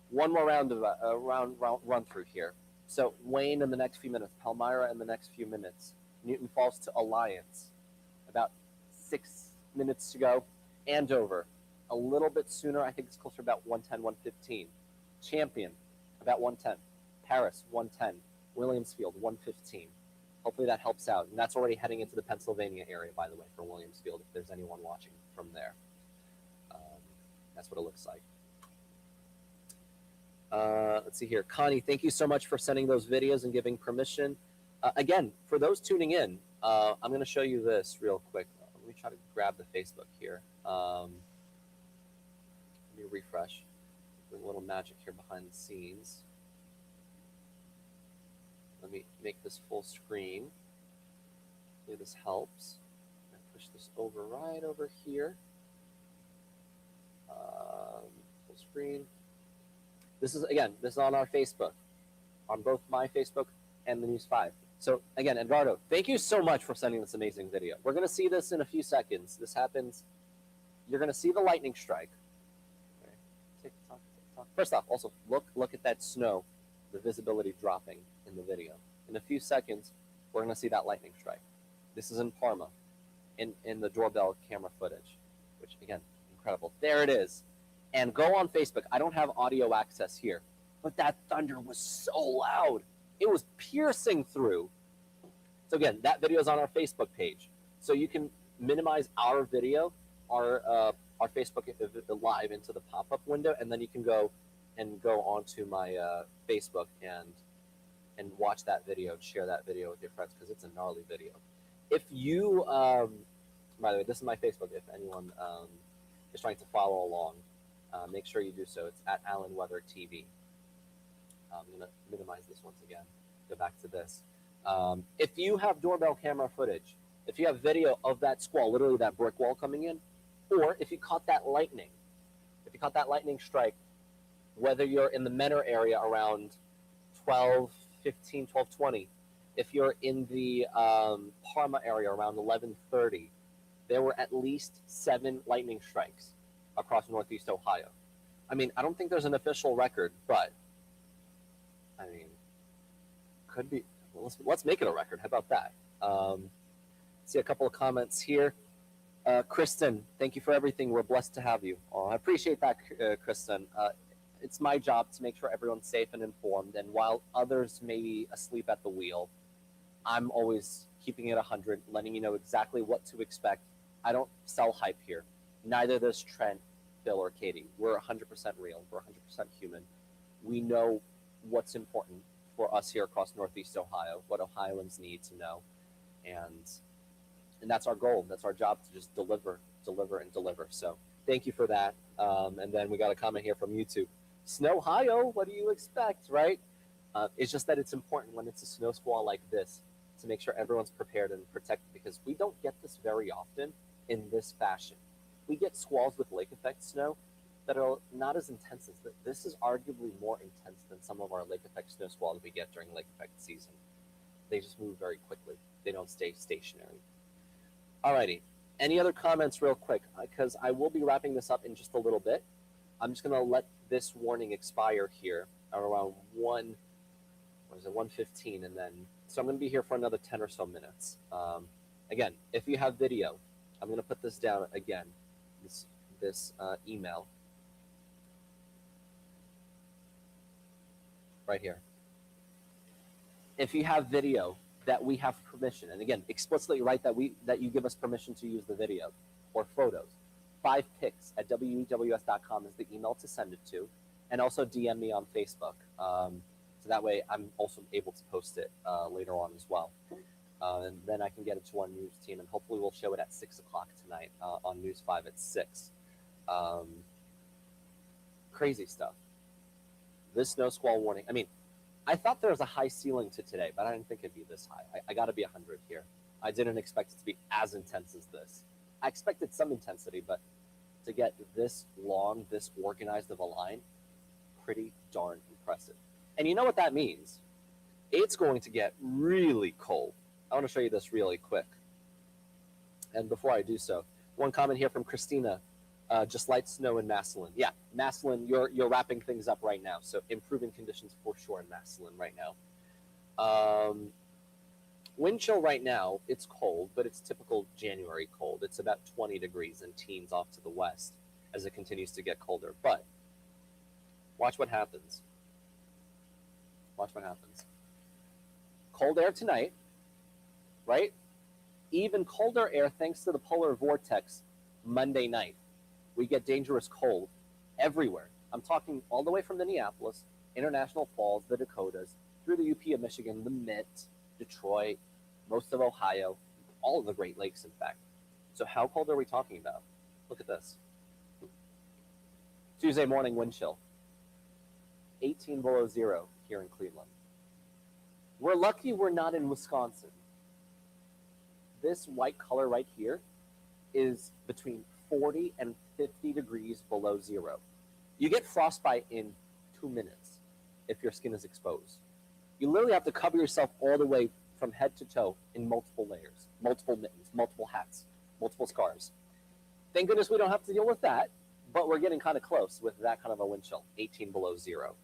One more round of run through here. So Wayne in the next few minutes, Palmyra in the next few minutes, Newton Falls to Alliance, about 6 minutes to go. Andover, a little bit sooner. I think it's closer to about 110, 115. Champion, about 110. Paris, 110. Williamsfield, 115. Hopefully that helps out. And that's already heading into the Pennsylvania area, by the way, for Williamsfield, if there's anyone watching from there. That's what it looks like. Let's see here. Connie, thank you so much for sending those videos and giving permission. Again, for those tuning in, I'm going to show you this real quick. Let me try to grab the Facebook here. Let me refresh. A little magic here behind the scenes. Let me make this full screen. Hopefully this helps. I push this over right over here. Full screen. This is, again, this is on our Facebook, on both my Facebook and the News 5. So again, Eduardo, thank you so much for sending this amazing video. We're going to see this in a few seconds. This happens. You're going to see the lightning strike. Okay. Tick tock, tick tock. First off, also look at that snow, the visibility dropping in the video. In a few seconds, we're going to see that lightning strike. This is in Parma, in the doorbell camera footage, which again, incredible. There it is. And go on Facebook. I don't have audio access here, but that thunder was so loud. It was piercing through. So again, that video is on our Facebook page. So you can minimize our video, our Facebook live into the pop-up window, and then you can go onto my Facebook and watch that video and share that video with your friends, because it's a gnarly video. If you, by the way, this is my Facebook. If anyone is trying to follow along, make sure you do so. It's at Allan Weather TV. I'm going to minimize this once again. Go back to this. If you have doorbell camera footage, if you have video of that squall, literally that brick wall coming in, or if you caught that lightning, strike, whether you're in the Menor area around 12:15, 12:20, if you're in the Parma area around 11:30, there were at least 7 lightning strikes across Northeast Ohio. I mean, I don't think there's an official record, but I mean, could be. Well, let's make it a record. How about that? See a couple of comments here. Kristen, thank you for everything. We're blessed to have you. Oh, I appreciate that, Kristen. It's my job to make sure everyone's safe and informed. And while others may be asleep at the wheel, I'm always keeping it 100, letting you know exactly what to expect. I don't sell hype here. Neither does Trent, Bill, or Katie. We're 100% real. We're 100% human. We know what's important for us here across Northeast Ohio, what Ohioans need to know, and that's our goal. That's our job, to just deliver, and deliver. So thank you for that. And then we got a comment here from YouTube. Snowhio, what do you expect, right? It's just that it's important when it's a snow squall like this to make sure everyone's prepared and protected, because we don't get this very often in this fashion. We get squalls with lake effect snow that are not as intense as this. This is arguably more intense than some of our lake effect snow squalls we get during lake effect season. They just move very quickly. They don't stay stationary. Alrighty. Any other comments real quick? Because I will be wrapping this up in just a little bit. I'm just going to let this warning expire here around 1:15, and then, so I'm going to be here for another 10 or so minutes. Again, if you have video, I'm going to put this down again, this email right here. If you have video that we have permission, and again, explicitly write that you give us permission to use the video or photos. 5pics@wews.com is the email to send it to, and also DM me on Facebook. So that way I'm also able to post it later on as well. And then I can get it to our news team, and hopefully we'll show it at 6 o'clock tonight on News 5 at 6. Crazy stuff. This snow squall warning. I mean, I thought there was a high ceiling to today, but I didn't think it'd be this high. I got to be 100 here. I didn't expect it to be as intense as this. I expected some intensity, but to get this long, this organized of a line, pretty darn impressive. And you know what that means? It's going to get really cold. I want to show you this really quick. And before I do so, one comment here from Christina. Just light snow in Massillon. Yeah, Massillon, you're wrapping things up right now. So improving conditions for sure in Massillon right now. Wind chill right now, it's cold, but it's typical January cold. It's about 20 degrees and teens off to the west as it continues to get colder. But watch what happens. Watch what happens. Cold air tonight, right? Even colder air thanks to the polar vortex Monday night. We get dangerous cold everywhere. I'm talking all the way from Minneapolis, International Falls, the Dakotas, through the UP of Michigan, the Mitt, Detroit, most of Ohio, all of the Great Lakes, in fact. So how cold are we talking about? Look at this. Tuesday morning wind chill. 18 below zero here in Cleveland. We're lucky we're not in Wisconsin. This white color right here is between 40 and 50 degrees below zero. You get frostbite in 2 minutes if your skin is exposed. You literally have to cover yourself all the way from head to toe in multiple layers, multiple mittens, multiple hats, multiple scarves. Thank goodness we don't have to deal with that, but we're getting kind of close with that kind of a wind chill, 18 below zero.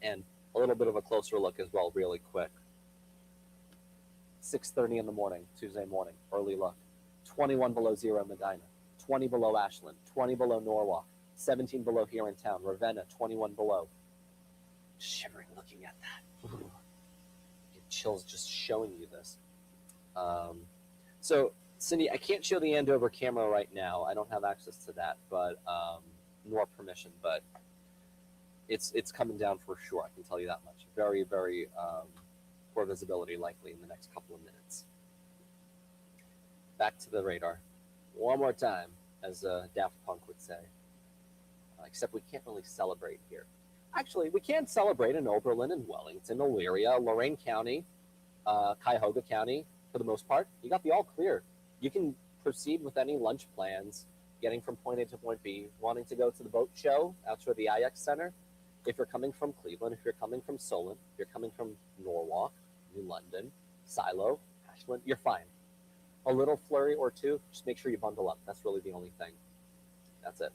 And a little bit of a closer look as well, really quick. 6:30 in the morning, Tuesday morning, early look. 21 below zero in Medina, 20 below Ashland, 20 below Norwalk, 17 below here in town, Ravenna, 21 below. Shivering looking at that. Ooh. It chills just showing you this. So, Cindy, I can't show the Andover camera right now. I don't have access to that, but nor permission, but it's coming down for sure. I can tell you that much. Very, very poor visibility likely in the next couple of minutes. Back to the radar. One more time, as Daft Punk would say. Except we can't really celebrate here. Actually, we can celebrate in Oberlin and Wellington, Elyria, Lorain County, Cuyahoga County, for the most part. You got the all clear. You can proceed with any lunch plans, getting from point A to point B, wanting to go to the boat show out to the IX Center. If you're coming from Cleveland, if you're coming from Solon, if you're coming from Norwalk, New London, Silo, Ashland, you're fine. A little flurry or two, just make sure you bundle up. That's really the only thing. That's it.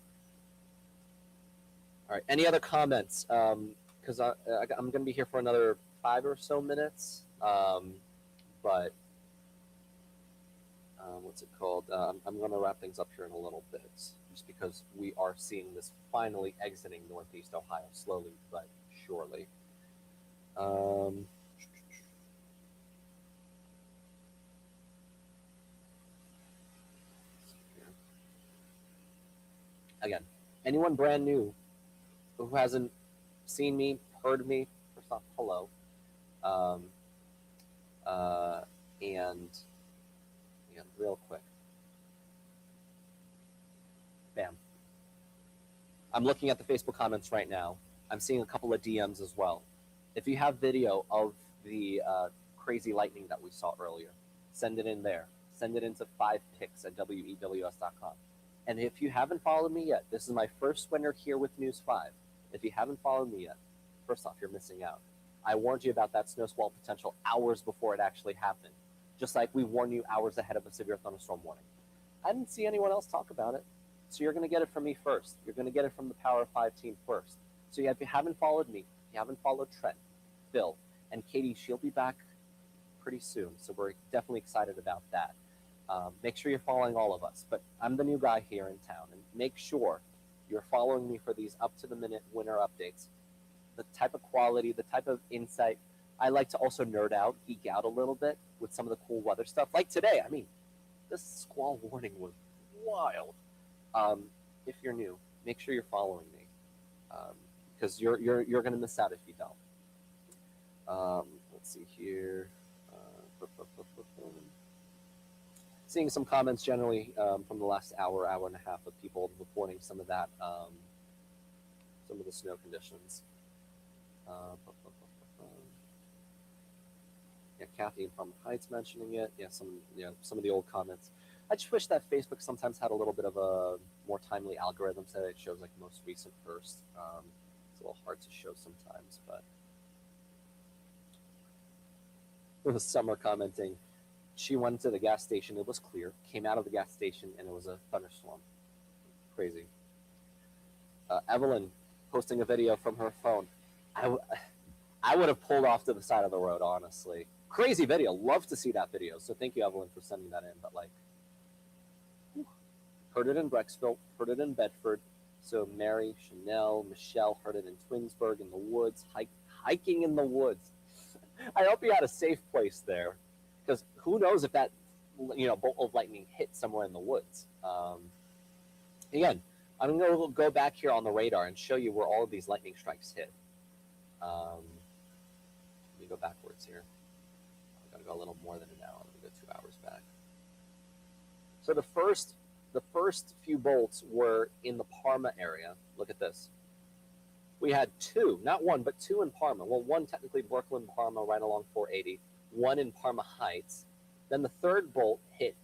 All right, any other comments? Because I'm going to be here for another 5 or so minutes. But what's it called? I'm going to wrap things up here in a little bit, just because we are seeing this finally exiting Northeast Ohio, slowly but surely. Again, anyone brand new who hasn't seen me, heard me, first off, hello. Um, uh, and real quick, bam. I'm looking at the Facebook comments right now. I'm seeing a couple of DMs as well. If you have video of the crazy lightning that we saw earlier, send it in there. Send it into 5pics@wews.com. And if you haven't followed me yet, this is my first winter here with News 5. If you haven't followed me yet, first off, you're missing out. I warned you about that snow squall potential hours before it actually happened, just like we warned you hours ahead of a severe thunderstorm warning. I didn't see anyone else talk about it, so you're going to get it from me first. You're going to get it from the Power of 5 team first. So if you haven't followed me, if you haven't followed Trent, Bill, and Katie, she'll be back pretty soon, so we're definitely excited about that. Make sure you're following all of us, but I'm the new guy here in town, and make sure you're following me for these up-to-the-minute winter updates. The type of quality, the type of insight. I like to also nerd out, geek out a little bit with some of the cool weather stuff. Like today, I mean, this squall warning was wild. If you're new, make sure you're following me, because you're going to miss out if you don't. Let's see here. Seeing some comments generally from the last hour and a half of people reporting some of that, some of the snow conditions. Yeah, Kathy in Palm Heights mentioning it. Yeah, some of the old comments. I just wish that Facebook sometimes had a little bit of a more timely algorithm so that it shows like most recent first. It's a little hard to show sometimes, but it was Summer commenting. She went to the gas station. It was clear. Came out of the gas station, and it was a thunderstorm. Crazy. Evelyn posting a video from her phone. I would have pulled off to the side of the road, honestly. Crazy video. Love to see that video. So thank you, Evelyn, for sending that in. But like, whew. Heard it in Brecksville. Heard it in Bedford. So Mary, Chanel, Michelle heard it in Twinsburg, in the woods, hiking in the woods. I hope you had a safe place there, because who knows if that bolt of lightning hit somewhere in the woods. Again, I'm going to go back here on the radar and show you where all of these lightning strikes hit. Let me go backwards here. I've got to go a little more than an hour. Let me go 2 hours back. So the first few bolts were in the Parma area. Look at this. We had two, not one, but two in Parma. Well, one technically Brooklyn, Parma, right along 480. One in Parma Heights. Then the third bolt hit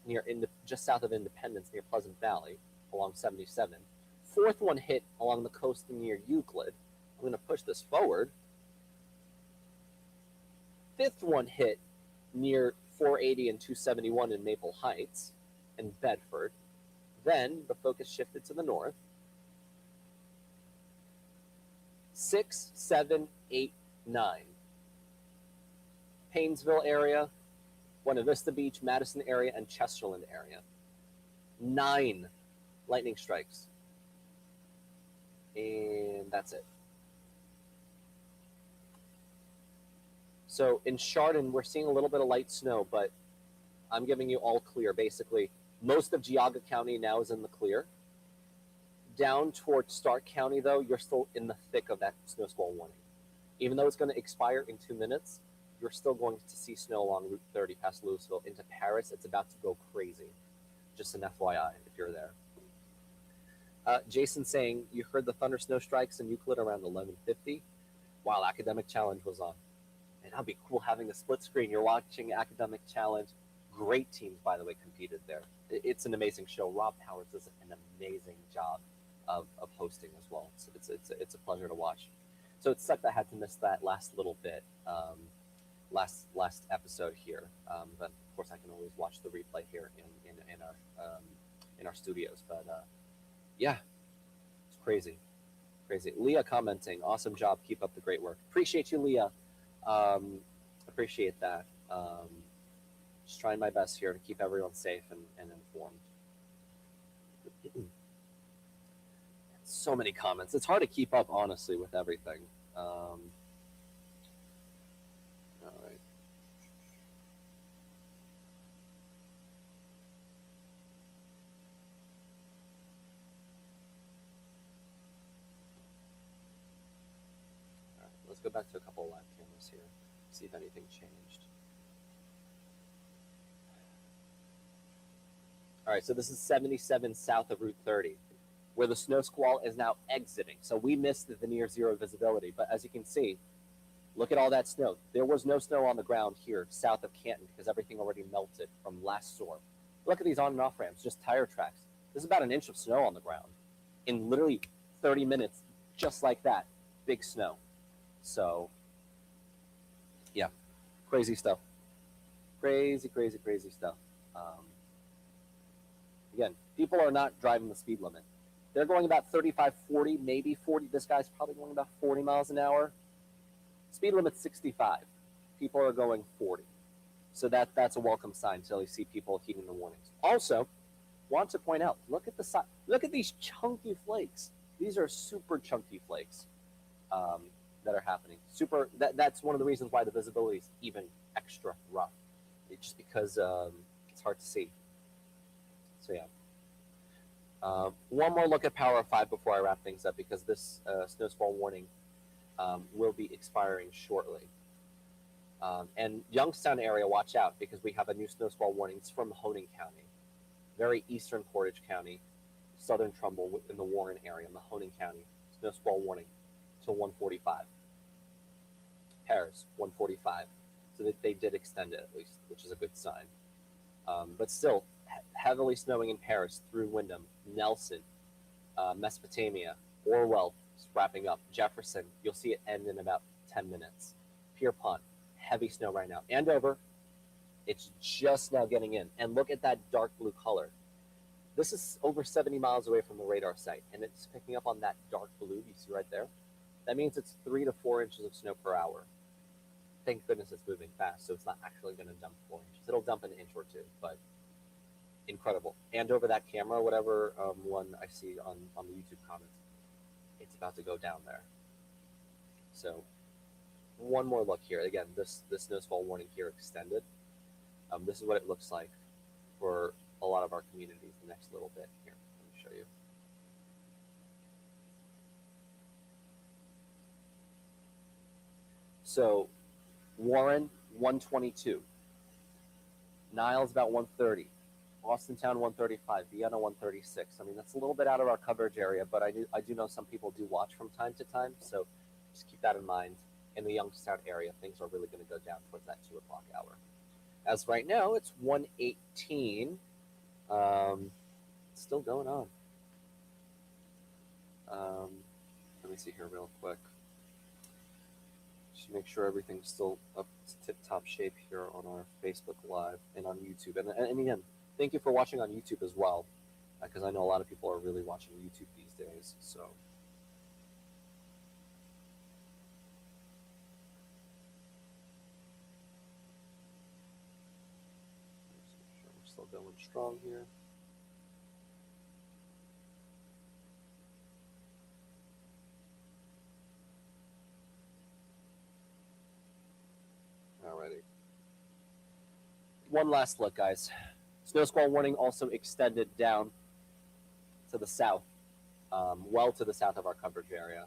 just south of Independence, near Pleasant Valley, along 77. Fourth one hit along the coast near Euclid. I'm going to push this forward. Fifth one hit near 480 and 271 in Maple Heights and Bedford. Then the focus shifted to the north. 6, 7, 8, 9. Paynesville area, Buena Vista Beach, Madison area, and Chesterland area. 9 lightning strikes. And that's it. So in Chardon, we're seeing a little bit of light snow, but I'm giving you all clear, basically. Most of Geauga County now is in the clear. Down towards Stark County, though, you're still in the thick of that snow squall warning. Even though it's going to expire in 2 minutes, you're still going to see snow along Route 30 past Louisville into Paris. It's about to go crazy. Just an FYI if you're there. Jason saying, you heard the thunder snow strikes in Euclid around 11:50 while Academic Challenge was on. And that'd be cool having a split screen. You're watching Academic Challenge. Great teams, by the way, competed there. It's an amazing show. Rob Powers does an amazing job of hosting as well. So it's a pleasure to watch. So it sucked I had to miss that last little bit, last episode here. But of course I can always watch the replay here in our studios. But yeah, it's crazy. Leah commenting, awesome job. Keep up the great work. Appreciate you, Leah. Appreciate that. Just trying my best here to keep everyone safe and informed. So many comments. It's hard to keep up, honestly, with everything. All right. go back to a couple of live cameras here, see if anything changed. All right, so this is 77 south of Route 30, where the snow squall is now exiting. So we missed the near zero visibility, but as you can see, look at all that snow. There was no snow on the ground here south of Canton because everything already melted from last storm. Look at these on and off ramps, just tire tracks. There's about an inch of snow on the ground in literally 30 minutes, just like that, big snow. So, yeah, crazy stuff. Crazy, crazy, crazy stuff. Again, people are not driving the speed limit. They're going about 35, 40, maybe 40. This guy's probably going about 40 miles an hour. Speed limit's 65. People are going 40. So that's a welcome sign until you see people heeding the warnings. Also, want to point out, look at the size. Look at these chunky flakes. These are super chunky flakes that are happening. That's one of the reasons why the visibility is even extra rough. It's just because it's hard to see. So yeah. One more look at Power 5 before I wrap things up, because this snow squall warning will be expiring shortly. And Youngstown area, watch out, because we have a new snow squall warning. It's from Mahoning County, very eastern Portage County, southern Trumbull in the Warren area, Mahoning County. Snow squall warning till 1:45. Paris, 1:45. So they did extend it at least, which is a good sign. But still, heavily snowing in Paris through Windham, Nelson, Mesopotamia, Orwell is wrapping up. Jefferson, you'll see it end in about 10 minutes. Pierpont, heavy snow right now. Andover, it's just now getting in. And look at that dark blue color. This is over 70 miles away from the radar site, and it's picking up on that dark blue you see right there. That means it's 3 to 4 inches of snow per hour. Thank goodness it's moving fast, so it's not actually going to dump 4 inches. It'll dump an inch or two, but incredible. And over that camera, whatever one I see on the YouTube comments, it's about to go down there. So one more look here. Again, this snow squall warning here extended. This is what it looks like for a lot of our communities the next little bit here. Let me show you. So Warren, 122. Niles, about 130. Austintown, 135. Vienna, 136. I mean, that's a little bit out of our coverage area, but I do know some people do watch from time to time, so just keep that in mind. In the Youngstown area, things are really going to go down towards that 2 o'clock hour. As right now, it's 1:18. Still going on. Let me see here real quick. Just make sure everything's still up to tip-top shape here on our Facebook Live and on YouTube. And again, thank you for watching on YouTube as well, because I know a lot of people are really watching YouTube these days. So. We're still going strong here. Alrighty. One last look, guys. Snow squall warning also extended down to the south, well to the south of our coverage area.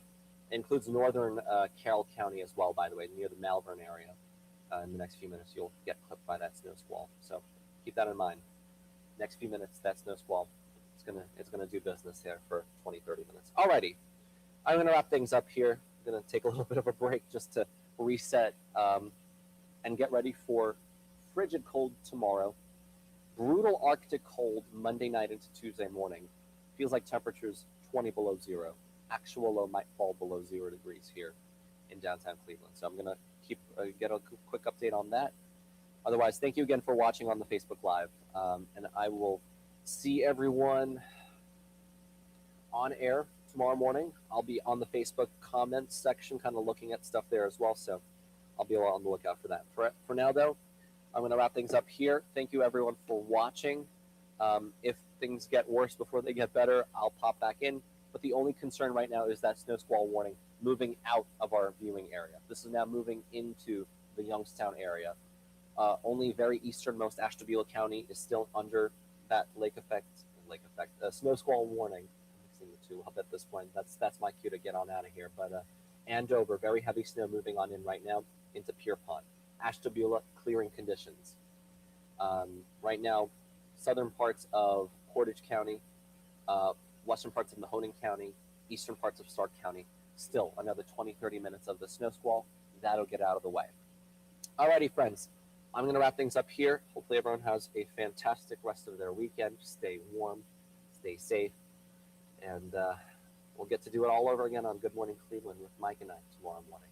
It includes northern Carroll County as well, by the way, near the Malvern area. In the next few minutes, you'll get clipped by that snow squall. So keep that in mind. Next few minutes, that snow squall, it's gonna do business here for 20, 30 minutes. Alrighty, I'm gonna wrap things up here. I'm gonna take a little bit of a break just to reset and get ready for frigid cold tomorrow. Brutal Arctic cold Monday night into Tuesday morning. Feels like temperatures 20 below zero. Actual low might fall below 0 degrees here in downtown Cleveland. So I'm gonna get a quick update on that. Otherwise, thank you again for watching on the Facebook Live, and I will see everyone on air tomorrow morning. I'll be on the Facebook comments section, kind of looking at stuff there as well. So I'll be on the lookout for that. For now, though, I'm going to wrap things up here. Thank you, everyone, for watching. If things get worse before they get better, I'll pop back in. But the only concern right now is that snow squall warning moving out of our viewing area. This is now moving into the Youngstown area. Only very easternmost Ashtabula County is still under that snow squall warning. I'm mixing the two up at this point. That's my cue to get on out of here. But Andover, very heavy snow moving on in right now into Pierpont. Ashtabula, clearing conditions. Right now, southern parts of Portage County, uh, western parts of Mahoning County, eastern parts of Stark County, still another 20, 30 minutes of the snow squall. That'll get out of the way. Alrighty, friends. I'm going to wrap things up here. Hopefully, everyone has a fantastic rest of their weekend. Stay warm, stay safe, and we'll get to do it all over again on Good Morning Cleveland with Mike and I tomorrow morning.